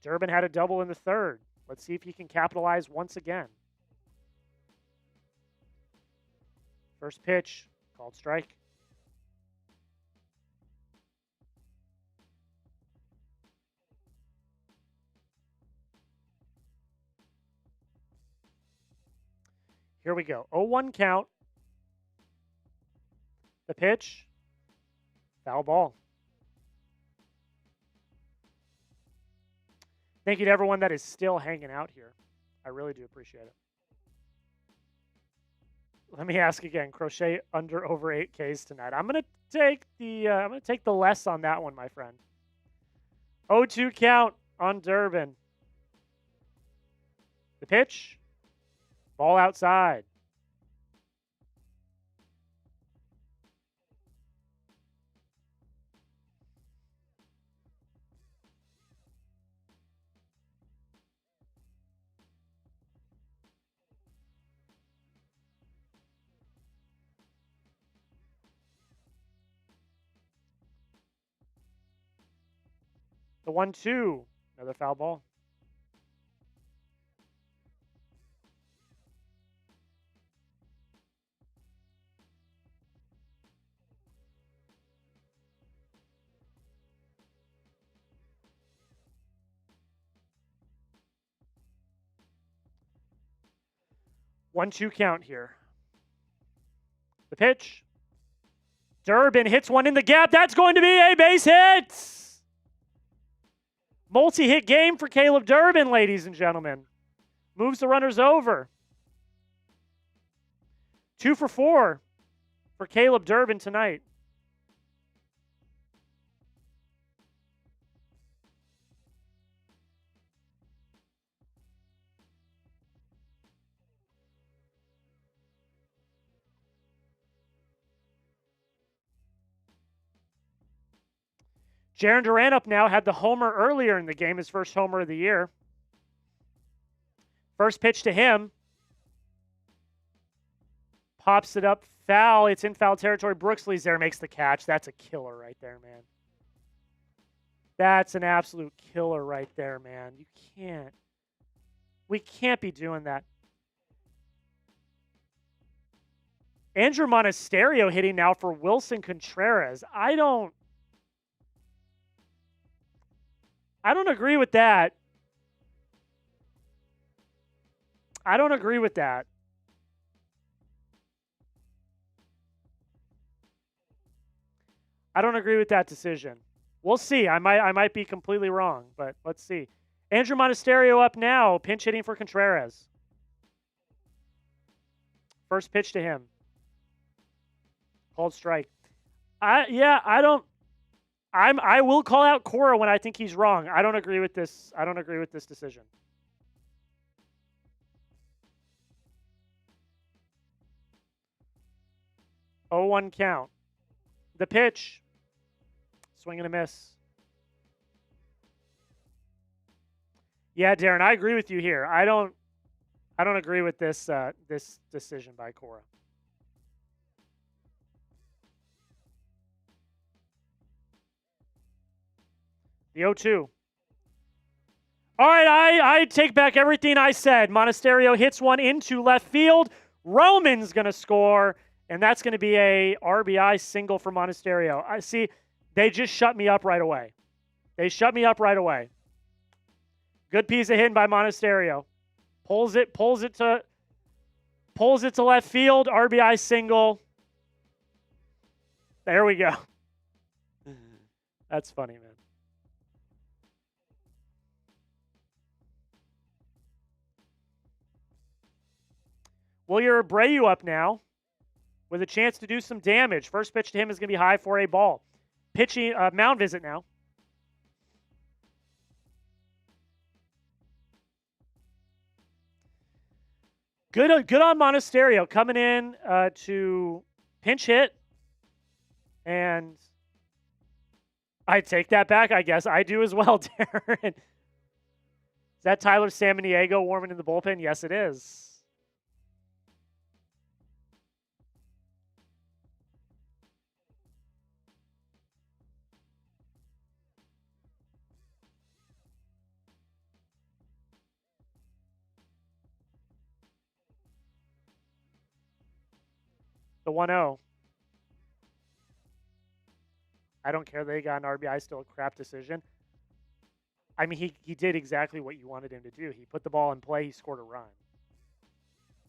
Speaker 1: Duran had a double in the third. Let's see if he can capitalize once again. First pitch, called strike. Here we go. 0-1 count. The pitch, foul ball. Thank you to everyone that is still hanging out here. I really do appreciate it. Let me ask again. Crochet under over 8Ks tonight. I'm gonna take the less on that one, my friend. 0-2 count on Duran. The pitch, ball outside. The 1-2, another foul ball. One-two count here. The pitch. Duran hits one in the gap. That's going to be a base hit. Multi-hit game for Caleb Duran, ladies and gentlemen. Moves the runners over. 2 for 4 for Caleb Duran tonight. Jarren Duran up now, had the homer earlier in the game, his first homer of the year. First pitch to him. Pops it up, foul. It's in foul territory. Brooksley's there, makes the catch. That's a killer right there, man. That's an absolute killer right there, man. We can't be doing that. Andrew Monasterio hitting now for Wilson Contreras. I don't agree with that. I don't agree with that. I don't agree with that decision. We'll see. I might be completely wrong, but let's see. Andrew Monasterio up now, pinch hitting for Contreras. First pitch to him. Called strike. I will call out Cora when I think he's wrong. I don't agree with this. I don't agree with this decision. 0-1 count. The pitch. Swing and a miss. Yeah, Darren, I agree with you here. I don't agree with this this decision by Cora. The 0-2. All right, I take back everything I said. Monasterio hits one into left field. Roman's going to score, and that's going to be a RBI single for Monasterio. I see they just shut me up right away. They shut me up right away. Good piece of hitting by Monasterio. Pulls it to left field. RBI single. There we go. That's funny, man. Wilyer Abreu up now with a chance to do some damage. First pitch to him is going to be high for a ball. Pitching, mound visit now. Good on Monasterio coming in to pinch hit. And I take that back, I guess. I do as well, Darren. Is that Tyler Samaniego warming in the bullpen? Yes, it is. The 1-0. I don't care they got an RBI, still a crap decision. I mean, he did exactly what you wanted him to do. He put the ball in play. He scored a run.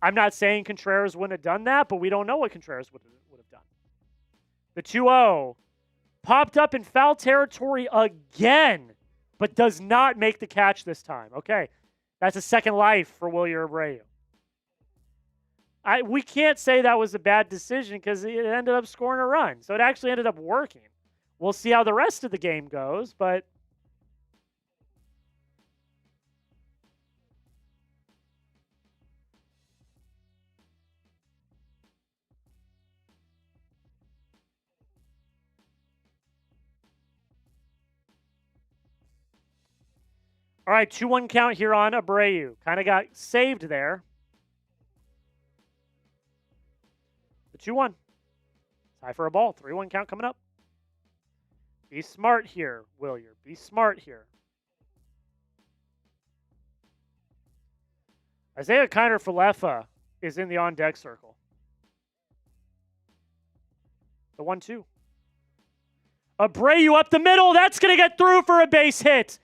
Speaker 1: I'm not saying Contreras wouldn't have done that, but we don't know what Contreras would have done. The 2-0 popped up in foul territory again, but does not make the catch this time. Okay, that's a second life for Wilyer Abreu. We can't say that was a bad decision because it ended up scoring a run. So it actually ended up working. We'll see how the rest of the game goes, but all right, 2-1 count here on Abreu. Kind of got saved there. The 2-1. Tie for a ball. 3-1 count coming up. Be smart here, Wilyer. Be smart here. Isaiah Kiner-Falefa is in the on-deck circle. The 1-2. Abreu up the middle. That's going to get through for a base hit.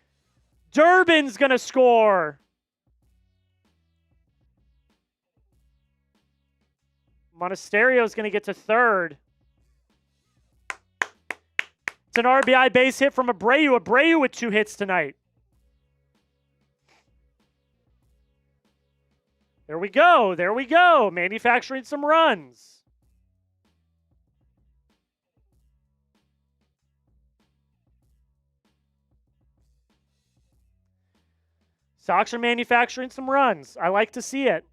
Speaker 1: Durbin's going to score. Monasterio's going to get to third. It's an RBI base hit from Abreu. Abreu with 2 hits tonight. There we go. There we go. Manufacturing some runs. Sox are manufacturing some runs. I like to see it.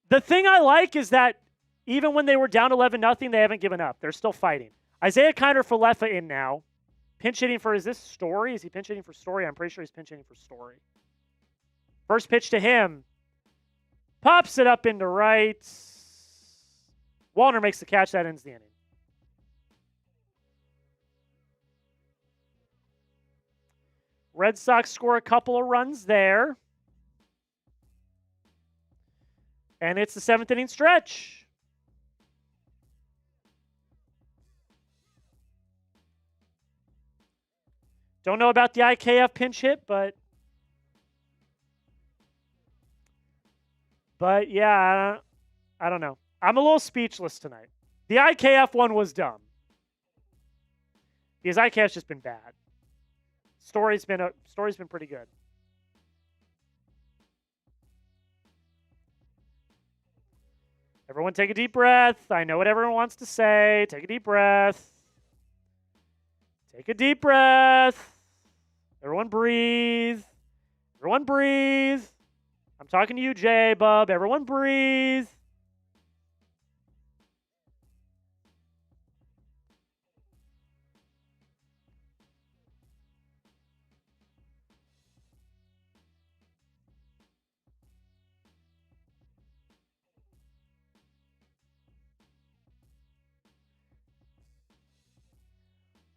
Speaker 1: The thing I like is that even when they were down 11-0, they haven't given up. They're still fighting. Isaiah Kiner-Falefa in now. Pinch hitting for, is this Story? Is he pinch hitting for Story? I'm pretty sure he's pinch hitting for Story. First pitch to him. Pops it up into right. Wallner makes the catch. That ends the inning. Red Sox score a couple of runs there. And it's the 7th inning stretch. Don't know about the IKF pinch hit, but yeah, I don't know. I'm a little speechless tonight. The IKF one was dumb because IKF's just been bad. Story's been pretty good. Everyone take a deep breath. I know what everyone wants to say. Take a deep breath. Take a deep breath. Everyone breathe. Everyone breathe. I'm talking to you, Jay, Bub. Everyone breathe.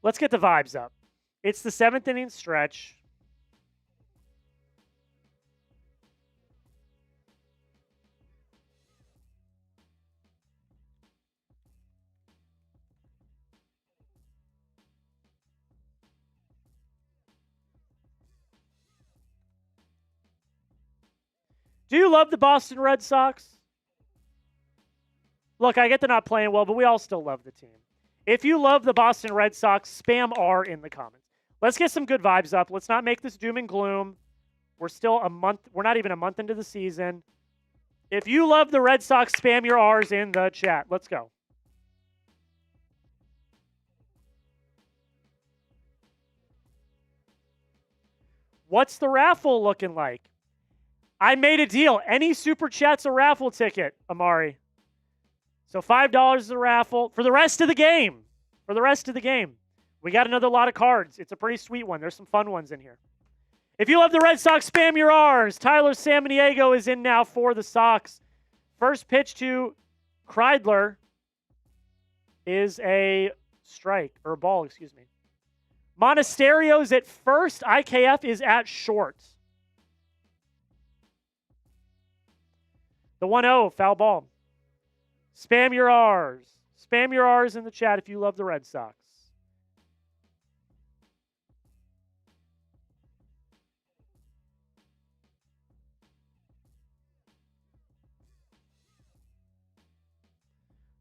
Speaker 1: Let's get the vibes up. It's the 7th inning stretch. Do you love the Boston Red Sox? Look, I get they're not playing well, but we all still love the team. If you love the Boston Red Sox, spam R in the comments. Let's get some good vibes up. Let's not make this doom and gloom. We're still a month. We're not even a month into the season. If you love the Red Sox, spam your R's in the chat. Let's go. What's the raffle looking like? I made a deal. Any super chat's a raffle ticket, Amari. So $5 is a raffle for the rest of the game. For the rest of the game. We got another lot of cards. It's a pretty sweet one. There's some fun ones in here. If you love the Red Sox, spam your R's. Tyler Samaniego is in now for the Sox. First pitch to Kreidler is a strike, or a ball, excuse me. Monasterio's at first. IKF is at short. The 1-0, foul ball. Spam your R's. Spam your R's in the chat if you love the Red Sox.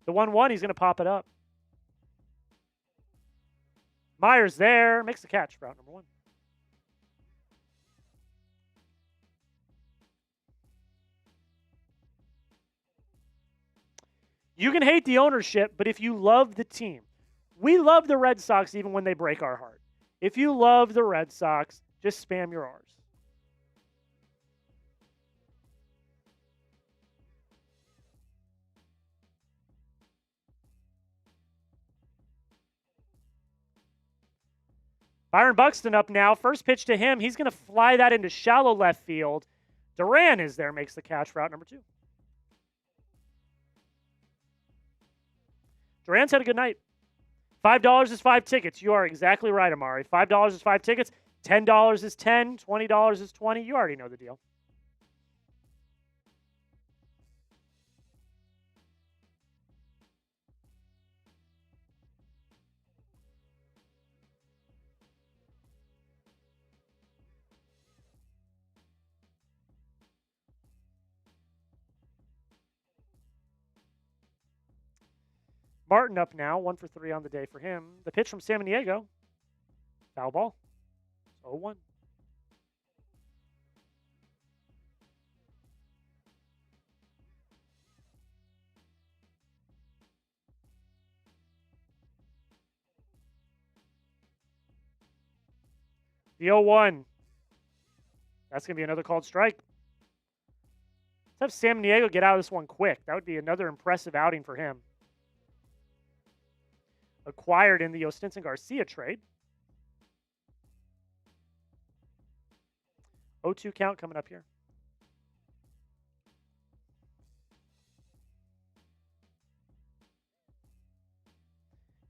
Speaker 1: The 1-1, he's going to pop it up. Myers there. Makes the catch for out number 1. You can hate the ownership, but if you love the team, we love the Red Sox even when they break our heart. If you love the Red Sox, just spam your R's. Byron Buxton up now. First pitch to him. He's going to fly that into shallow left field. Duran is there, makes the catch for out number 2. Duran's had a good night. $5 is 5 tickets. You are exactly right, Amari. $5 is 5 tickets. $10 is 10. $20 is 20. You already know the deal. Martin up now, 1 for 3 on the day for him. The pitch from Samaniego. Foul ball. 0-1. The 0-1. That's going to be another called strike. Let's have Samaniego get out of this one quick. That would be another impressive outing for him. Acquired in the Yostinson Garcia trade. 0-2 count coming up here.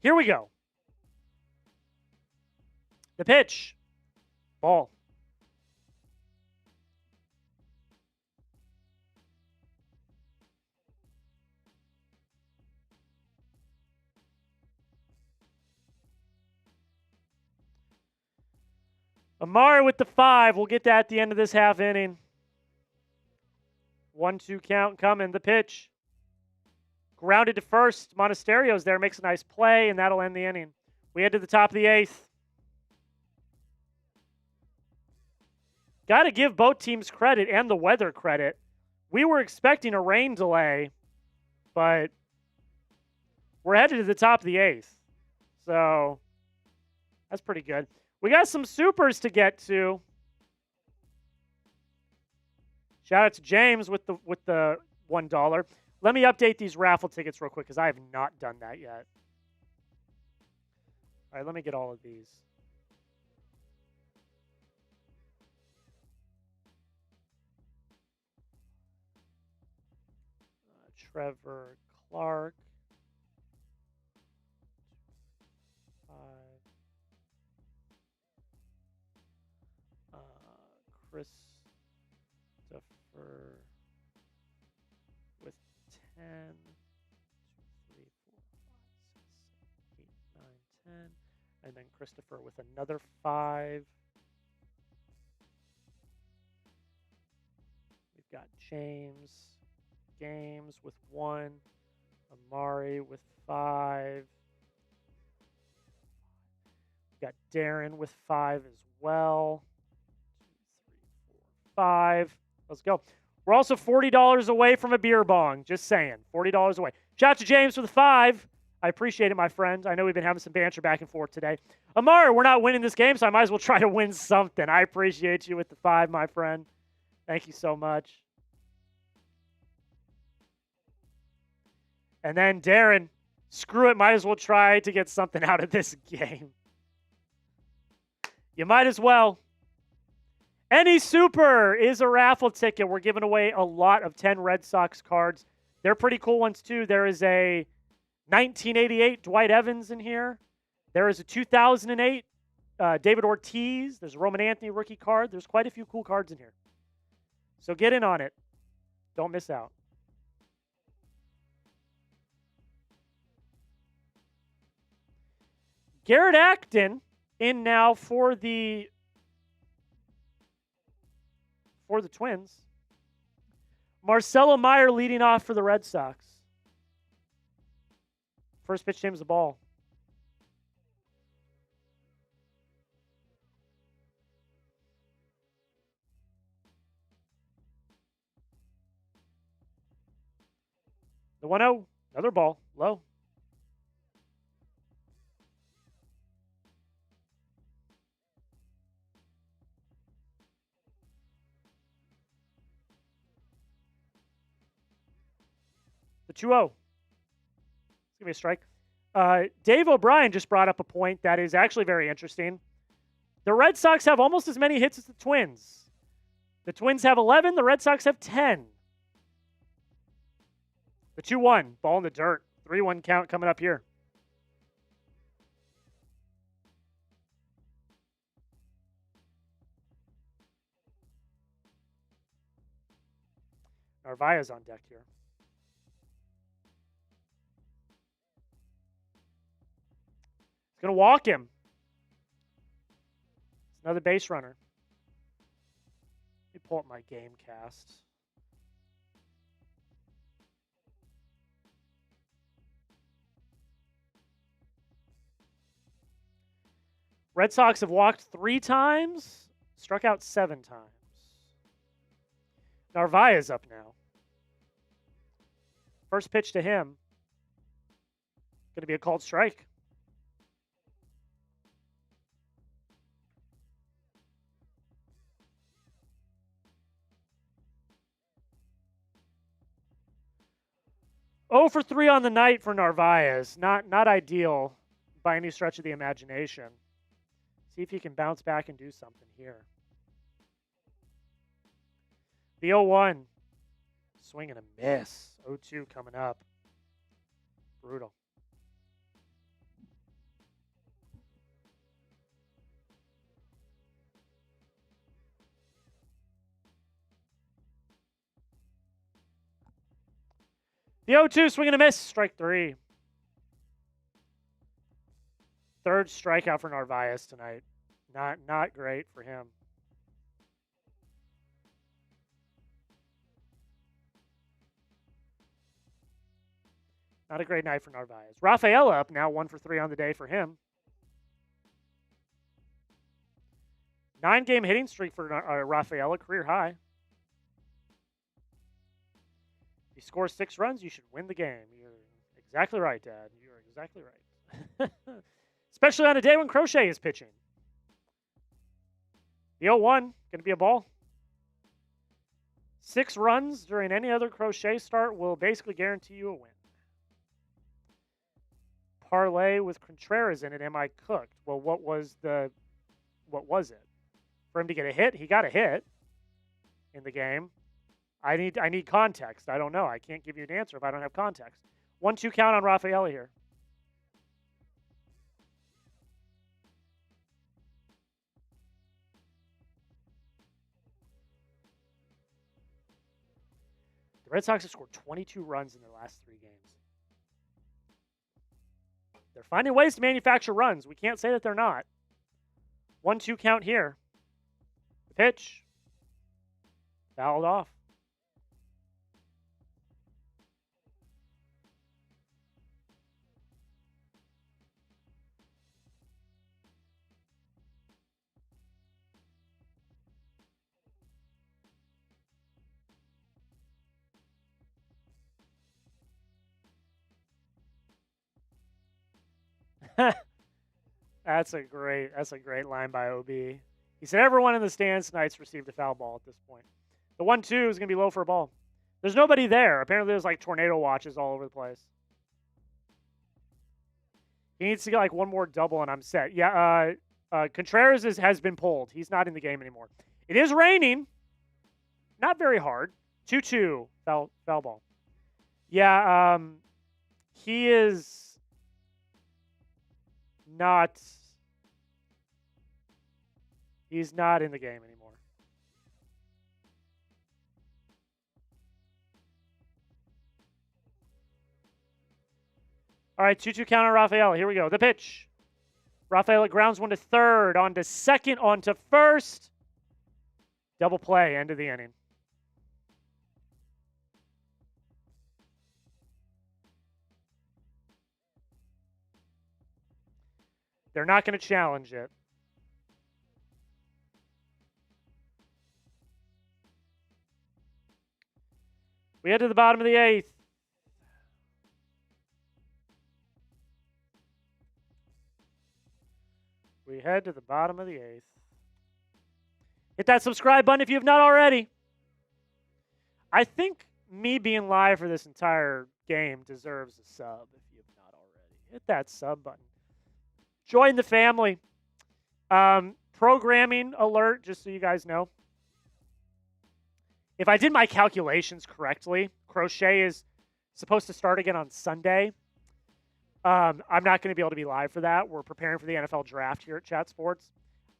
Speaker 1: Here we go. The pitch. Ball. Amari with the 5. We'll get that at the end of this half inning. 1-2 count coming. The pitch. Grounded to first. Monasterio's there. Makes a nice play, and that'll end the inning. We head to the top of the 8th. Got to give both teams credit and the weather credit. We were expecting a rain delay but we're headed to the top of the 8th. So that's pretty good. We got some supers to get to. Shout out to James with the $1. Let me update these raffle tickets real quick because I have not done that yet. All right, let me get all of these. Trevor Clark. 5. Christopher with 10. 2, 3, 4, 5, 6, 7, 8, 9, 10. And then Christopher with another 5. We've got James Games with 1. Amari with 5. We've got Darren with 5 as well. 2, 3, 4, 5. Let's go. We're also $40 away from a beer bong. Just saying. $40 away. Shout out to James for the 5. I appreciate it, my friend. I know we've been having some banter back and forth today. Amari, we're not winning this game, so I might as well try to win something. I appreciate you with the 5, my friend. Thank you so much. And then Darren, screw it, might as well try to get something out of this game. You might as well. Any Super is a raffle ticket. We're giving away a lot of 10 Red Sox cards. They're pretty cool ones, too. There is a 1988 Dwight Evans in here. There is a 2008 David Ortiz. There's a Roman Anthony rookie card. There's quite a few cool cards in here. So get in on it. Don't miss out. Garrett Acton in now for the Twins. Marcelo Meyer leading off for the Red Sox. First pitch, James the ball. The 1-0, another ball, low. The 2-0. It's going to be a strike. Dave O'Brien just brought up a point that is actually very interesting. The Red Sox have almost as many hits as the Twins. The Twins have 11. The Red Sox have 10. The 2-1. Ball in the dirt. 3-1 count coming up here. Narvaez's on deck here. Going to walk him. It's another base runner. Let me pull up my game cast. Red Sox have walked 3 times, struck out 7 times. Narvaez up now. First pitch to him. Going to be a called strike. Oh for 3 on the night for Narvaez. Not ideal by any stretch of the imagination. See if he can bounce back and do something here. The 0-1. Swing and a miss. 0-2 coming up. Brutal. The 0-2, swing and a miss. Strike 3. Third strikeout for Narvaez tonight. Not great for him. Not a great night for Narvaez. Rafaela up now, 1 for 3 on the day for him. 9-game hitting streak for Rafaela, career high. He score 6 runs, you should win the game. You're exactly right, Dad. You're exactly right. Especially on a day when Crochet is pitching. The 0-1, going to be a ball. 6 runs during any other Crochet start will basically guarantee you a win. Parlay with Contreras in it. Am I cooked? Well, what was it? For him to get a hit, he got a hit in the game. I need context. I don't know. I can't give you an answer if I don't have context. 1-2 count on Rafael here. The Red Sox have scored 22 runs in their last 3 games. They're finding ways to manufacture runs. We can't say that they're not. 1-2 count here. The pitch. Fouled off. That's a great line by OB. He said everyone in the stands tonight's received a foul ball at this point. The 1-2 is going to be low for a ball. There's nobody there. Apparently there's like tornado watches all over the place. He needs to get like one more double and I'm set. Yeah, Contreras has been pulled. He's not in the game anymore. It is raining. Not very hard. 2-2 foul ball. Yeah, he is not. He's not in the game anymore. All right, 2-2 count on Rafael. Here we go. The pitch. Rafael grounds one to third, on to second, on to first. Double play, end of the inning. They're not going to challenge it. We head to the bottom of the 8th. We head to the bottom of the 8th. Hit that subscribe button if you have not already. I think me being live for this entire game deserves a sub if you have not already. Hit that sub button. Join the family. Programming alert, just so you guys know. If I did my calculations correctly, Crochet is supposed to start again on Sunday. I'm not going to be able to be live for that. We're preparing for the NFL draft here at Chat Sports.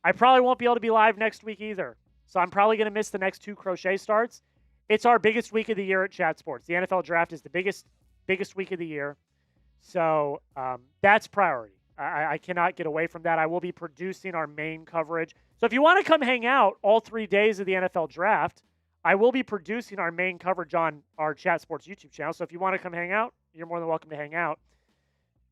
Speaker 1: I probably won't be able to be live next week either. So I'm probably going to miss the next 2 Crochet starts. It's our biggest week of the year at Chat Sports. The NFL draft is the biggest week of the year. So that's priority. I cannot get away from that. I will be producing our main coverage. So if you want to come hang out all 3 days of the NFL draft, I will be producing our main coverage on our Chat Sports YouTube channel. So if you want to come hang out, you're more than welcome to hang out.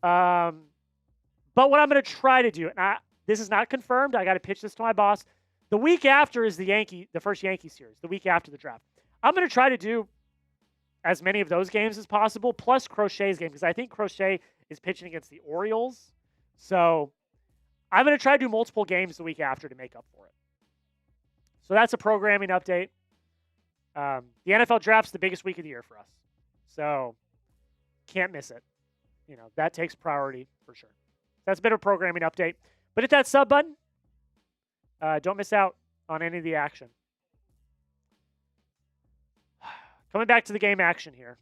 Speaker 1: But what I'm going to try to do, and this is not confirmed. I got to pitch this to my boss. The week after is the first Yankee series, the week after the draft. I'm going to try to do as many of those games as possible, plus Crochet's game, because I think Crochet is pitching against the Orioles. So I'm going to try to do multiple games the week after to make up for it. So that's a programming update. The NFL draft's the biggest week of the year for us. So can't miss it. You know, that takes priority for sure. That's a bit of a programming update. But hit that sub button. Don't miss out on any of the action. Coming back to the game action here.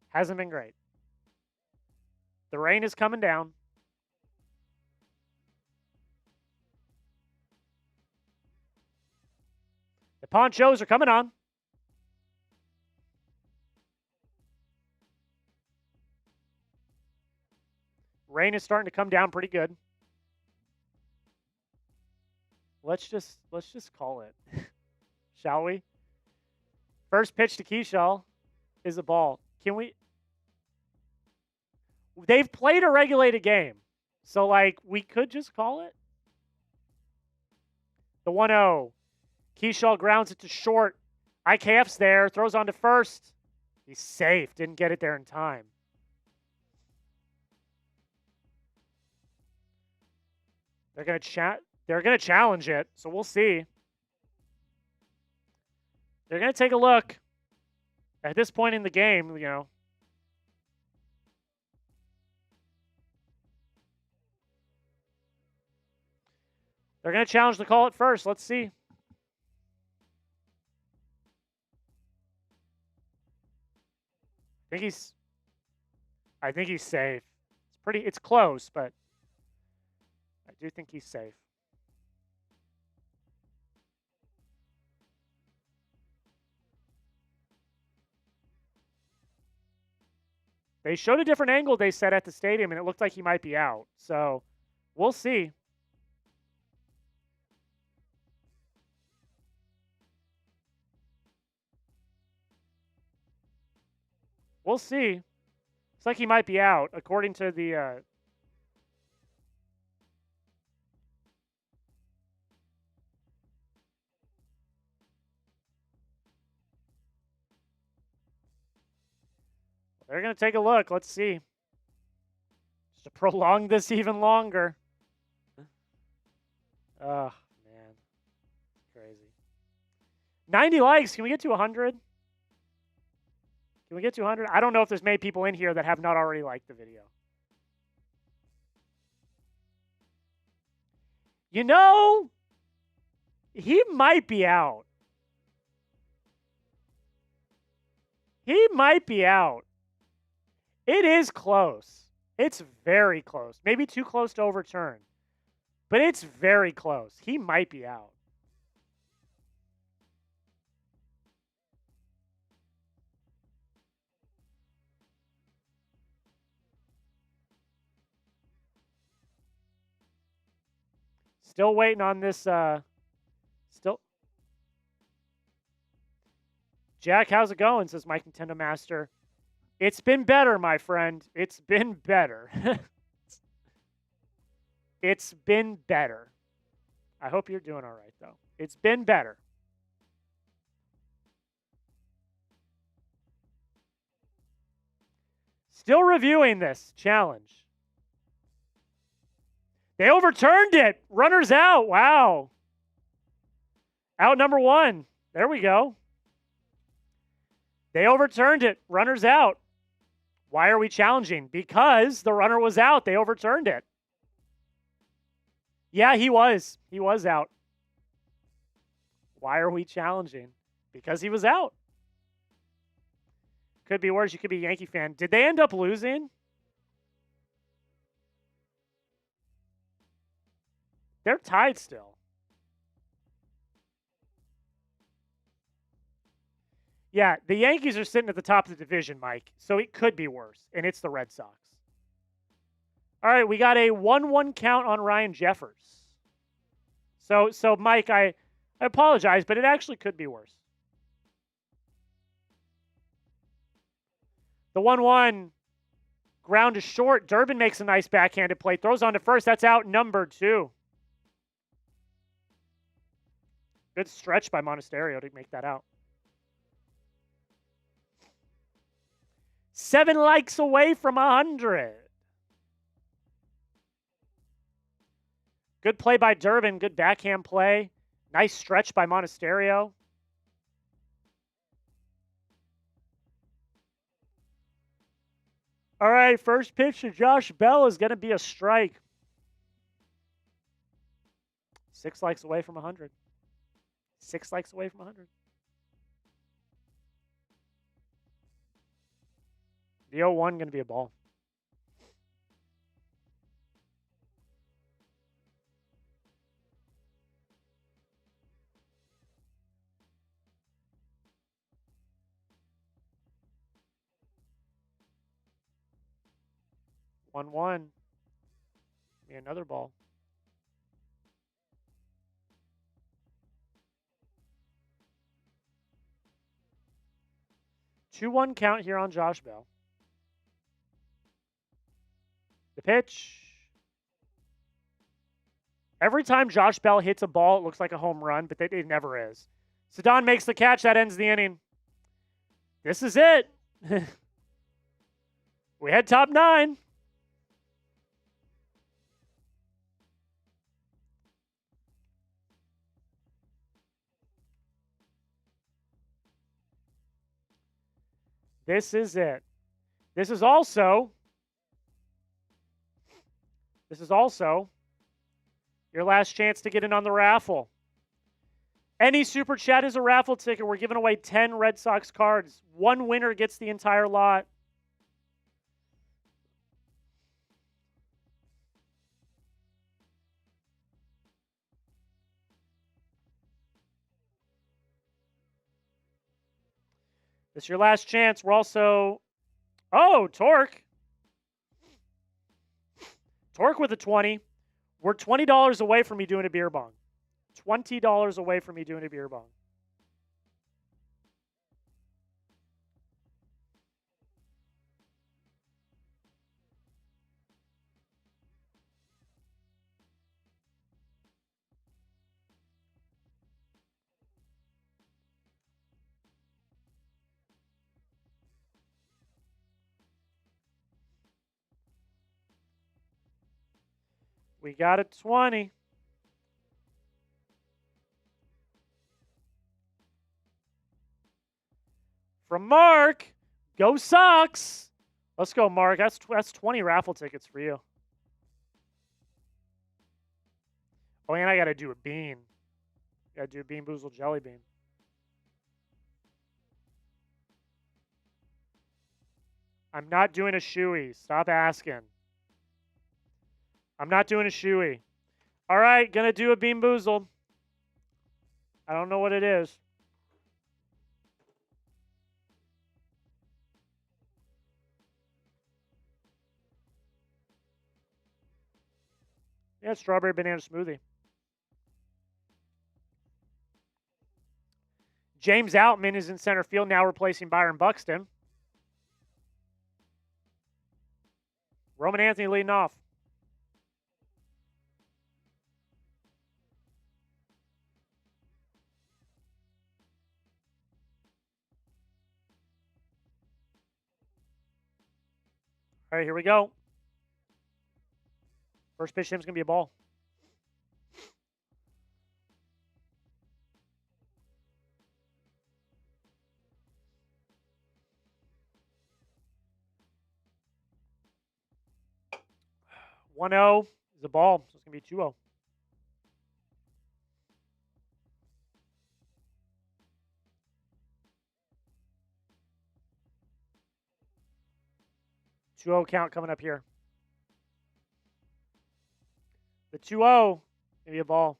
Speaker 1: Hasn't been great. The rain is coming down. The ponchos are coming on. Rain is starting to come down pretty good. Let's just call it, shall we? First pitch to Keaschall is a ball. Can we? They've played a regulated game, so like we could just call it. The 1-0. Keaschall grounds it to short. IKF's there. Throws on to first. He's safe. Didn't get it there in time. They're gonna challenge it, so we'll see. They're gonna take a look. At this point in the game, you know. They're gonna challenge the call at first. Let's see. I think he's safe. It's close, but I do think he's safe. They showed a different angle they said at the stadium, and it looked like he might be out. So we'll see. We'll see. It's like he might be out, according to the... They're going to take a look. Let's see. Just to prolong this even longer. Oh, man. Crazy. 90 likes. Can we get to 100? Can we get to 100? I don't know if there's many people in here that have not already liked the video. You know, he might be out. He might be out. It is close. It's very close. Maybe too close to overturn. But it's very close. He might be out. Still waiting on this. Jack, how's it going? Says Mike Nintendo Master. It's been better, my friend. It's been better. It's been better. I hope you're doing all right, though. It's been better. Still reviewing this challenge. They overturned it. Runners out. Wow. Out number one. There we go. They overturned it. Runners out. Why are we challenging? Because the runner was out. They overturned it. Yeah, he was. He was out. Why are we challenging? Because he was out. Could be worse. You could be a Yankee fan. Did they end up losing? They're tied still. Yeah, the Yankees are sitting at the top of the division, Mike, so it could be worse, and it's the Red Sox. All right, we got a 1-1 count on Ryan Jeffers. So Mike, I apologize, but it actually could be worse. The 1-1 ground is short. Duran makes a nice backhanded play, throws on to first. That's out number 2. Good stretch by Monasterio to make that out. 7 likes away from 100. Good play by Duran. Good backhand play. Nice stretch by Monasterio. All right, first pitch to Josh Bell is going to be a strike. 6 likes away from 100. 6 likes away from 100. The 0-1 going to be a ball. One. Be another ball. Two 2-1 count here on Josh Bell. The pitch. Every time Josh Bell hits a ball, it looks like a home run, but it never is. Sedon makes the catch. That ends the inning. This is it. We had top 9. This is it. This is also your last chance to get in on the raffle. Any super chat is a raffle ticket. We're giving away 10 Red Sox cards. One winner gets the entire lot. This is your last chance. We're also... Oh, Torque. Torque with a 20. We're $20 away from me doing a beer bong. $20 away from me doing a beer bong. We got a 20. From Mark. Go Sox. Let's go, Mark. That's 20 raffle tickets for you. Oh, and I got to do a bean. Got to do a Bean Boozled Jelly Bean. I'm not doing a shoey. Stop asking. I'm not doing a shoey. All right, going to do a Bean Boozled. I don't know what it is. Yeah, strawberry banana smoothie. James Outman is in center field now, replacing Byron Buxton. Roman Anthony leading off. All right, here we go. First pitch to him is going to be a ball. "1-0 is a ball, so it's going to be 2-0. "2-0 count coming up here. The 2-0, maybe a ball.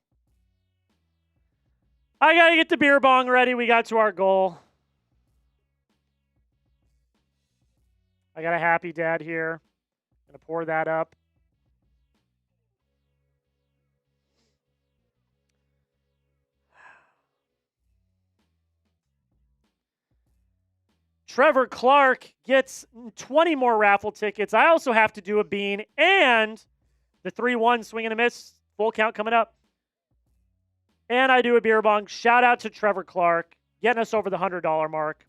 Speaker 1: I got to get the beer bong ready. We got to our goal. I got a happy dad here. Going to pour that up. Trevor Clark gets 20 more raffle tickets. I also have to do a bean and the 3-1 swing and a miss. Full count coming up. And I do a beer bong. Shout out to Trevor Clark, getting us over the $100 mark.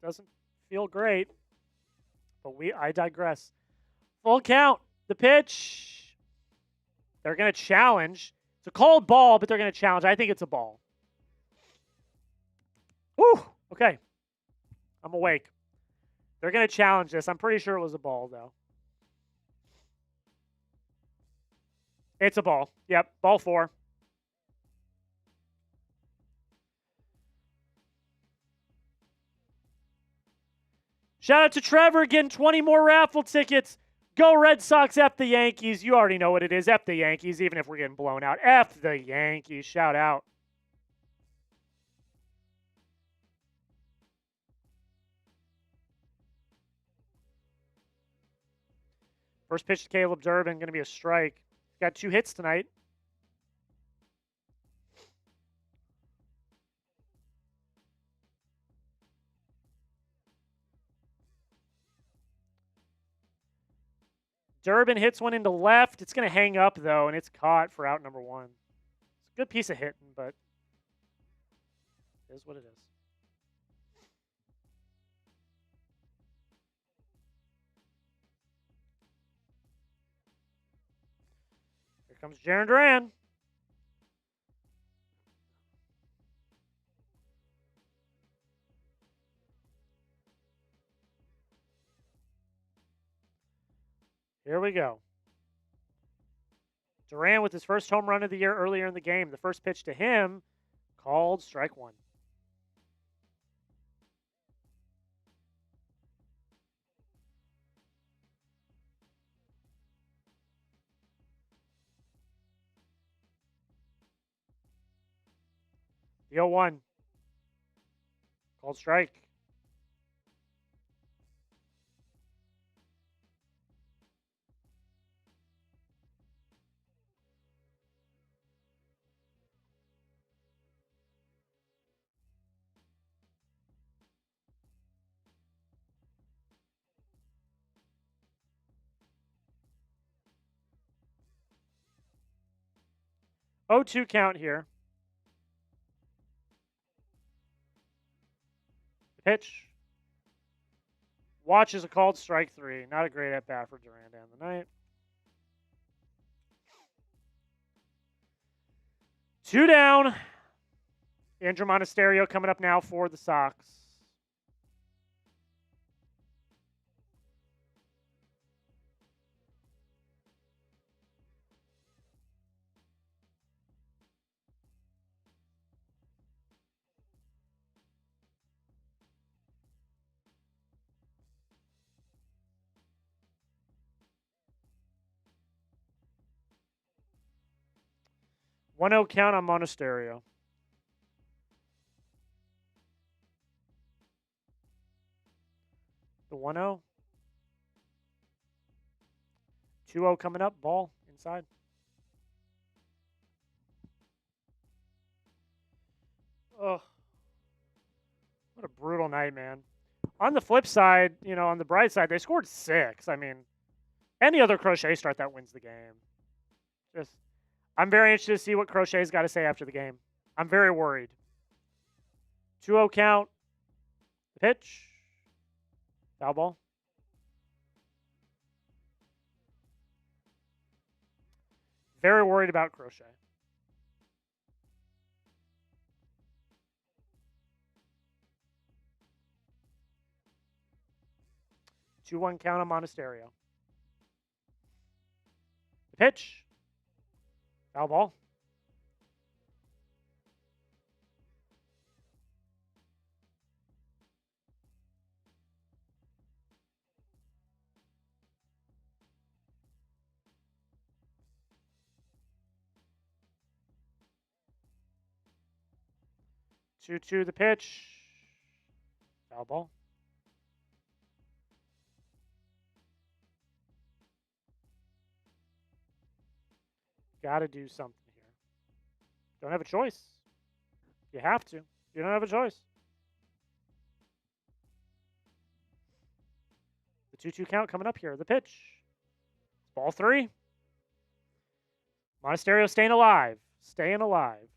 Speaker 1: Doesn't feel great, but I digress. Full count. The pitch. They're going to challenge. It's a called ball, but they're going to challenge. I think it's a ball. Whew. Okay. I'm awake. They're going to challenge this. I'm pretty sure it was a ball, though. It's a ball. Yep. Ball 4. Shout out to Trevor getting 20 more raffle tickets. Go Red Sox, F the Yankees. You already know what it is. F the Yankees, even if we're getting blown out. F the Yankees. Shout out. First pitch to Caleb Durbin, going to be a strike. He's got 2 hits tonight. Duran hits one into left. It's going to hang up, though, and it's caught for out number 1. It's a good piece of hitting, but it is what it is. Here comes Jarren Duran. Here we go. Duran with his first home run of the year earlier in the game. The first pitch to him called strike 1. The 0-1. Called strike. Oh, 2 count here. Pitch. Watch is a called strike 3. Not a great at-bat for Duran down the night. 2 down. Andrew Monasterio coming up now for the Sox. One 0 count on Monasterio. The 1-0. 2-0 coming up. Ball inside. Oh, what a brutal night, man. On the flip side, you know, on the bright side, they scored 6. I mean, any other Crochet start that wins the game. I'm very interested to see what Crochet's got to say after the game. I'm very worried. 2-0 count. The pitch. Foul ball. Very worried about Crochet. Two 1 count on Monasterio. The pitch. Foul ball. Two the pitch. Foul ball. Got to do something here. Don't have a choice. You have to. You don't have a choice. The 2-2 count coming up here. The pitch. Ball 3. Monasterio staying alive. Staying alive.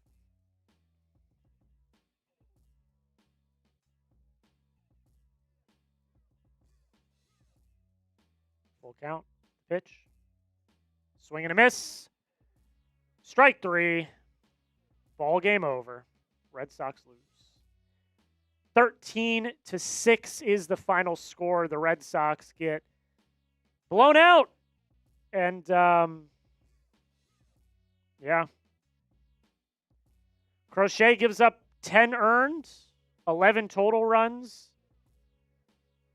Speaker 1: Full count. Pitch. Swing and a miss. Strike 3. Ball game over. Red Sox lose. 13-6 is the final score. The Red Sox get blown out. And, yeah. Crochet gives up 10 earned, 11 total runs.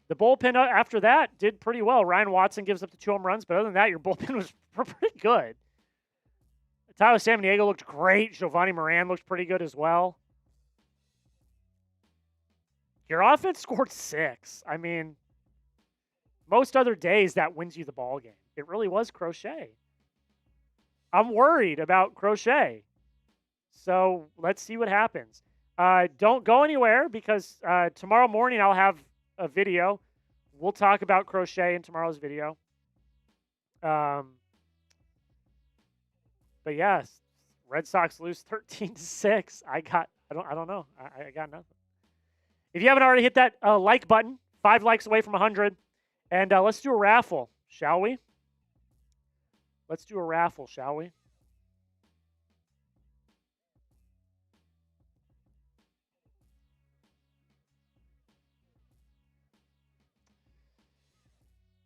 Speaker 1: The bullpen after that did pretty well. Ryan Watson gives up the 2 home runs, but other than that, your bullpen was pretty good. Tyler Samaniego looked great. Giovanni Moran looked pretty good as well. Your offense scored 6. I mean, most other days that wins you the ball game. It really was Crochet. I'm worried about Crochet. So let's see what happens. Don't go anywhere because tomorrow morning I'll have a video. We'll talk about Crochet in tomorrow's video. But yes, Red Sox lose 13-6. I don't know. I got nothing. If you haven't already hit that like button, 5 likes away from 100, and let's do a raffle, shall we? Let's do a raffle, shall we?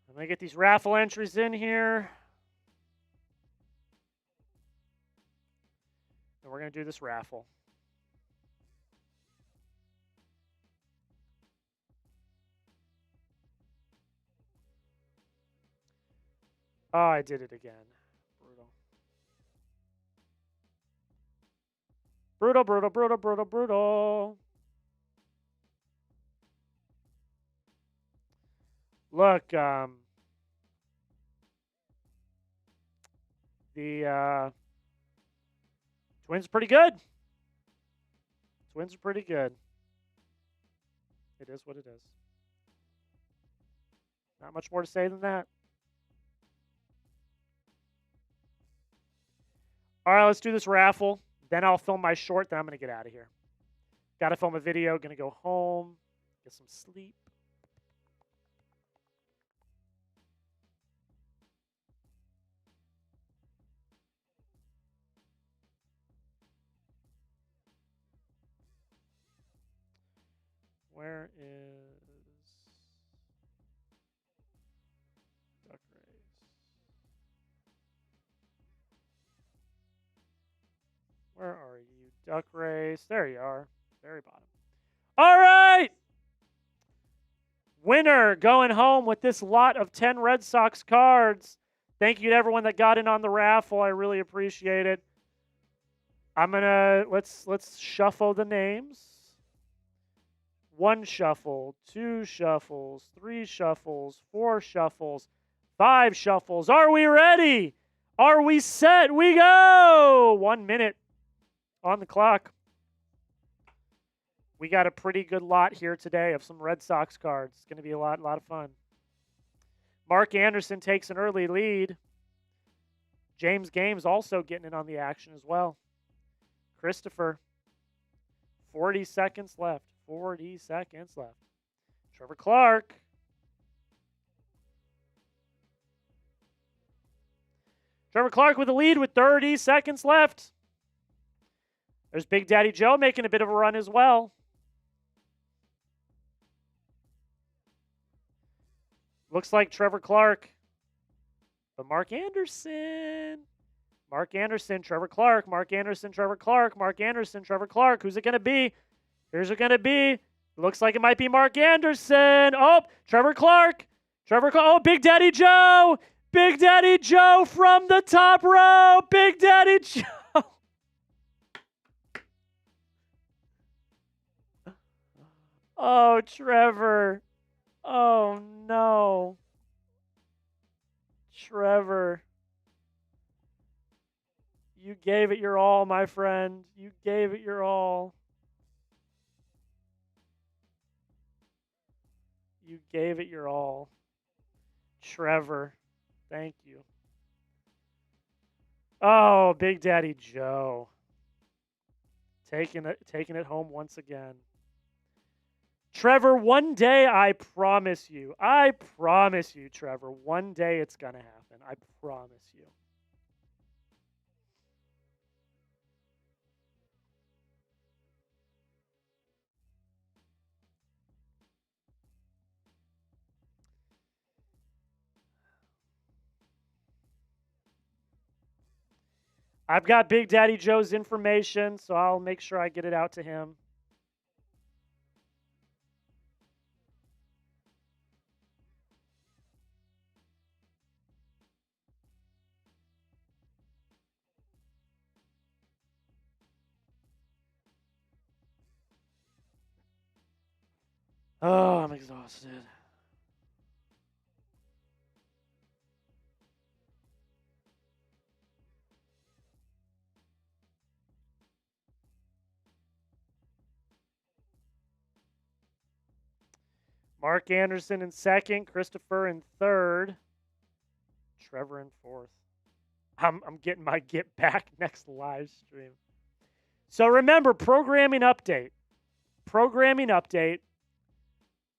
Speaker 1: I'm going to get these raffle entries in here. And we're going to do this raffle. Oh, I did it again. Brutal. Brutal, brutal, brutal, brutal, brutal. Look, the Twins are pretty good. Twins are pretty good. It is what it is. Not much more to say than that. All right, let's do this raffle. Then I'll film my short. Then I'm going to get out of here. Got to film a video. Going to go home. Get some sleep. Where is Duck Race? Where are you, Duck Race? There you are. Very bottom. All right. Winner going home with this lot of 10 Red Sox cards. Thank you to everyone that got in on the raffle. I really appreciate it. I'm gonna let's shuffle the names. 1 shuffle, 2 shuffles, 3 shuffles, 4 shuffles, 5 shuffles. Are we ready? Are we set? We go! 1 minute on the clock. We got a pretty good lot here today of some Red Sox cards. It's going to be a lot of fun. Mark Anderson takes an early lead. James Games also getting in on the action as well. Christopher, 40 seconds left. 40 seconds left. Trevor Clark. Trevor Clark with the lead with 30 seconds left. There's Big Daddy Joe making a bit of a run as well. Looks like Trevor Clark. But Mark Anderson. Mark Anderson, Trevor Clark. Mark Anderson, Trevor Clark. Mark Anderson, Trevor Clark. Who's it going to be? Here's it going to be. Looks like it might be Mark Anderson. Oh, Trevor Clark. Trevor Clark. Oh, Big Daddy Joe. Big Daddy Joe from the top row. Big Daddy Joe. Oh, Trevor. Oh, no. Trevor. You gave it your all, my friend. You gave it your all. You gave it your all. Trevor. Thank you. Oh, Big Daddy Joe. Taking it home once again. Trevor, one day, I promise you, Trevor, one day it's going to happen. I promise you. I've got Big Daddy Joe's information, so I'll make sure I get it out to him. Oh, I'm exhausted. Mark Anderson in second, Christopher in third, Trevor in fourth. I'm getting my get back next live stream. So remember, programming update. Programming update.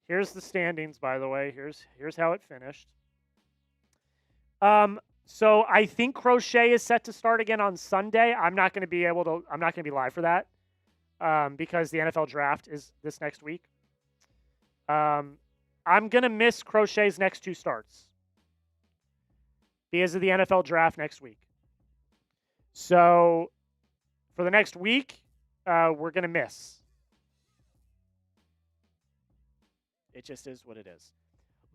Speaker 1: Here's the standings, by the way. Here's how it finished. So I think Crochet is set to start again on Sunday. I'm not going to be live for that because the NFL draft is this next week. I'm going to miss Crochet's next 2 starts because of the NFL draft next week. So for the next week, we're going to miss. It just is what it is.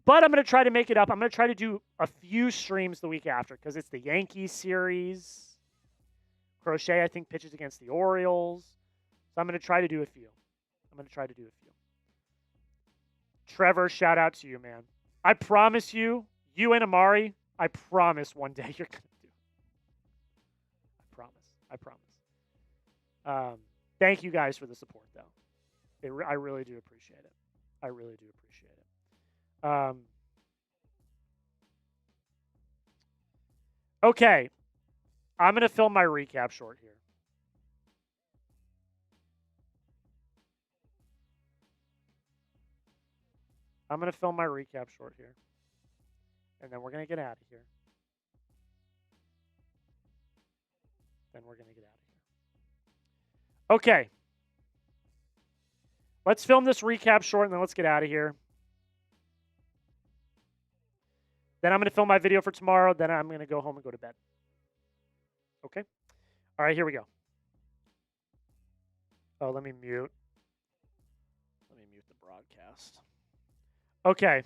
Speaker 1: But I'm going to try to make it up. I'm going to try to do a few streams the week after because it's the Yankees series. Crochet, I think, pitches against the Orioles. So I'm going to try to do a few. Trevor, shout out to you, man. I promise you, you and Amari, I promise one day you're going to do it. I promise. Thank you guys for the support, though. I really do appreciate it. Okay. I'm going to film my recap short here. And then we're going to get out of here. Okay. Let's film this recap short, and then let's get out of here. Then I'm going to film my video for tomorrow. Then I'm going to go home and go to bed. Okay? All right, here we go. Oh, let me mute the broadcast. Okay.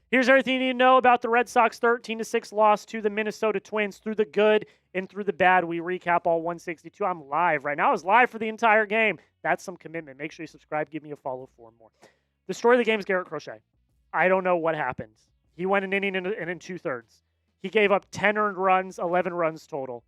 Speaker 1: Here's everything you need to know about the Red Sox 13-6 loss to the Minnesota Twins. Through the good and through the bad, we recap all 162. I'm live right now. I was live for the entire game. That's some commitment. Make sure you subscribe. Give me a follow for more. The story of the game is Garrett Crochet. I don't know what happened. He went an inning and in 2/3. He gave up 10 earned runs, 11 runs total.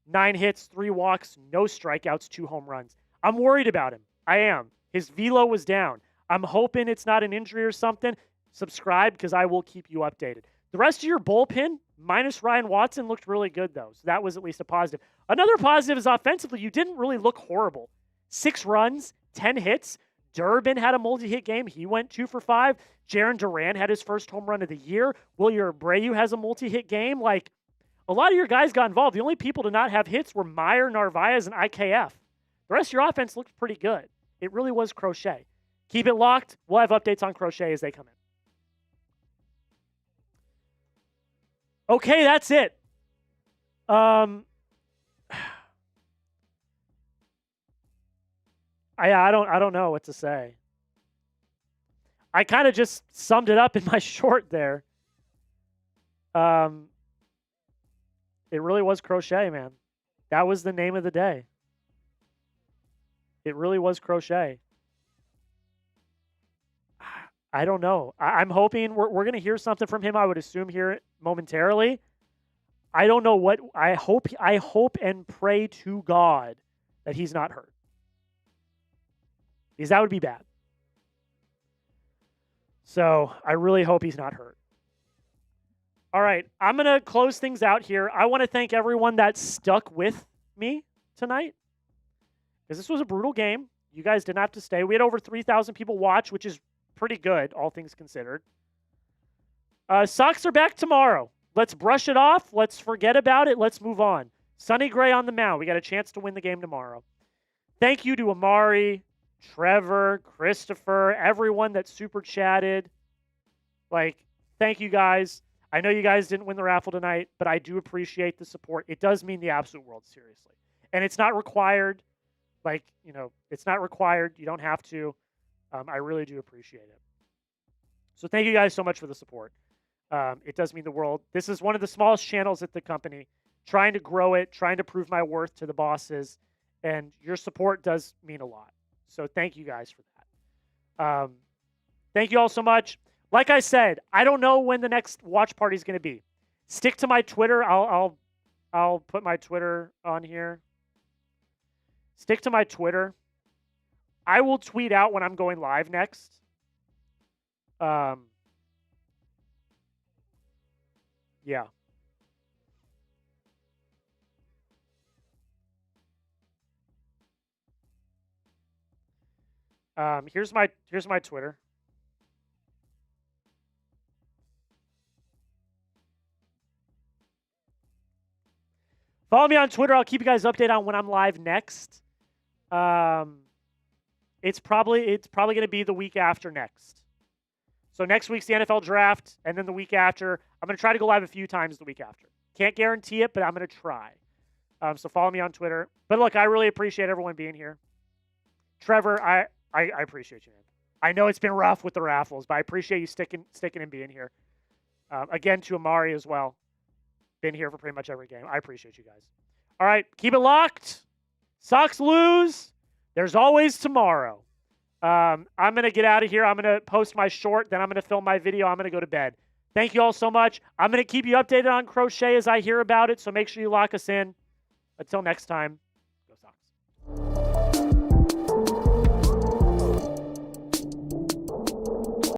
Speaker 1: 9 hits, 3 walks, no strikeouts, 2 home runs. I'm worried about him. I am. His velo was down. I'm hoping it's not an injury or something. Subscribe because I will keep you updated. The rest of your bullpen, minus Ryan Watson, looked really good, though. So that was at least a positive. Another positive is offensively, you didn't really look horrible. 6 runs, 10 hits. Duran had a multi-hit game. He went 2 for 5. Duran had his first home run of the year. Wilyer Abreu has a multi-hit game. Like, a lot of your guys got involved. The only people to not have hits were Meyer, Narvaez, and IKF. The rest of your offense looked pretty good. It really was Crochet. Keep it locked. We'll have updates on Crochet as they come in. Okay, that's it. I don't know what to say. I kind of just summed it up in my short there. It really was Crochet, man. That was the name of the day. It really was Crochet. I don't know. I'm hoping we're going to hear something from him. I would assume here momentarily. I don't know what. I hope and pray to God that he's not hurt, because that would be bad. So I really hope he's not hurt. All right, I'm going to close things out here. I want to thank everyone that stuck with me tonight, because this was a brutal game. You guys didn't have to stay. We had over 3,000 people watch, which is pretty good, all things considered. Sox are back tomorrow. Let's brush it off. Let's forget about it. Let's move on. Sonny Gray on the mound. We got a chance to win the game tomorrow. Thank you to Amari, Trevor, Christopher, everyone that super chatted. Thank you guys. I know you guys didn't win the raffle tonight, but I do appreciate the support. It does mean the absolute world, seriously. And it's not required. It's not required. You don't have to. I really do appreciate it. So thank you guys so much for the support. It does mean the world. This is one of the smallest channels at the company, trying to grow it, trying to prove my worth to the bosses, and your support does mean a lot. So thank you guys for that. Thank you all so much. Like I said, I don't know when the next watch party is going to be. Stick to my Twitter. I'll put my Twitter on here. Stick to my Twitter. I will tweet out when I'm going live next. Yeah. Here's my Twitter. Follow me on Twitter. I'll keep you guys updated on when I'm live next. It's probably going to be the week after next. So next week's the NFL draft, and then the week after, I'm going to try to go live a few times the week after. Can't guarantee it, but I'm going to try. So follow me on Twitter. But look, I really appreciate everyone being here. Trevor, I appreciate you, man. I know it's been rough with the raffles, but I appreciate you sticking and being here. Again, to Amari as well. Been here for pretty much every game. I appreciate you guys. All right, keep it locked. Sox lose. There's always tomorrow. I'm going to get out of here. I'm going to post my short. Then I'm going to film my video. I'm going to go to bed. Thank you all so much. I'm going to keep you updated on Crochet as I hear about it, so make sure you lock us in. Until next time, go Sox.